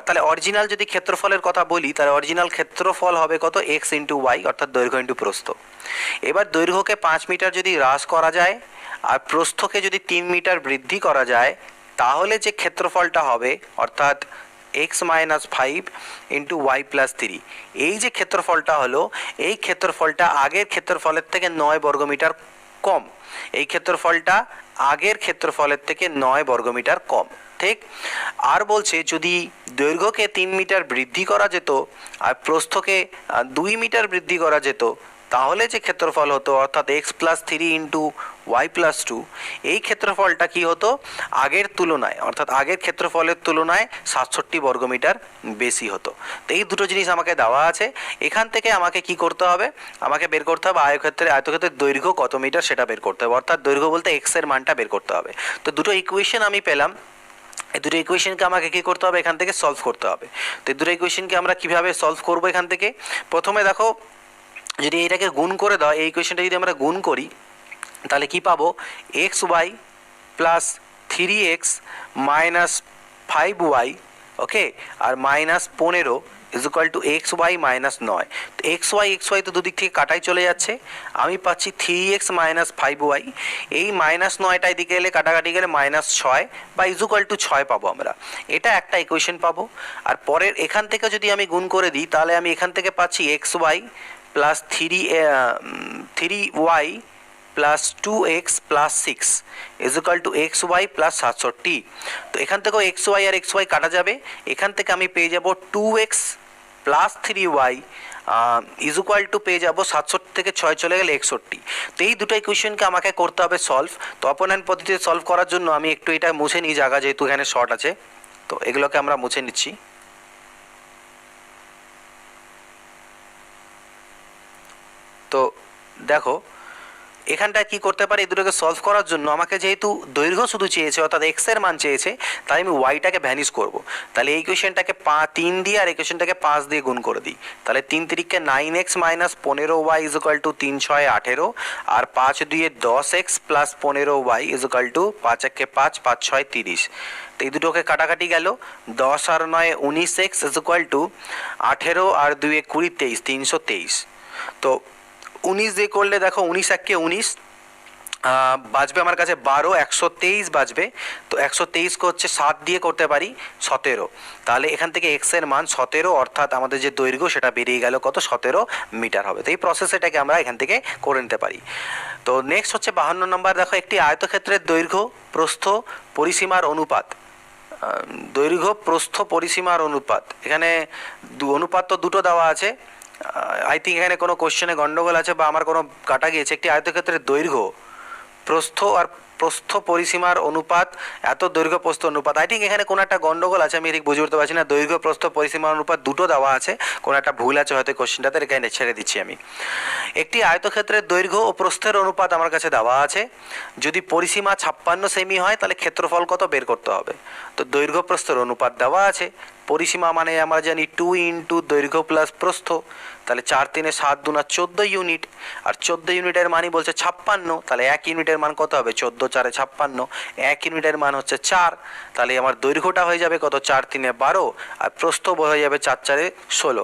তাহলে অরিজিনাল যদি ক্ষেত্রফলের কথা বলি তাহলে অরিজিনাল ক্ষেত্রফল হবে কত, x × y, অর্থাৎ দৈর্ঘ্য ইন্টু প্রস্থ। এবার দৈর্ঘ্যকে 5 মিটার যদি হ্রাস করা যায় আর প্রস্থকে যদি 3 মিটার বৃদ্ধি করা যায়, তাহলে যে ক্ষেত্রফলটা হবে, অর্থাৎ x - 5 × y + 3, এই যে ক্ষেত্রফলটা হলো, এই ক্ষেত্রফলটা আগের ক্ষেত্রফলের থেকে 9 বর্গমিটার কম। এই ক্ষেত্রফলটা আগের ক্ষেত্রফলের থেকে 9 বর্গমিটার কম। ঠিক, আর বলছে যদি দৈর্ঘ্যকে 3 মিটার বৃদ্ধি করা যেত আর প্রস্থকে 2 মিটার বৃদ্ধি করা যেত, তাহলে যে ক্ষেত্রফল হতো অর্থাৎ X plus three into Y plus two, এই ক্ষেত্রফলটা কি হতো আগের তুলনায়, অর্থাৎ আগের ক্ষেত্রফলের তুলনায় 67 বর্গমিটার বেশি হতো। তো এই দুটো জিনিস আমাকে দেওয়া আছে। এখান থেকে আমাকে কি করতে হবে, আমাকে বের করতে হবে আয়তক্ষেত্রের দৈর্ঘ্য কত মিটার সেটা বের করতে হবে, অর্থাৎ দৈর্ঘ্য বলতে এক্স এর মানটা বের করতে হবে। তো দুটো ইকুয়েশন আমি পেলাম, এই দুটো ইকুয়েশনকে আমাকে কী করতে হবে, এখান থেকে সলভ করতে হবে। তো এই দুটো ইকুয়েশনকে আমরা কীভাবে সলভ করবো, এখান থেকে প্রথমে দেখো যদি এটাকে গুণ করে দাও, এই ইকুয়েশনটা যদি আমরা গুণ করি তাহলে কি পাবো, X Y plus three X minus five Y, okay, আর minus 15 is equal to X Y minus 9। তো এক্স ওয়াই তো দুদিক থেকে কাটাই চলে যাচ্ছে, আমি পাচ্ছি 3x মাইনাস 5y। এই মাইনাস 9টা এদিকে এলে কাটাকাটি গেলে মাইনাস 6 বা ইজ ইকুয়াল টু 6 পাবো আমরা। এটা একটা ইকুয়েশন পাবো। আর পরের এখান থেকে যদি আমি গুণ করে দিই তাহলে আমি এখান থেকে পাচ্ছি X Y plus three Y plus 2x plus 6 is equal to X Y plus 67। তো এখান থেকেও এক্স ওয়াই আর এক্স ওয়াই কাটা যাবে, এখান থেকে আমি পেয়ে যাব 2x plus 3y is equal two পেয়ে যাবো 67 থেকে 6 চলে গেলে 61। তো এই দুটো ইকুয়েশনকে আমাকে করতে হবে সলভ। তো অপোনেন্ট পদ্ধতিতে সলভ করার জন্য আমি একটু এটা মুছে নিই জায়গা, যেহেতু এখানে শর্ট আছে, তো এগুলোকে আমরা মুছে নিচ্ছি। তো দেখো এখানটায় কি করতে পারি, এই দুটোকে সলভ করার জন্য আমাকে যেহেতু দৈর্ঘ্য শুধু চেয়েছে অর্থাৎ এক্স এর মান চেয়েছে, তাই আমি ওয়াইটাকে ভ্যানিশ করব। তাহলে এই ইকুয়েশনটাকে 3 দিয়ে আর ইকুয়েশনটাকে 5 দিয়ে গুণ করে দিই, তাহলে 3 তিরিকে 9x minus 15y is equal two 3 6 18, আর 5 দিয়ে 10x plus 15y is equal two 5 1 5 5 6 30। তো এই দুটোকে কাটাকাটি গেল, 10 আর 9 19x ইজ ইকুয়াল টু 18 আর 2 20 23 323। তো 19 দিয়ে করলে দেখো 19 1 কে 19 বাজবে আমার কাছে 12, 123 বাজবে। তো 123কে হচ্ছে 7 দিয়ে করতে পারি 17, তাহলে এখান থেকে এক্স এর মান 17, অর্থাৎ আমাদের যে দৈর্ঘ্য সেটা বেরিয়ে গেল কত, 17 মিটার হবে। তো এই প্রসেস এটাকে আমরা এখান থেকে করে নিতে পারি। তো নেক্সট হচ্ছে 52 নম্বর, দেখো একটি আয়তক্ষেত্রের দৈর্ঘ্য প্রস্থ পরিসীমার অনুপাত, দৈর্ঘ্য প্রস্থ পরিসীমার অনুপাত, এখানে অনুপাত তো দুটো দেওয়া আছে, আই থিঙ্ক এখানে কোনো কোশ্চেনে গন্ডগোল আছে বা আমার কোনো কাটা গিয়েছে। একটি আয়তক্ষেত্রের দৈর্ঘ্য প্রস্থ আর প্রস্থ পরিসীমার অনুপাত, এত দৈর্ঘ্য প্রস্থ অনুপাত, আই থিঙ্ক এখানে কোনো একটা গন্ডগোল আছে, আমি ঠিক বুঝে উঠতে পারছি না। দৈর্ঘ্য প্রস্থ পরিসীমার অনুপাত দুটো দেওয়া আছে, কোনো একটা ভুল আছে হয়তো কোশ্চেনটাতে, এখানে ছেড়ে দিচ্ছি আমি। একটি আয়তক্ষেত্রের দৈর্ঘ্য ও প্রস্থের অনুপাত আমার কাছে দেওয়া আছে, যদি পরিসীমা 56 সেমি হয় তাহলে ক্ষেত্রফল কত বের করতে হবে। তো দৈর্ঘ্য প্রস্থের অনুপাত দেওয়া আছে, পরিসীমা মানে আমরা জানি 2 ইন্টু দৈর্ঘ্য প্লাস প্রস্থ, তাহলে 4 3 7 2 14 ইউনিট, আর 14 ইউনিটের মানই বলছে 56, তাহলে 1 ইউনিটের মান কত হবে, 14 4 56, 1 ইউনিটের মান হচ্ছে 4, তাহলে আমার দৈর্ঘ্যটা হয়ে যাবে কত, 4 3 12, আর প্রস্থ হয়ে যাবে 4 4 16।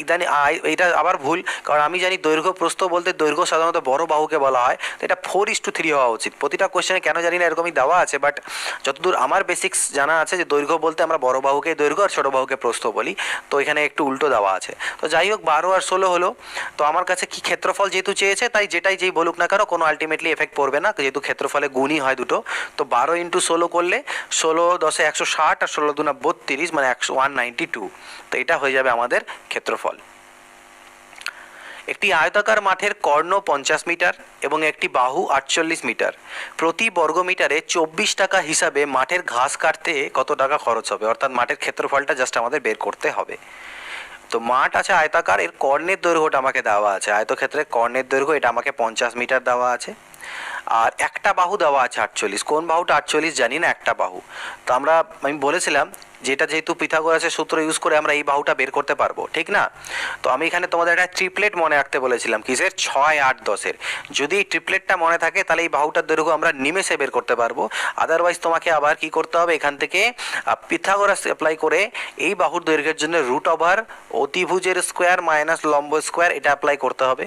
ইদানি এটা আবার ভুল, কারণ আমি জানি দৈর্ঘ্য প্রস্থ বলতে দৈর্ঘ্য সাধারণত বড় বাহুকে বলা হয়, তো এটা 4:3 হওয়া উচিত। প্রতিটা কোশ্চেনে কেন জানি না এরকমই দেওয়া আছে, বাট যতদূর আমার বেসিক্স জানা আছে যে দৈর্ঘ্য বলতে আমরা বড় বাহুকে দৈর্ঘ্য আর ছোট বাহুকে প্রস্থ বলি, তো এখানে একটু উল্টো দেওয়া আছে। তো যাই হোক 12 আর 16 হলো। তো আমার কাছে কি ক্ষেত্রফল যেহেতু চেয়েছে, তাই যেই বলুক না কেন কোনো আলটিমেটলি এফেক্ট পড়বে না, যেহেতু ক্ষেত্রফলে গুণই হয় দুটো। তো 12 ইন্টু 16 করলে 16 10 160 আর 16 2 32, মানে 192। তো এটা হয়ে যাবে আমাদের ক্ষেত্রফল। একটি আয়তাকার মাঠের কর্ণ 50 মিটার এবং একটি বাহু 48 মিটার, প্রতি বর্গমিটারে 24 টাকা হিসাবে মাঠের ঘাস কাটতে কত টাকা খরচ হবে, অর্থাৎ মাঠের ক্ষেত্রফলটা জাস্ট আমাদের বের করতে হবে। তো মাঠ আছে আয়তাকার, এর কর্ণের দৈর্ঘ্যটা আমাকে দেওয়া আছে, আয়তক্ষেত্রের কর্ণের দৈর্ঘ্য এটা আমাকে 50 মিটার দেওয়া আছে, আর একটা বাহু দেওয়া আছে 48। কোন বাহুটা 48 জানি না, একটা বাহু। তো আমি বলেছিলাম যেটা যেহেতু পিথাগোরাসের সূত্র ইউজ করে আমরা এই বাহুটা বের করতে পারবো, ঠিক না। তো আমি এখানে তোমাদের একটা ট্রিপলেট মনে রাখতে বলেছিলাম, কিসের, 6 8 10-এর। যদি এই ট্রিপলেটটা মনে থাকে তাহলে এই বাহুটার দৈর্ঘ্য আমরা নিমেষে বের করতে পারবো। আদারওয়াইজ তোমাকে আবার কি করতে হবে, এখান থেকে পিথাগোরাস অ্যাপ্লাই করে এই বাহুর দৈর্ঘ্যের জন্য রুট ওভার অতিভুজের স্কোয়ার মাইনাস লম্ব স্কোয়ার এটা অ্যাপ্লাই করতে হবে,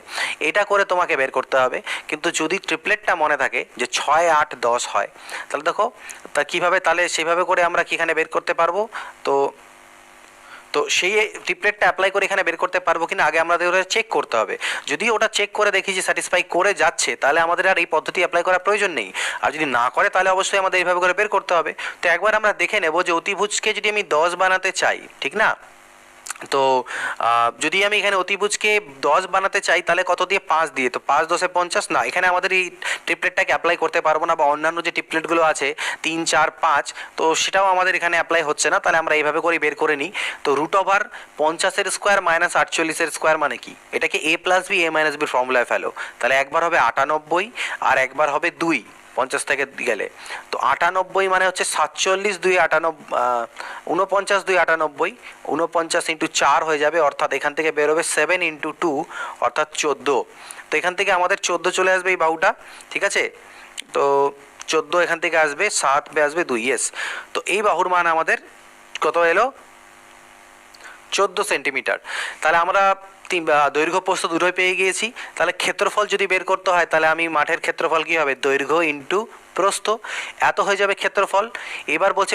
এটা করে তোমাকে বের করতে হবে। কিন্তু যদি ট্রিপলেটটা মনে থাকে যে 6 8 10 হয়, তাহলে দেখো তা কীভাবে, তাহলে সেইভাবে করে আমরা কি এখানে বের করতে পারবো। তো সেই ট্রিপলেটটা অ্যাপ্লাই করে এখানে বের করতে পারবো কিনা আগে আমাদের ওটা চেক করতে হবে। যদি ওটা চেক করে দেখি যে স্যাটিসফাই করে যাচ্ছে, তাহলে আমাদের আর এই পদ্ধতি অ্যাপ্লাই করার প্রয়োজন নেই। আর যদি না করে তাহলে অবশ্যই আমাদের এইভাবে করে বের করতে হবে। তো একবার আমরা দেখে নেব যে অতিভুজকে যদি আমি 10 বানাতে চাই, ঠিক না, তো যদি আমি এখানে অতিভুজকে 10 বানাতে চাই তাহলে কত দিয়ে, 5 দিয়ে, তো 5 10 50 না, এখানে আমাদের এই ট্রিপলেটটাকে অ্যাপ্লাই করতে পারবো না, বা অন্যান্য যে ট্রিপলেটগুলো আছে 3 4 5, তো সেটাও আমাদের এখানে অ্যাপ্লাই হচ্ছে না। তাহলে আমরা এইভাবে করে বের করে নিই। তো √50 স্কোয়ার মাইনাস 48 স্কোয়ার মানে কি, এটাকে a plus B a minus বির ফর্মুলায় ফেলো। তাহলে একবার হবে 98 আর একবার হবে 2, 50 থেকে গেলে। তো 98 মানে হচ্ছে 47 2 98, 49 2 98, 49 ইন্টু 4 হয়ে যাবে, অর্থাৎ এখান থেকে বেরোবে 7 ইন্টু 2 অর্থাৎ 14। তো এখান থেকে আমাদের 14 চলে আসবে এই বাহুটা, ঠিক আছে। তো 14 এখান থেকে আসবে, 7 আসবে 2, ইয়েস। তো এই বাহুর মান আমাদের কত এলো, 14 সেন্টিমিটার। তাহলে আমরা দৈর্ঘ্য প্রস্থ দুটোই পেয়ে গিয়েছি। তাহলে ক্ষেত্রফল যদি বের করতে হয় তাহলে আমি মাঠের ক্ষেত্রফল কী হবে, দৈর্ঘ্য ইন্টু প্রস্থ, এত হয়ে যাবে ক্ষেত্রফল। এবার বলছে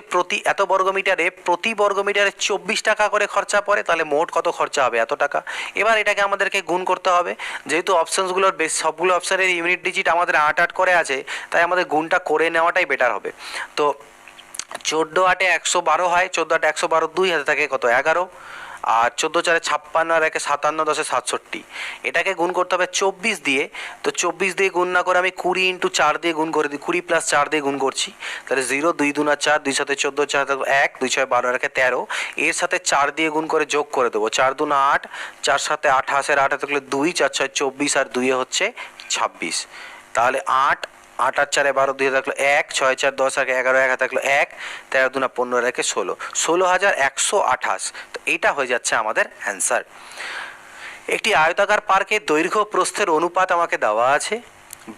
এত বর্গমিটারে প্রতি বর্গমিটারে 24 টাকা করে খরচা পড়ে, তাহলে মোট কত খরচা হবে, এত টাকা। এবার এটাকে আমাদেরকে গুণ করতে হবে, যেহেতু অপশানসগুলোর সবগুলো অপশানের ইউনিট ডিজিট আমাদের 8 করে আছে, তাই আমাদের গুণটা করে নেওয়াটাই বেটার হবে। তো 14 8 112 হয়, 14 8 112, 2 হাতে থাকে কত, 11, আর 14 4 56 আর 1 57, 10 67, এটাকে গুণ করতে হবে 24 দিয়ে। তো 24 দিয়ে গুণ না করে আমি 20 ইন্টু 4 দিয়ে গুণ করে দিই, 20 প্লাস 4 দিয়ে গুণ করছি। তাহলে 0 2 2 4, 2 7 14, 4 1, 2 6 12, 1 13, এর সাথে 4 দিয়ে গুণ করে যোগ করে দেবো, 4 2 8, 4 7 28, 8 থাকলে 2, 4 6 24 আর 2 হচ্ছে 26। তাহলে 8 8 8 4 12, 2 থাকলো 1, 6 4 10 আর 11, 1 থাকলো 1, 13 2 15, 16, 16,128। তো এইটা হয়ে যাচ্ছে আমাদের অ্যান্সার। একটি আয়তাকার পার্কের দৈর্ঘ্য প্রস্থের অনুপাত আমাকে দেওয়া আছে।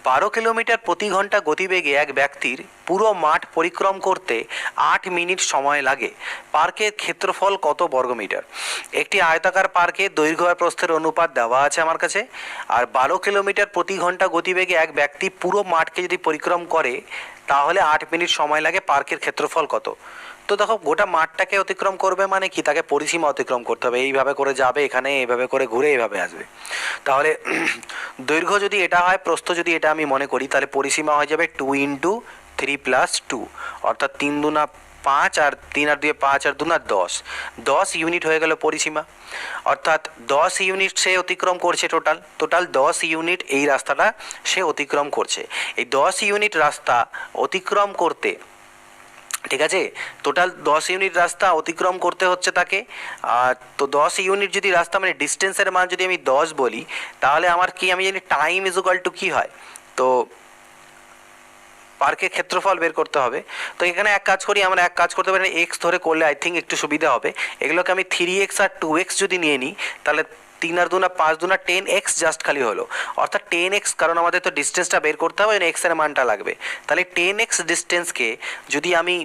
12 কিলোমিটার প্রতি ঘন্টা গতিবেগে এক ব্যক্তির পুরো মাঠ পরিক্রম করতে 8 মিনিট সময় লাগে। পার্কের ক্ষেত্রফল কত বর্গমিটার। একটি আয়তাকার পার্কের দৈর্ঘ্য আর প্রস্থের অনুপাত দেওয়া আছে আমার কাছে, আর 12 কিলোমিটার প্রতি ঘন্টা গতিবেগে এক ব্যক্তি পুরো মাঠকে যদি পরিক্রম করে তাহলে 8 মিনিট সময় লাগে। পার্কের ক্ষেত্রফল কত। তো দেখো, গোটা মাঠটাকে অতিক্রম করবে মানে কি, তাকে পরিসীমা অতিক্রম করতে হবে, এইভাবে করে যাবে, এখানে এইভাবে করে ঘুরে এইভাবে আসবে। তাহলে দৈর্ঘ্য যদি এটা হয়, প্রস্থ যদি এটা আমি মনে করি, তাহলে পরিসীমা হয়ে যাবে 2 ইন্টু 3 প্লাস 2, অর্থাৎ 3 দুনা 5 আর 3 আর 2 5 আর 2 না 10, 10 ইউনিট হয়ে গেল পরিসীমা। অর্থাৎ 10 ইউনিট সে অতিক্রম করছে, টোটাল 10 ইউনিট এই রাস্তাটা সে অতিক্রম করছে। এই 10 ইউনিট রাস্তা অতিক্রম করতে, ঠিক আছে, টোটাল 10 ইউনিট রাস্তা অতিক্রম করতে হচ্ছে তাকে। তো 10 ইউনিট যদি রাস্তা মানে ডিস্টেন্সের মান যদি আমি 10 বলি, তাহলে আমার কি, আমি জানি টাইম ইজ ইকুয়াল টু কী হয়, তো পার্কের ক্ষেত্রফল বের করতে হবে। তো এখানে এক কাজ করি, আমরা এক কাজ করতে পারি, এক্স ধরে করলে আই থিঙ্ক একটু সুবিধা হবে। এগুলোকে আমি 3x আর 2x যদি নিয়ে নিই, তাহলে 3 আর 2 না 5 2 না 10x জাস্ট খালি হলো, অর্থাৎ 10x, কারণ আমাদের তো ডিস্টেন্সটা বের করতে হবে, এক্স এর মানটা লাগবে। তাহলে 10x ডিস্টেন্সকে যদি আমি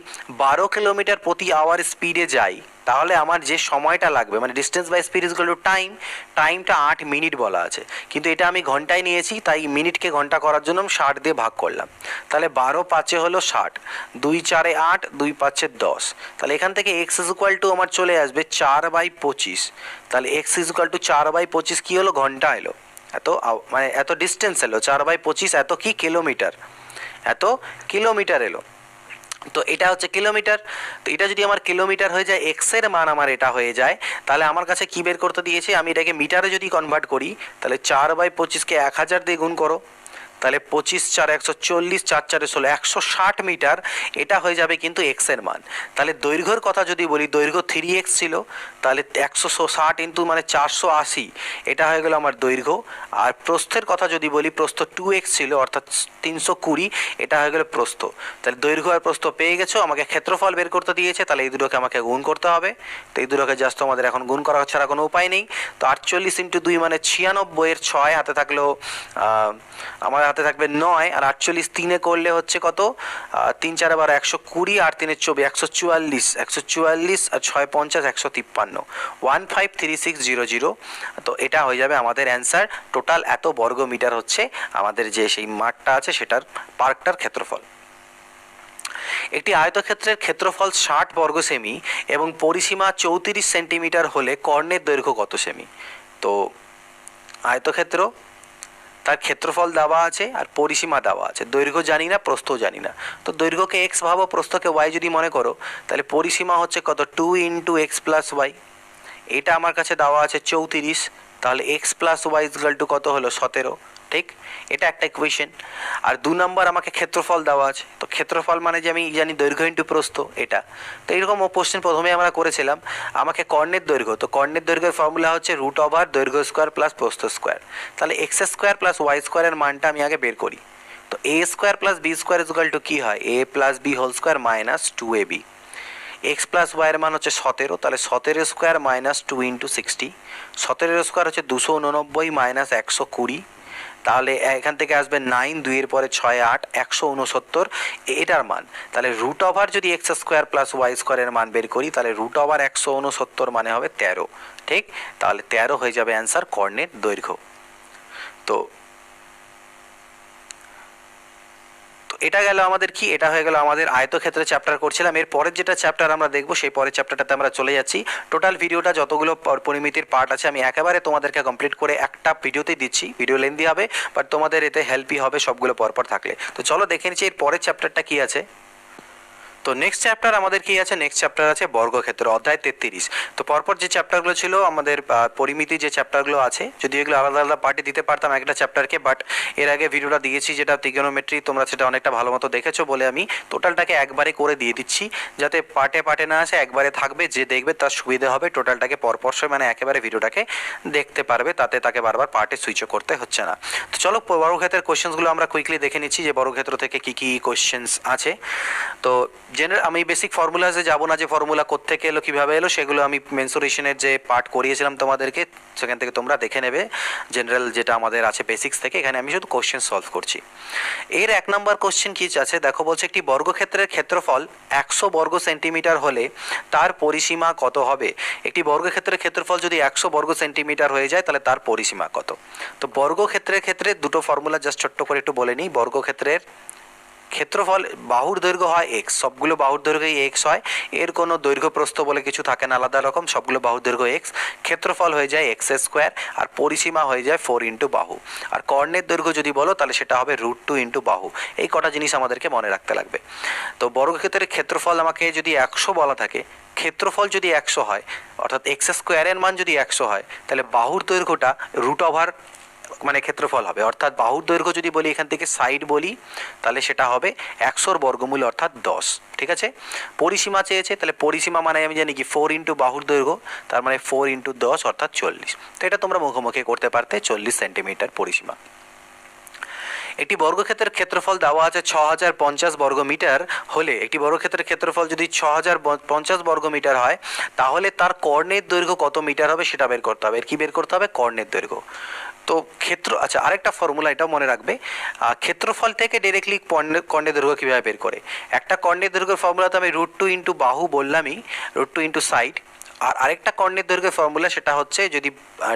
12 কিলোমিটার প্রতি আওয়ার স্পিডে যাই, তাহলে আমার যে সময়টা লাগবে, মানে distance by speed is equal to টাইমটা 8 মিনিট বলা আছে, কিন্তু এটা আমি ঘন্টায় নিয়েছি, তাই মিনিটকে ঘন্টা করার জন্য আমি 60 দিয়ে ভাগ করলাম। তাহলে 12 5 হলো 60, 2 4 8, 2 5 10। তাহলে এখান থেকে এক্স ইজ ইকুয়াল টু আমার চলে আসবে 4/25। তাহলে এক্স ইজ ইকুয়াল টু 4/25 কী হলো, ঘন্টা এলো, মানে এত ডিস্টেন্স এলো, 4/25 এত কি কিলোমিটার, এত কিলোমিটার এলো। তো এটা হচ্ছে কিলোমিটার। তো এটা যদি আমার কিলোমিটার হয়ে যায়, এক্সের মান আমার এটা হয়ে যায়, তাহলে আমার কাছে কী বের করতে দিয়েছে, আমি এটাকে মিটারে যদি কনভার্ট করি, তাহলে 4/25কে 1000 দিয়ে গুণ করো, তাহলে 25 4 140, 4 4 16, 160 মিটার, এটা হয়ে যাবে কিন্তু এক্সের মান। তাহলে দৈর্ঘ্যের কথা যদি বলি, দৈর্ঘ্য 3x ছিল, তাহলে 160 ইন্টু মানে 480, এটা হয়ে গেল আমার দৈর্ঘ্য। আর প্রস্থের কথা যদি বলি, প্রস্থ 2x ছিল, অর্থাৎ 320, এটা হয়ে গেল প্রস্থ। তাহলে দৈর্ঘ্য আর প্রস্থ পেয়ে গেছো, আমাকে ক্ষেত্রফল বের করতে দিয়েছে, তাহলে এই দুটোকে আমাকে গুণ করতে হবে। তো এই দুটোকে জাস্ট আমাদের এখন গুণ করা ছাড়া কোনো উপায় নেই। তো 48 ইন্টু 2 মানে 96, এর 6 হাতে থাকলো, আমার হাতে থাকবে 9, আর 48 3-এ করলে হচ্ছে কত, 3 4 12 120, আর 3 24, 144 আর 6 50, 153, 153600। তো এটা হয়ে যাবে আমাদের অ্যান্সার। টোটাল এত বর্গ মিটার হচ্ছে আমাদের যে সেই মাঠটা আছে সেটার, পার্কটার ক্ষেত্রফল। একটি আয়তক্ষেত্রের ক্ষেত্রফল 60 বর্গ সেমি এবং পরিসীমা 34 সেন্টিমিটার হলে কর্ণের দৈর্ঘ্য কত সেমি। তো আয়তক্ষেত্র, তার ক্ষেত্রফল দেওয়া আছে আর পরিসীমা দেওয়া আছে, দৈর্ঘ্য জানি না, প্রস্থ জানি না। তো দৈর্ঘ্যকে এক্স ভাবো, প্রস্থকে ওয়াই যদি মনে করো, তাহলে পরিসীমা হচ্ছে কত, 2 ইন্টু এক্স প্লাস ওয়াই, এটা আমার কাছে দেওয়া আছে 34, তাহলে X plus Y is equal to কত হলো 17, ঠিক? এটা একটা ইকুয়েশন। আর 2 নম্বর আমাকে ক্ষেত্রফল দেওয়া আছে, তো ক্ষেত্রফল মানে যে আমি জানি দৈর্ঘ্য ইন্টু প্রস্থ, এটা তো এইরকম কোশ্চেন প্রথমে আমরা করেছিলাম। আমাকে কর্ণের দৈর্ঘ্য, তো কর্ণের দৈর্ঘ্যের ফর্মুলা হচ্ছে রুট ওভার দৈর্ঘ্য স্কোয়ার প্লাস প্রস্থ স্কোয়ার। তাহলে এক্স স্কোয়ার প্লাস ওয়াই স্কোয়ারের মানটা আমি আগে বের করি। তো A square plus B square is equal to কী হয়, A plus B whole square minus 2ab। X plus ওয়াইয়ের মান হচ্ছে 17, তাহলে 17 স্কোয়ার মাইনাস 2 ইন্টু 60, 17 স্কোয়ার হচ্ছে 289 মাইনাস 120, তাহলে এখান থেকে আসবে 9, 2-এর পরে 6 8, 169 এটার মান। তাহলে রুট ওভার যদি এক্স স্কোয়ার প্লাস ওয়াই স্কোয়ারের মান বের করি, তাহলে রুট ওভার 169 মানে হবে 13, ঠিক? তাহলে 13 হয়ে যাবে অ্যান্সার কর্ণের দৈর্ঘ্য। তো এটা গেল আমাদের কি, এটা হয়ে গেল আমাদের আয়তক্ষেত্রের চ্যাপ্টার করছিলাম। এর পরের যেটা চ্যাপ্টার আমরা দেখবো, সেই পরের চ্যাপ্টারটাতে আমরা চলে যাচ্ছি। টোটাল ভিডিওটা যতগুলো পরিমিতির পার্ট আছে আমি একেবারে তোমাদেরকে কমপ্লিট করে একটা ভিডিওতেই দিচ্ছি, ভিডিও লেন্দি হবে বাট তোমাদের এতে হেল্পই হবে সবগুলো পরপর থাকলে। তো চলো দেখে নিচ্ছি এর পরের চ্যাপ্টারটা কি আছে। তো নেক্সট চ্যাপ্টার আমাদের কি আছে, নেক্সট চ্যাপ্টার আছে বর্গক্ষেত্র, অধ্যায় 33। তো পরপর যে চ্যাপ্টারগুলো ছিল আমাদের পরিমিতি যে চ্যাপ্টারগুলো আছে, যদি এগুলো আলাদা আলাদা পার্টে দিতে পারতাম একটা চ্যাপ্টারকে, বাট এর আগে ভিডিওটা দিয়েছি যেটা ত্রিগোনোমেট্রি, তোমরা সেটা অনেকটা ভালো মতো দেখেছো বলে আমি টোটালটাকে একবারে করে দিয়ে দিচ্ছি, যাতে পার্টে পার্টে না আসে, একবারে থাকবে, যে দেখবে তার সুবিধা হবে টোটালটাকে পরপর মানে একেবারে ভিডিওটাকে দেখতে পারবে, তাতে তাকে বারবার পার্টে সুইচ করতে হচ্ছে না। তো চলো বর্গক্ষেত্রের কোশ্চেন্সগুলো আমরা কুইকলি দেখে নিচ্ছি যে বর্গক্ষেত্র থেকে কী কী কোশ্চেন্স আছে। তো আমি বেসিক ফর্মুলাসে যাবো না, যে ফর্মুলা কোত্থেকে এলো কীভাবে এলো সেগুলো আমি মেনসুরেশনের যে পার্ট করিয়েছিলাম তোমাদেরকে, সেখান থেকে তোমরা দেখে নেবে। জেনারেল যেটা আমাদের আছে বেসিক্স থেকে, এখানে আমি শুধু কোশ্চেন সলভ করছি। এর 1 নম্বর কোশ্চেন কী আছে দেখো, বলছে একটি বর্গক্ষেত্রের ক্ষেত্রফল 100 বর্গ সেন্টিমিটার হলে তার পরিসীমা কত হবে। একটি বর্গক্ষেত্রের ক্ষেত্রফল যদি 100 বর্গ সেন্টিমিটার হয়ে যায় তাহলে তার পরিসীমা কত। তো বর্গক্ষেত্রের ক্ষেত্রে দুটো ফর্মুলা জাস্ট ছোট্ট করে একটু বলে নিই। বর্গক্ষেত্রের ক্ষেত্রফল, বাহুর দৈর্ঘ্য হয় এক্স, সবগুলো বাহুর দৈর্ঘ্যই এক্স হয়, এর কোনো দৈর্ঘ্য প্রস্থ বলে কিছু থাকে না আলাদা রকম, সবগুলো বাহুর দৈর্ঘ্য এক্স। ক্ষেত্রফল হয়ে যায় এক্স স্কোয়ার, আর পরিসীমা হয়ে যায় 4 ইন্টু বাহু। আর কর্ণের দৈর্ঘ্য যদি বলো তাহলে সেটা হবে √2 ইন্টু বাহু। এই কটা জিনিস আমাদেরকে মনে রাখতে লাগবে। তো বর্গক্ষেত্রের ক্ষেত্রফল আমাকে যদি 100 বলা থাকে, ক্ষেত্রফল যদি 100 হয়, অর্থাৎ এক্স স্কোয়ারের মান যদি 100 হয়, তাহলে বাহুর দৈর্ঘ্যটা রুট ওভার মানে ক্ষেত্রফল হবে, অর্থাৎ বাহুর দৈর্ঘ্য যদি বলি এখান থেকে সাইড বলি, তাহলে সেটা হবে 100 বর্গমূল অর্থাৎ 10, ঠিক আছে? পরিসীমা চেয়েছে, তাহলে পরিসীমা মানে আমি জানি কি 4 ইন্টু বাহুর দৈর্ঘ্য, তার মানে 4 ইন্টু 10 অর্থাৎ 40। তো এটা তোমরা মুখোমুখি করতে পারতে, 40 সেন্টিমিটার পরিসীমা। একটি বর্গক্ষেত্রের ক্ষেত্রফল দেওয়া আছে 6050 বর্গমিটার হলে, একটি বর্গক্ষেত্রের ক্ষেত্রফল যদি 6050 বর্গমিটার হয়, তাহলে তার কর্ণের দৈর্ঘ্য কত মিটার হবে সেটা বের করতে হবে। এর কি বের করতে হবে, কর্ণের দৈর্ঘ্য। তো আচ্ছা, আরেকটা ফর্মুলা এটাও মনে রাখবে, ক্ষেত্রফল থেকে ডিরেক্টলি কর্ণের দৈর্ঘ্য কীভাবে বের করে। একটা কর্ণের দৈর্ঘ্যের ফর্মুলা তো আমি √2 ইন্টু বাহু বললামই, √2 ইন্টু সাইড। আর আরেকটা কর্ণের দৈর্ঘ্যের ফর্মুলা, সেটা হচ্ছে যদি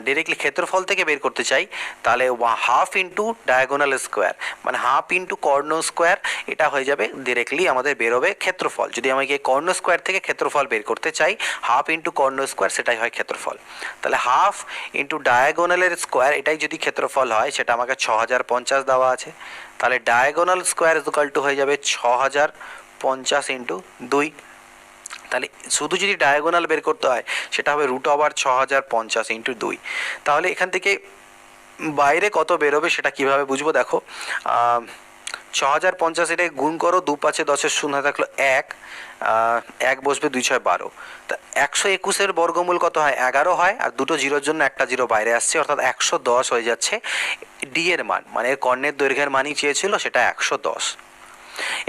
ডিরেক্টলি ক্ষেত্রফল থেকে বের করতে চাই, তাহলে 1/2 ইন্টু ডায়াগোনাল স্কোয়ার, মানে 1/2 ইন্টু কর্ণ স্কোয়ার, এটা হয়ে যাবে ডিরেক্টলি আমাদের বেরোবে ক্ষেত্রফল। যদি আমাকে কর্ণ স্কোয়ার থেকে ক্ষেত্রফল বের করতে চাই, 1/2 ইন্টু কর্ণ স্কোয়ার, সেটাই হয় ক্ষেত্রফল। তাহলে 1/2 ইন্টু ডায়াগোনালের স্কোয়ার, এটাই যদি ক্ষেত্রফল হয়, সেটা আমাকে 6050 দেওয়া আছে। তাহলে ডায়াগোনাল স্কোয়ার ইকুয়াল টু হয়ে যাবে 6050 ইন্টু 2। তাহলে শুধু যদি ডায়াগোনাল বের করতে হয়, সেটা হবে √ওভার 6050 ইন্টু 2। তাহলে এখান থেকে বাইরে কত বেরোবে সেটা কিভাবে বুঝবো, দেখো 6050 এটা গুণ করো, 2 5 10 শূন্য থাকলো 1, 1 বসবে, 2 6 12। তা 121 বর্গমূল কত হয়, 11 হয়, আর দুটো জিরোর জন্য একটা জিরো বাইরে আসছে, অর্থাৎ 110 হয়ে যাচ্ছে ডি এর মান, মানে কর্ণের দৈর্ঘ্যের মানই চেয়েছিল, সেটা 110।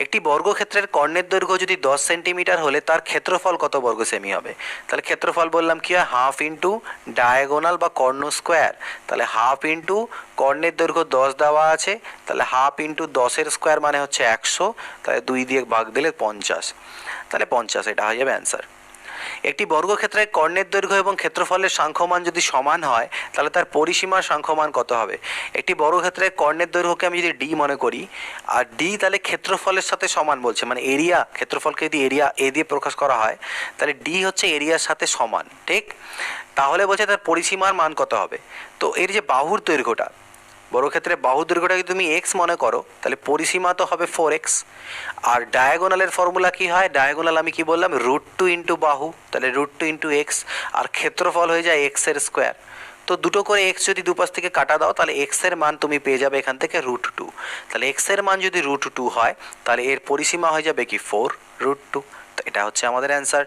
একটি বর্গক্ষেত্রের কর্ণের দৈর্ঘ্য যদি 10 সেন্টিমিটার হলে তার ক্ষেত্রফল কত বর্গ সেমি হবে। তাহলে ক্ষেত্রফল বললাম কি হয়, 1/2 ইন্টু ডায়াগোনাল বা কর্ণ স্কোয়ার, তাহলে 1/2 ইন্টু কর্ণের দৈর্ঘ্য 10 দেওয়া আছে, তাহলে 1/2 ইন্টু 10-এর স্কোয়ার মানে হচ্ছে 100, তাহলে 2 দিয়ে ভাগ দিলে 50, তাহলে 50 এটা হয়ে যাবে অ্যান্সার। একটি বর্গক্ষেত্রের কর্ণের দৈর্ঘ্য এবং ক্ষেত্রফলের সাংখ্যমান যদি সমান হয়, তাহলে তার পরিসীমার সাংখ্যমান কত হবে। একটি বর্গক্ষেত্রের কর্ণের দৈর্ঘ্যকে আমি যদি ডি মনে করি, আর ডি তাহলে ক্ষেত্রফলের সাথে সমান বলছে, মানে এরিয়া, ক্ষেত্রফলকে যদি এরিয়া এ দিয়ে প্রকাশ করা হয়, তাহলে ডি হচ্ছে এরিয়ার সাথে সমান, ঠিক? তাহলে বলছে তার পরিসীমার মান কত হবে। তো এর যে বাহুর দৈর্ঘ্যটা, বর্গক্ষেত্রে বাহু দৈর্ঘ্যটাকে তুমি এক্স মনে করো, তাহলে পরিসীমা তো হবে 4x। আর ডায়াগোনালের ফর্মুলা কি হয়, ডায়াগোনাল আমি কি বললাম, √2 ইন্টু বাহু, তাহলে √2 ইন্টু এক্স, আর ক্ষেত্রফল হয়ে যায় এক্স এর স্কোয়ার। তো দুটো করে এক্স যদি দুপাশ থেকে কাটা দাও, তাহলে এক্স এর মান তুমি পেয়ে যাবে এখান থেকে √2। তাহলে এক্স এর মান যদি √2 হয়, তাহলে এর পরিসীমা হয়ে যাবে কি 4√2। তো এটা হচ্ছে আমাদের অ্যান্সার।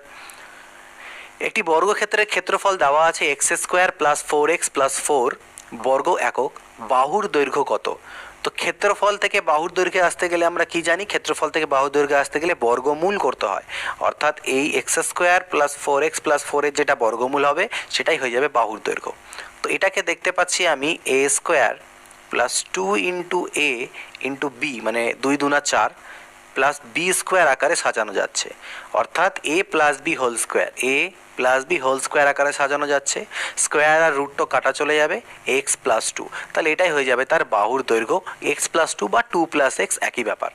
একটি বর্গক্ষেত্রের ক্ষেত্রফল দেওয়া আছে x² প্লাস 4x প্লাস 4 বর্গ একক, বাহুর দৈর্ঘ্য কত? তো ক্ষেত্রফল থেকে বাহুর দৈর্ঘ্যে আসতে গেলে আমরা কি জানি, ক্ষেত্রফল থেকে বাহুর দৈর্ঘ্যে আসতে গেলে বর্গমূল করতে হয়, অর্থাৎ এই x² প্লাস 4x প্লাস 4 এর যেটা বর্গমূল হবে সেটাই হয়ে যাবে বাহুর দৈর্ঘ্য। তো এটাকে দেখতে পাচ্ছি আমি a² plus 2 into a into b, মানে 2 দুনা 4 প্লাস b² আকারে সাজানো যাচ্ছে, অর্থাৎ a plus b whole square, a plus B whole square আকারে সাজানো যাচ্ছে, স্কোয়ার আর রুটটা কাটা চলে যাবে, এক্স প্লাস 2, তাহলে এটাই হয়ে যাবে তার বাহুর দৈর্ঘ্য, এক্স প্লাস 2 বা 2 প্লাস এক্স একই ব্যাপার।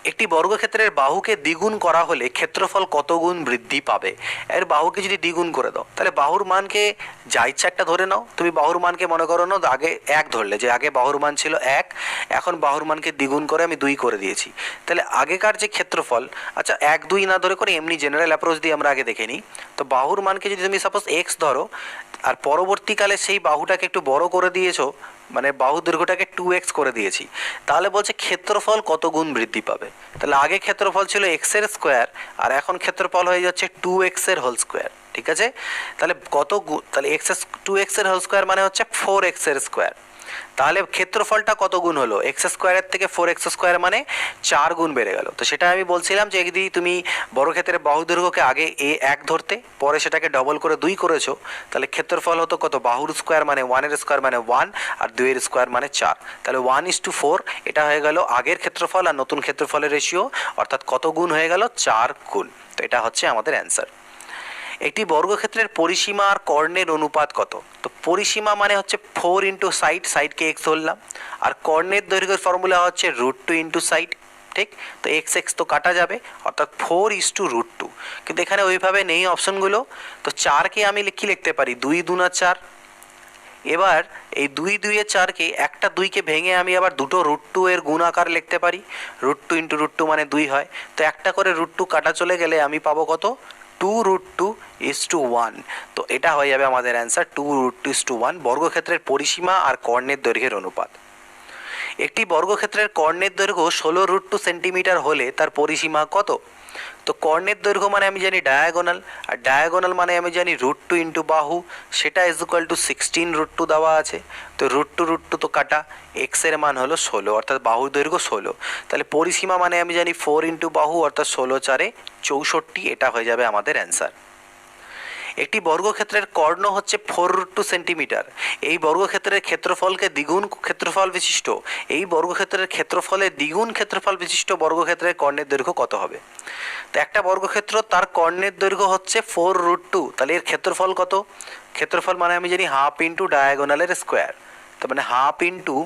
একটি বর্গক্ষেত্রের বাহুকে দ্বিগুণ করা হলে ক্ষেত্রফল কত গুণ বৃদ্ধি পাবে? এর বাহুকে যদি দ্বিগুণ করে দাও, তাহলে বাহুর মানকে যা ইচ্ছা একটা ধরে নাও, তুমি বাহুর মানকে মনে করো না আগে 1 ধরলে, যে আগে বাহুর মান ছিল 1, এখন বাহুর মানকে দ্বিগুণ করে আমি 2 করে দিয়েছি, তাহলে আগেকার যে ক্ষেত্রফল, আচ্ছা 1 2 না ধরে করে এমনি জেনারেল অ্যাপ্রোচ দিয়ে আমরা আগে দেখে নিই। তো বাহুর মানকে যদি তুমি সাপোজ এক্স ধরো, আর পরবর্তীকালে সেই বাহুটাকে একটু বড় করে দিয়েছো, মানে বাহু দৈর্ঘ্যটাকে 2x করে দিয়েছি, তাহলে বলছে ক্ষেত্রফল কত গুণ বৃদ্ধি পাবে। তাহলে আগে ক্ষেত্রফল ছিল x এর স্কোয়ার, আর এখন ক্ষেত্রফল হয়ে যাচ্ছে 2x এর হোল স্কোয়ার, ঠিক আছে? তাহলে তাহলে x² এর হোল স্কোয়ার মানে হচ্ছে 4x এর স্কোয়ার, তাহলে ক্ষেত্রফলটা কত গুণ হলো, x² থেকে 4x² মানে 4 গুণ বেড়ে গেল। তো সেটা আমি বলছিলাম যে যদি তুমি বর্গক্ষেত্রের বাহু দৈর্ঘ্যকে আগে 1 ধরতে, পরে সেটাকে ডবল করে 2 করেছো, তাহলে ক্ষেত্রফল হতো কত, বাহুর স্কোয়ার মানে 1 এর স্কোয়ার মানে 1, আর 2 এর স্কোয়ার মানে 4, তাহলে 1:4, এটা হয়ে গেল আগের ক্ষেত্রফল আর নতুন ক্ষেত্রফলের রেশিও, অর্থাৎ কত গুণ হয়ে গেল, 4 গুণ। তো এটা হচ্ছে আমাদের অ্যান্সার। একটি বর্গক্ষেত্রের পরিসীমা আর কর্ণের অনুপাত কত? তো পরিসীমা মানে হচ্ছে 4 ইন্টু সাইড, সাইডকে এক্স ধরলাম, আর কর্ণের দৈর্ঘ্যের ফর্মুলা হচ্ছে √2 ইন্টু সাইড, ঠিক? তো এক্স এক্স তো কাটা যাবে, অর্থাৎ 4:√2, কিন্তু এখানে ওইভাবে নেই অপশনগুলো। তো 4কে আমি কি লিখতে পারি, 2 দুনা 4। এবার এই 2 2 এ 4কে একটা 2কে ভেঙে আমি আবার দুটো √2 এর গুণ আকার লিখতে পারি, √2 ইন্টু √2 মানে 2 হয়, তো একটা করে √2 কাটা চলে গেলে আমি পাবো কত, 2√2:1। তো এটা হয়ে যাবে আমাদের অ্যান্সার, 2√2:1 বর্গক্ষেত্রের পরিসীমা আর কর্ণের দৈর্ঘ্যের অনুপাত। একটি বর্গক্ষেত্রের কর্ণের দৈর্ঘ্য 16√2 সেন্টিমিটার হলে তার পরিসীমা কত? তো কর্ণের দৈর্ঘ্য মানে আমি জানি ডায়াগোনাল, আর ডায়াগোনাল মানে আমি জানি √2 ইন্টু বাহু, সেটা = 16√2 দেওয়া আছে। তো √2 তো কাটা, এক্স এর মান হলো 16, অর্থাৎ বাহুর দৈর্ঘ্য 16, তাহলে পরিসীমা মানে আমি জানি 4 ইন্টু বাহু, অর্থাৎ 16 4 64, এটা হয়ে যাবে আমাদের অ্যান্সার। একটি বর্গক্ষেত্রের কর্ণ হচ্ছে 4√2 সেন্টিমিটার, এই বর্গক্ষেত্রের ক্ষেত্রফলকে দ্বিগুণ ক্ষেত্রফল বিশিষ্ট, এই বর্গক্ষেত্রের ক্ষেত্রফলের দ্বিগুণ ক্ষেত্রফল বিশিষ্ট বর্গক্ষেত্রের কর্ণের দৈর্ঘ্য কত হবে? তো একটা বর্গক্ষেত্র তার কর্ণের দৈর্ঘ্য হচ্ছে 4√2, তাহলে এর ক্ষেত্রফল কত? ক্ষেত্রফল মানে আমি জানি হাফ ইন্টু ডায়াগোনালের স্কোয়ার, তার মানে হাফ ইন্টু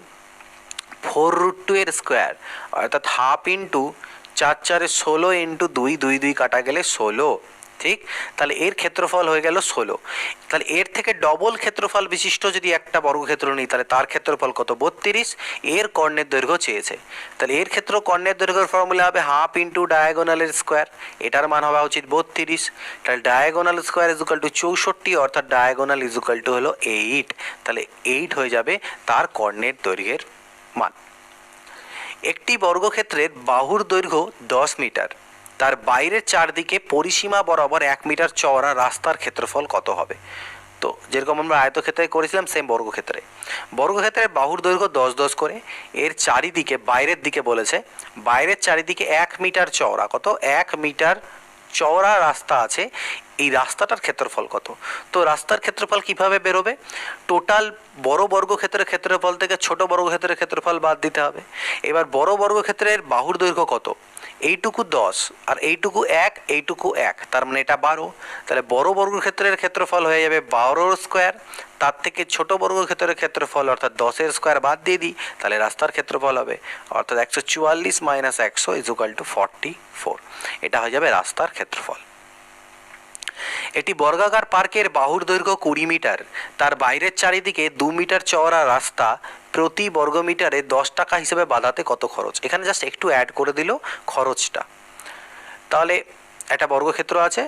4√2 এর স্কোয়ার, অর্থাৎ হাফ ইন্টু 4 4 16 ইন্টু 2 2 2 কাটা গেলে 16, ঠিক? তাহলে এর ক্ষেত্রফল হয়ে গেল 16। তাহলে এর থেকে ডবল ক্ষেত্রফল বিশিষ্ট যদি একটা বর্গক্ষেত্র নিই, তাহলে তার ক্ষেত্রফল কত, 32, এর কর্ণের দৈর্ঘ্য চেয়েছে, তাহলে এর ক্ষেত্র কর্ণের দৈর্ঘ্যের ফর্মুলা হবে হাফ ইন্টু ডায়াগোনালের স্কোয়ার, এটার মান হওয়া উচিত 32, তাহলে ডায়াগোনাল স্কোয়ার = 64, অর্থাৎ ডায়াগোনাল হলো 8, তাহলে 8 হয়ে যাবে তার কর্ণের দৈর্ঘ্যের মান। একটি বর্গক্ষেত্রের বাহুর দৈর্ঘ্য 10 মিটার, তার বাইরের চারদিকে পরিসীমা বরাবর 1 মিটার চওড়া রাস্তার ক্ষেত্রফল কত হবে? তো যেরকম আমরা আয়তক্ষেত্রে করেছিলাম, সেম বর্গক্ষেত্রের বাহুর দৈর্ঘ্য 10 10 করে, এর চারিদিকে বাইরের দিকে বলেছে, বাইরের চারিদিকে 1 মিটার চওড়া, কত, 1 মিটার চওড়া রাস্তা আছে, এই রাস্তাটার ক্ষেত্রফল কত? তো রাস্তার ক্ষেত্রফল কিভাবে বেরোবে, টোটাল বড় বর্গক্ষেত্রের ক্ষেত্রফল থেকে ছোট বর্গক্ষেত্রের ক্ষেত্রফল বাদ দিতে হবে। এবার বড় বর্গক্ষেত্রের বাহুর দৈর্ঘ্য কত, এইটুকু 10 আর এইটুকু 1, এইটুকু 1, তার মানে এটা 12, তাহলে বড় বর্গক্ষেত্রের ক্ষেত্রফল হয়ে যাবে 12 স্কোয়ার, তার থেকে ছোট বর্গক্ষেত্রের ক্ষেত্রফল অর্থাৎ 10 স্কোয়ার বাদ দিয়ে দিই, তাহলে রাস্তার ক্ষেত্রফল হবে অর্থাৎ 144 - 100 = 44, এটা হয়ে যাবে রাস্তার ক্ষেত্রফল। এটি বর্গাকার পার্কের বাহুর দৈর্ঘ্য 20 মিটার, তার বাইরের চারিদিকে 2 মিটার চওড়া রাস্তা প্রতি বর্গমিটারে 10 টাকা হিসেবে বাঁধাতে কত খরচ? এখানে জাস্ট একটু অ্যাড করে দিল খরচটা। তাহলে একটা বর্গক্ষেত্র আছে,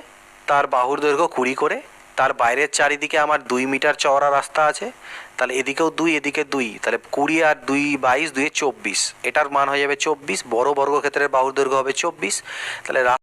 তার বাহুর দৈর্ঘ্য 20 করে, তার বাইরের চারিদিকে আমার 2 মিটার চওড়া রাস্তা আছে, তাহলে এদিকেও 2 এদিকে 2, তাহলে 20 আর 2 22, 2 24, এটার মান হয়ে যাবে 24। বড় বর্গক্ষেত্রের বাহুর দৈর্ঘ্য হবে 24, তাহলে